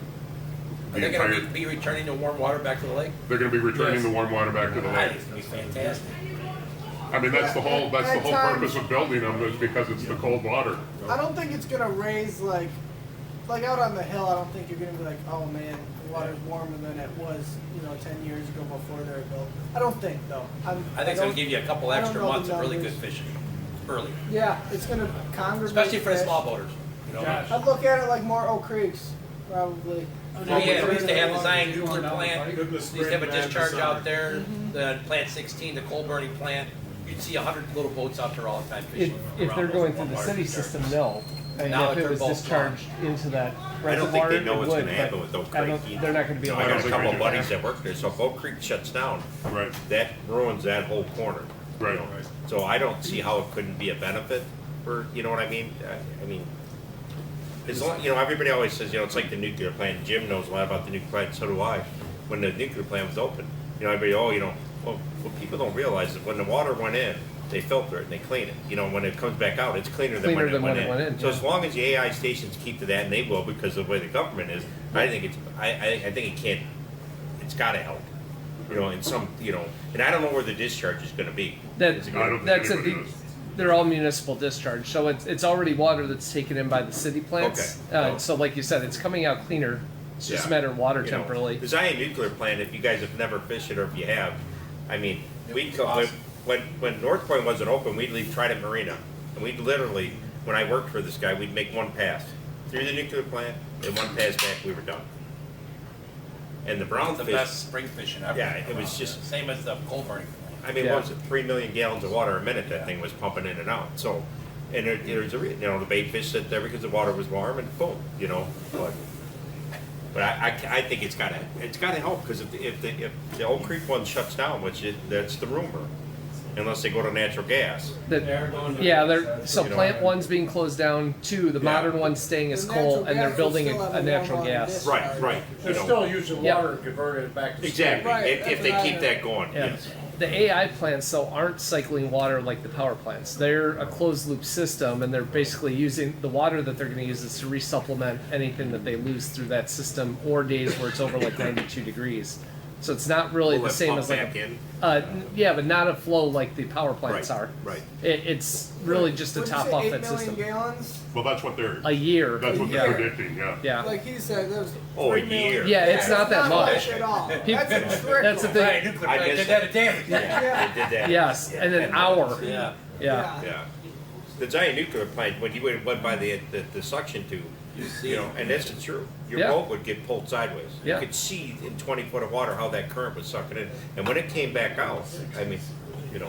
Are they going to be returning the warm water back to the lake? They're going to be returning the warm water back to the I lake. think it's going to be fantastic. That's the whole At times- purpose of building them, is because it's the cold water. I don't think it's gonna raise like out on the hill. I don't think you're gonna be like, oh man, the water's warmer than it was, 10 years ago before they were built. I don't think though. I think it's going to give you a couple I don't extra know the months of really good numbers. fishing early, Yeah, it's gonna congregate. especially for the fish. small boaters. I'd look at it like more Oak Creeks, probably. We used to have the Zion nuclear plant. We Goodness, used to have a spring, discharge summer. out there. The plant 16, the coal burning plant. You'd see 100 little boats out there all the time fishing. If around they're those going through the water city discharges. system, no. And Now if they're it was both discharged into that I don't reservoir, think they know it what's would, going to happen but with Oak I Creek. don't- they're not going to be I allowed got to a couple do of buddies that. that work there, so if Oak Creek shuts down, Right. that ruins that whole corner. Right. So I don't see how it couldn't be a benefit for, you know what I mean? as long, you know, everybody always says, you know, it's like the nuclear plant. Jim knows a lot about the nuclear plant, so do I. When the nuclear plant was open, you know, everybody, oh, you know, well, what people don't realize is when the water went in, they filter it and they clean it. You know, when it comes back out, it's cleaner than when it went in. So as long as the AI stations keep to that, and they will because of the way the government is, I think it's, I think it can't, it's got to help. You know, in some, you know, and I don't know where the discharge is going to be. That's they're all municipal discharge, so it's already water that's taken in by the city plants. Okay. So like you said, it's coming out cleaner. It's just a matter of water temp, really. The Zion nuclear plant, if you guys have never fished it or if you have, I mean, we'd go, when North Point wasn't open, we'd leave Trident Marina, and we'd literally, when I worked for this guy, we'd make one pass through the nuclear plant and one pass back, we were done. And the brown The fish, best spring fishing ever. yeah, it was just, Same as the coal burning. I mean, what was it, 3 million gallons of water a minute that thing was pumping in and out. So, and there's a you know, the bait fish sit there because the water was warm and boom, you know. But I think it's gotta help, because if the Oak Creek one shuts down, which that's the rumor, unless they go to natural gas. So plant one's being closed down. 2, the modern one's staying as coal, and they're building a natural gas. Right. They're still using water and converting it back to exactly. steam. If they keep that going. Yeah. Yes. The AI plants, though, aren't cycling water like the power plants. They're a closed loop system, and they're basically using the water that they're going to use is to resupplement anything that they lose through that system, or days where it's over like 92 degrees. So it's not really the same as like yeah, but not a flow like the power plants are. Right. It's really just to top off that 8 million system. Gallons? Well, that's what they're. A year. That's what they're predicting. Yeah. Yeah. Like he said, there's Oh, a 3 million. year. Yeah, it's not that much. At all. People- That's a trickle. That's the thing. Right, nuclear plant did that a damn. Yeah, they did that. Yes, and an hour. Yeah. Yeah. The giant nuclear plant, when you went by the suction tube, you know, and this is true. Your boat would get pulled sideways. Yeah. You could see in 20 foot of water how that current was sucking in. And when it came back out, I mean, you know,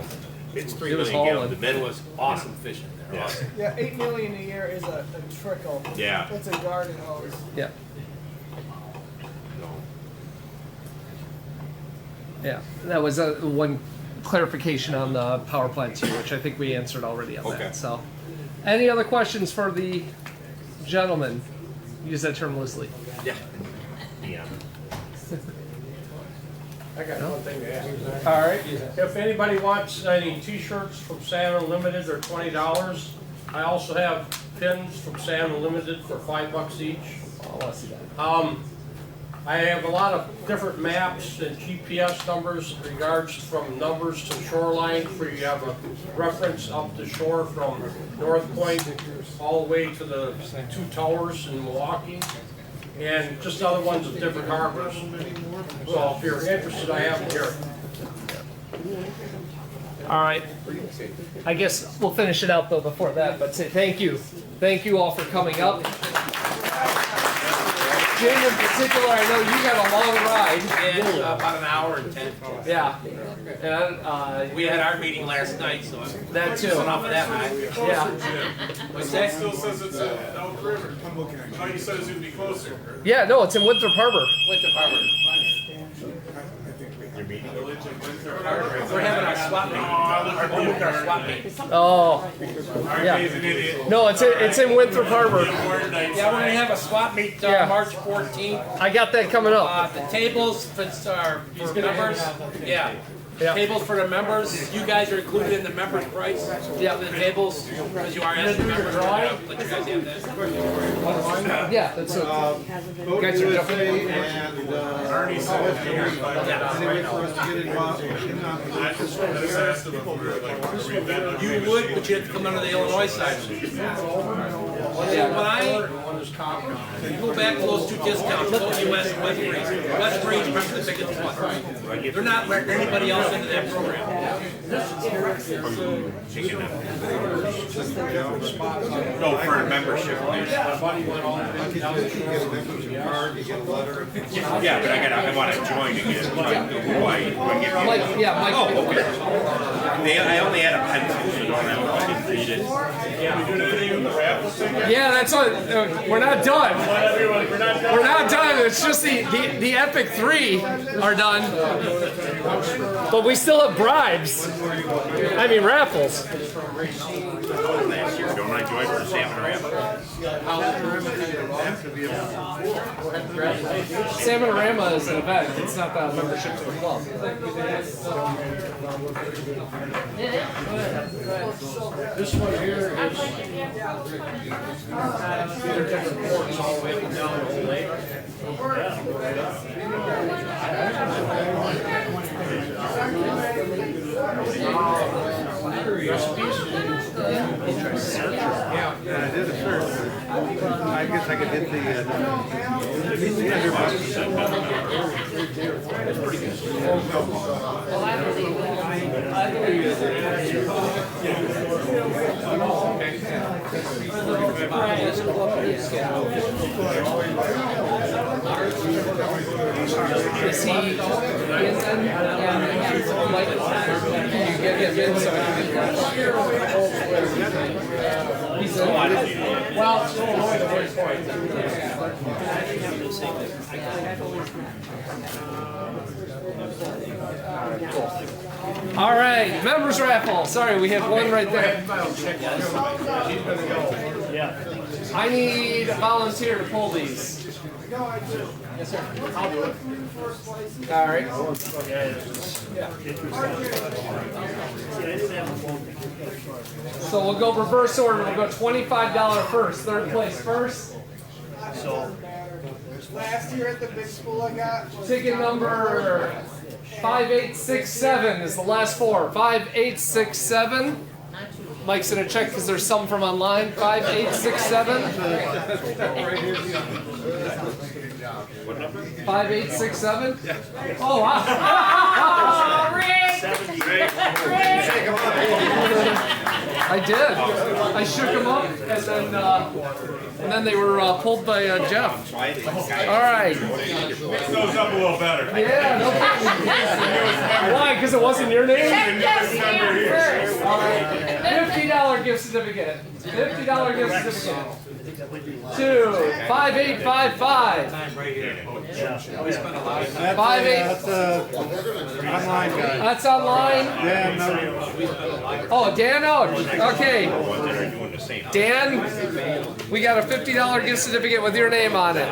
it's 3 It was million gallons. hauling. It was awesome fishing there. Yeah. Awesome. Yeah, 8 million a year is a trickle. Yeah. It's a garden hose. Yeah. Yeah, that was one clarification on the power plant too, which I think we answered already on that. So, any other questions for the gentleman? Use that term loosely. Yeah. Yeah. I got one thing to ask. All right. If anybody wants any t-shirts from Salmon Unlimited, they're $20. I also have pins from Salmon Unlimited for $5 each. Oh, I want to see that. I have a lot of different maps and GPS numbers in regards from numbers to shoreline, where you have a reference up the shore from North Point all the way to the 2 towers in Milwaukee, and just other ones of different harbors. So if you're interested, I have them here. All right. I guess we'll finish it out though before that, but say thank you. Thank you all for coming up. Jim in particular, I know you got a long ride. Yeah, about an hour and 10. Yeah. And, we had our meeting last night, so that too. Enough of that, man. Yeah. What's that? Still says it's Elk River. I'm looking at it. Oh, you said it would be closer. Yeah, no, it's in Winthrop Harbor. Winthrop Harbor. We're having our swap meet. Our swap meet. Oh, yeah. No, it's in Winthrop Harbor. Yeah, we're gonna have a swap meet March 14th. I got that coming up. The tables for members. Yeah. Tables for the members. You guys are included in the members' price. Yeah. The tables, because you are asking members. Let you guys have that. Yeah, that's Boat guys are USA and Arnie said anyway, for us to get involved. I just asked them if we were like, are we then? You would, but you have to come under the Illinois side. When I go back to those 2 discounts, both US and West Breeze. West Breeze is the biggest one. They're not letting anybody else into that program. No, for a membership. Yeah, but I want to join again. Why? Mike, yeah, Mike. Oh, okay. I only had a pencil, so I didn't read it. Yeah, we doing anything with the raffle ticket? Yeah, that's what. We're not done. We're not done. We're not done. it's just the epic 3 are done, but we still have bribes. I mean raffles. Don't I join for salmon ramp? Salmon-a-rama is an event. It's not a membership to the club. This one here is, they're different ports all the way up and down the whole lake. Yeah, I did a search. I guess I could hit the $100. It's pretty good. Is he in then? Like, can you get him in so I can get he's in. Well, it's still only the first point. All right, members raffle. Sorry, we have one right there. I need a volunteer to pull these. Yes, sir. I'll do it. All right. So we'll go reverse order. We'll go $25 first. Third place first. So last year at the big school I got Ticket number 5867 is the last 4. 5867. Mike's gonna check because there's some from online. 5867. 5867. Oh wow! I did. I shook them up, and then they were pulled by Jeff. All right. Mix those up a little better. Yeah. No Why? Because it wasn't your name. All right. $50 gift certificate. $50 gift certificate. To 5855. 58. Online guy. That's online. Dan, Oh, Dan. Oh, okay. Dan, we got a $50 gift certificate with your name on it.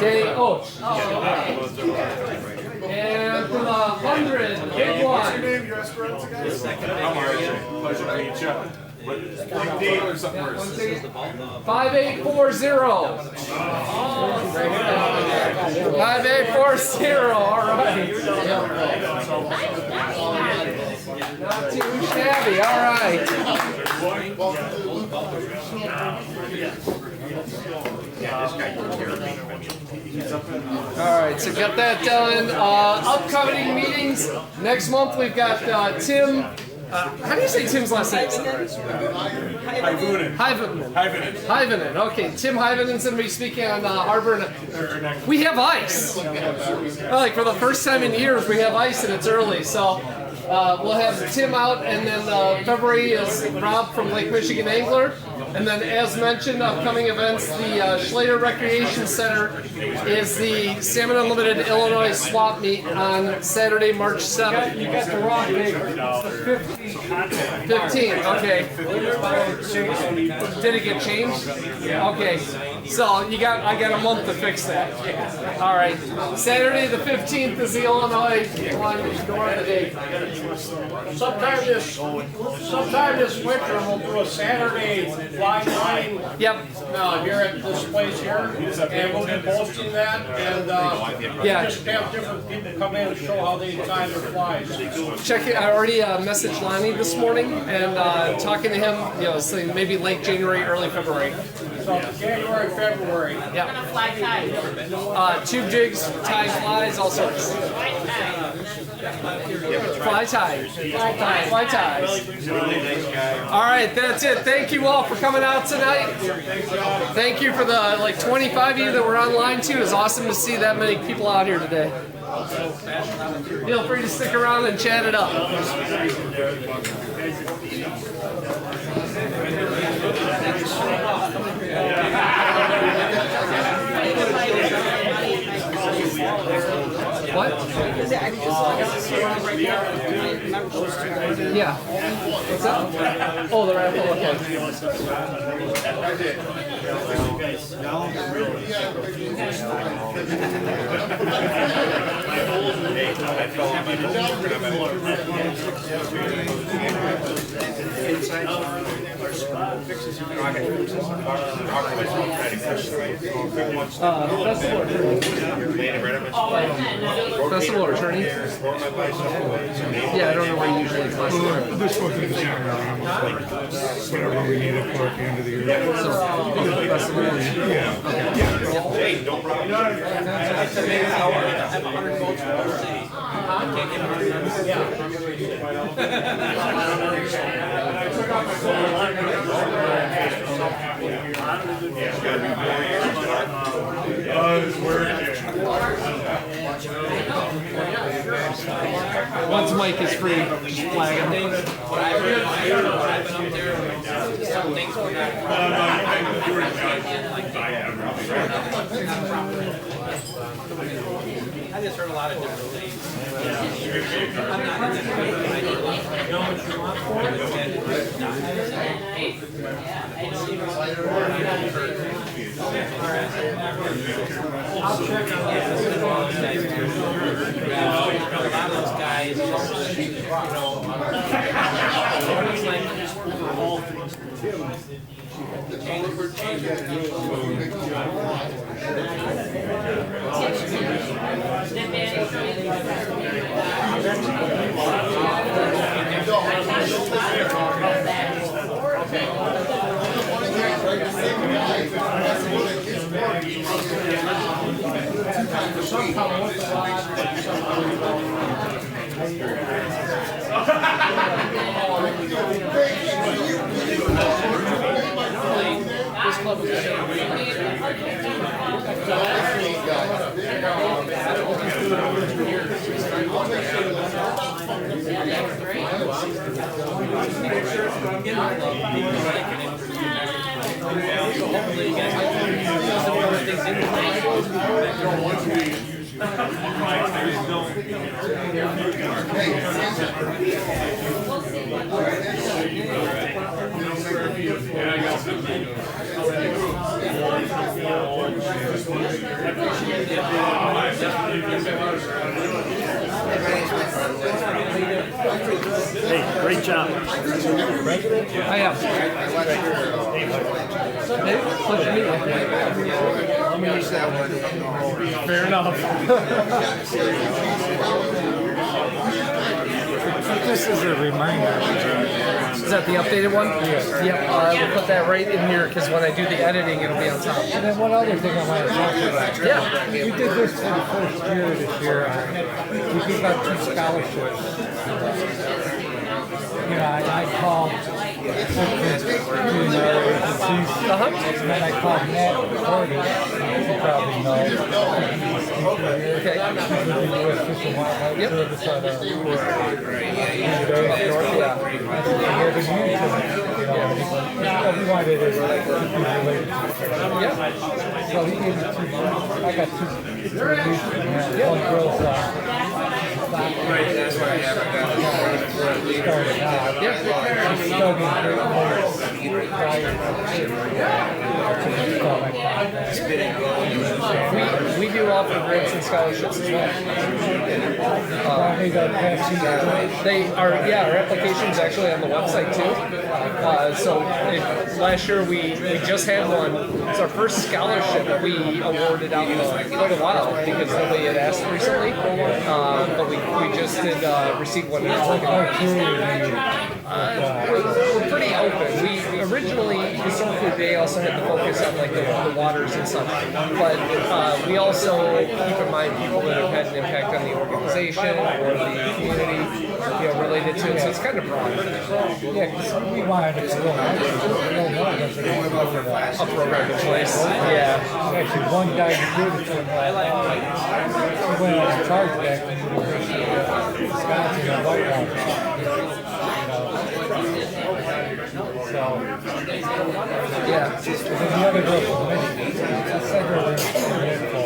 Dan. Oh. And for the 100, big one. What's your name, your Esperanza guy? I'm RJ. Pleasure to meet you. Like Dave or something worse. 5840. 5840. All right. Not too shabby. All right. All right, so got that done. Upcoming meetings next month. We've got Tim. How do you say Tim's last name? Hyvanen. Okay, Tim Hyvanen's going to be speaking on Harbor. We have ice. Like for the first time in years, we have ice and it's early. So we'll have Tim out, and then February is Rob from Lake Michigan Angler. And then, as mentioned, upcoming events, the Schlater Recreation Center is the Salmon Unlimited Illinois Swap Meet on Saturday, March 7th. You got the wrong date. 15, okay. Did it get changed? Okay. So I got a month to fix that. All right. Saturday the 15th is the Illinois one. Ignore the date. Sometime this winter, we'll do a Saturday fly line. Yep. Here at this place here, and we'll be posting that, and just have different people come in and show how they time their flies. Check it. I already messaged Lonnie this morning and talking to him. So maybe late January, early February. So January, February. Yeah. Gonna fly tight. Tube jigs, tie flies, all sorts. Fly ties. Fly ties. All right, that's it. Thank you all for coming out tonight. Thank you for the 25 of you that were online too. It's awesome to see that many people out here today. Feel free to stick around and chat it up. What? Yeah. What's up? Oh, the raffle. Okay. Festival attorney? Yeah, I don't know where you usually classify. This was in whatever we needed for at the end of the year. Festival? Yeah. Hey, no problem. Once Mike is free, just flag him. I just heard a lot of different things. Hey, great job. I am. Hey, pleasure to meet you. Let me use that one. Fair enough. This is a reminder. Is that the updated one? Yes. Yep, we'll put that right in here because when I do the editing, it'll be on top. And then one other thing I want to talk about. Yeah. We did this for the first year this year. We gave out 2 scholarships. You know, I called agencies, and then I called Matt Cordy, you probably know. Okay. He's with the U.S. Fish and Wildlife Service out of we wanted it to be related to it. So he gave me 2, I got 2 reviews from him. One girl's That's what I have. started out. She's studying We do offer grants and scholarships as well. They are, yeah, our application's actually on the website too. Last year we just had one. It's our first scholarship that we awarded out in quite a while because nobody had asked recently. But we just did receive one. We're pretty open. We originally, historically, they also had to focus on like the waters and stuff. But we also keep in mind people that have had an impact on the organization or the community, related to it. So it's kind of broad. Yeah, because we wanted to go. A program in place. Yeah. Actually, one guy who did it for he went on charge back when he was in Wisconsin and White House. So, yeah. And then the other girl from Michigan, I sent her their info.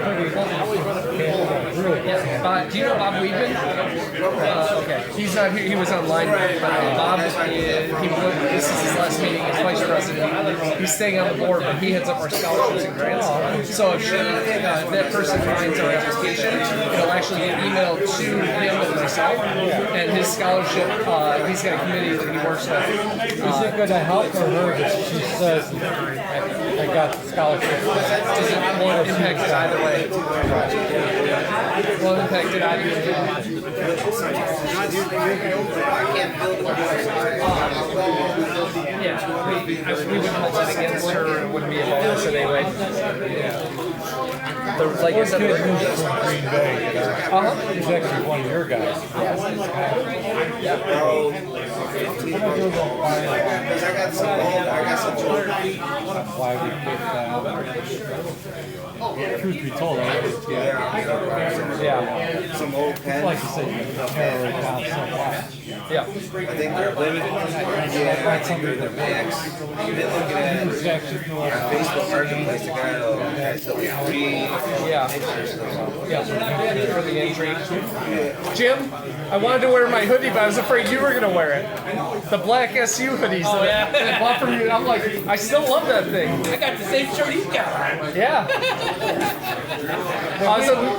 Pretty Canada. Do you know Bob Weedman? Okay, he's not here. He was online, but Bob is. This is his last meeting as vice president. He's staying on the board, but he heads up our scholarships and grants. So if that person finds our application, it'll actually get emailed to him and myself. And his scholarship, he's got a committee that he works with. Is it going to help or hurt if she says, I got the scholarship? Does it won't impact it either way? Won't impact it either way. Yeah, we wouldn't hold it against her. It wouldn't be a bonus anyway. Like I said, Green Bay. He's actually one of your guys. Why we picked truth be told, I always Some old pens. like to say you tear it down so much. Yeah. I think they're limited. That's under Their max. You've been looking at Facebook Marketplace, the guy has the free For the entry. Jim, I wanted to wear my hoodie, but I was afraid you were going to wear it. The black SU hoodies that I bought from you. I'm like, I still love that thing. I got the same shirt he's got. Yeah.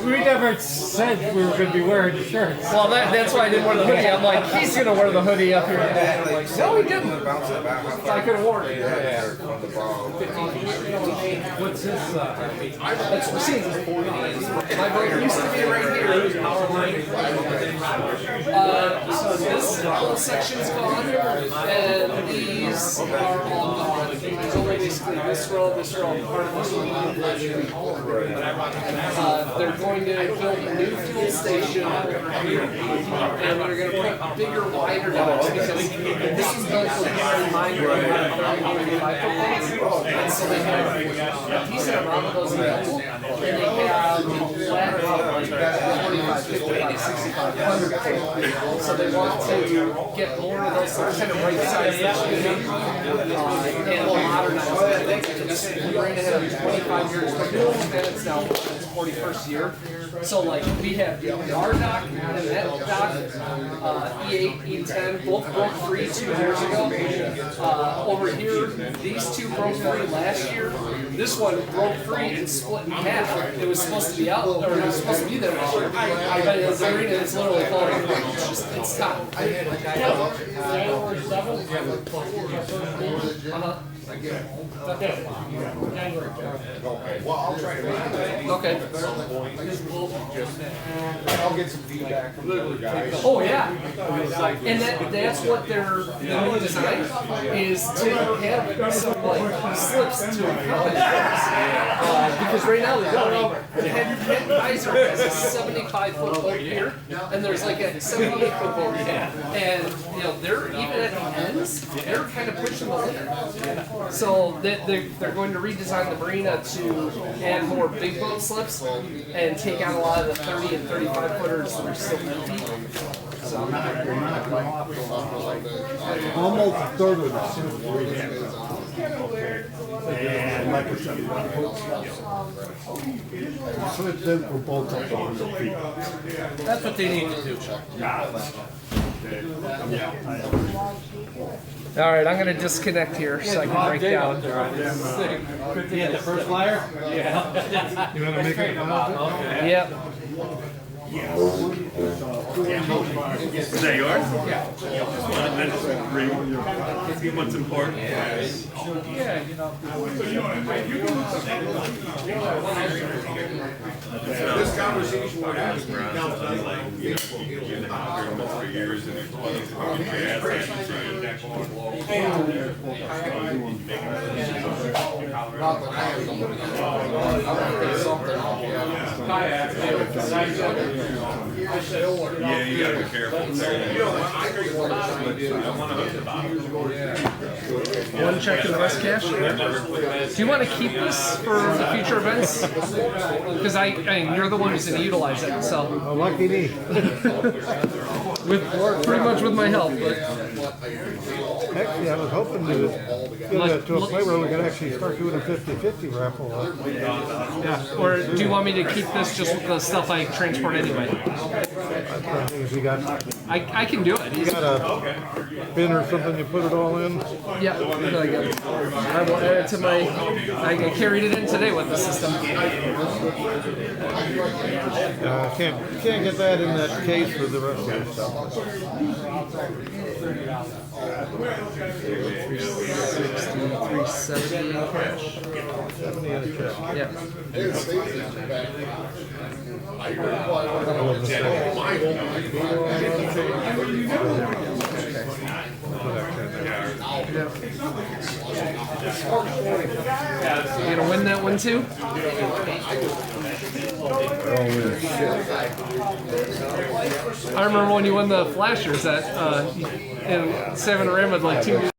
We never said we were going to be wearing the shirts. Well, that's why I didn't wear the hoodie. I'm like, he's going to wear the hoodie up here. I'm like, no, he didn't. I could have worn it. What's this? That's Racine. My boat used to be right here. So this whole section's gone, and these are all gone. There's only basically this row, part of this row. They're going to build a new fuel station here, and they're going to put bigger, wider docks because this is built for minor 35 foot boats, and so they have a decent amount of those available, and they have ladder up like 45, 55, 65, 100 foot. So they want to get more of those kind of right size and modernize it. We're going to have 25 years, and it's now its 41st year. So like we have our dock and that dock, E8, E10, both broke free 2 years ago. Over here, these two broke free last year. This one broke free and split in half. It was supposed to be out, or it was supposed to be there this year. But it's arena, it's literally falling. It's time. Okay. Well, I'll try to make it. Okay. I'll get some feedback from the other guys. Oh yeah, and that's what the new design is to have some like slips to accommodate because right now the head visor has a 75 foot boat here, and there's like a 78 foot boat here, and they're even at the ends they're kind of pushing the limit. So they're going to redesign the marina to add more big boat slips and take out a lot of the 30 and 35 footers that are still empty. So, Almost a third of that. And like I said, so it's in for both of those feet. That's what they need to do. all right, I'm going to disconnect here so I can break down. Good to get the first flyer? Yeah. You want to make it? Yep. Is that yours? Yeah. What's important? Yeah, This conversation would have For years and there's plenty of yeah, you gotta be careful. One check in the West Cache. Do you want to keep this for the future events? Because I mean, you're the one who's going to utilize it, so. Lucky me. Pretty much with my help, but. Actually, I was hoping to get it to a point where we could actually start doing a 50-50 raffle. Yeah. Or do you want me to keep this just with the stuff I transport anyway? If you got, I can do it. you got a bin or something, you put it all in. Yeah. I will add it to my. I carried it in today with the system. Can't get that in that case for the rest of the stuff. 370 cash. 70 in a check. Yeah. You gonna win that one too? I remember when you won the flashers at in Savannah Ram with like 2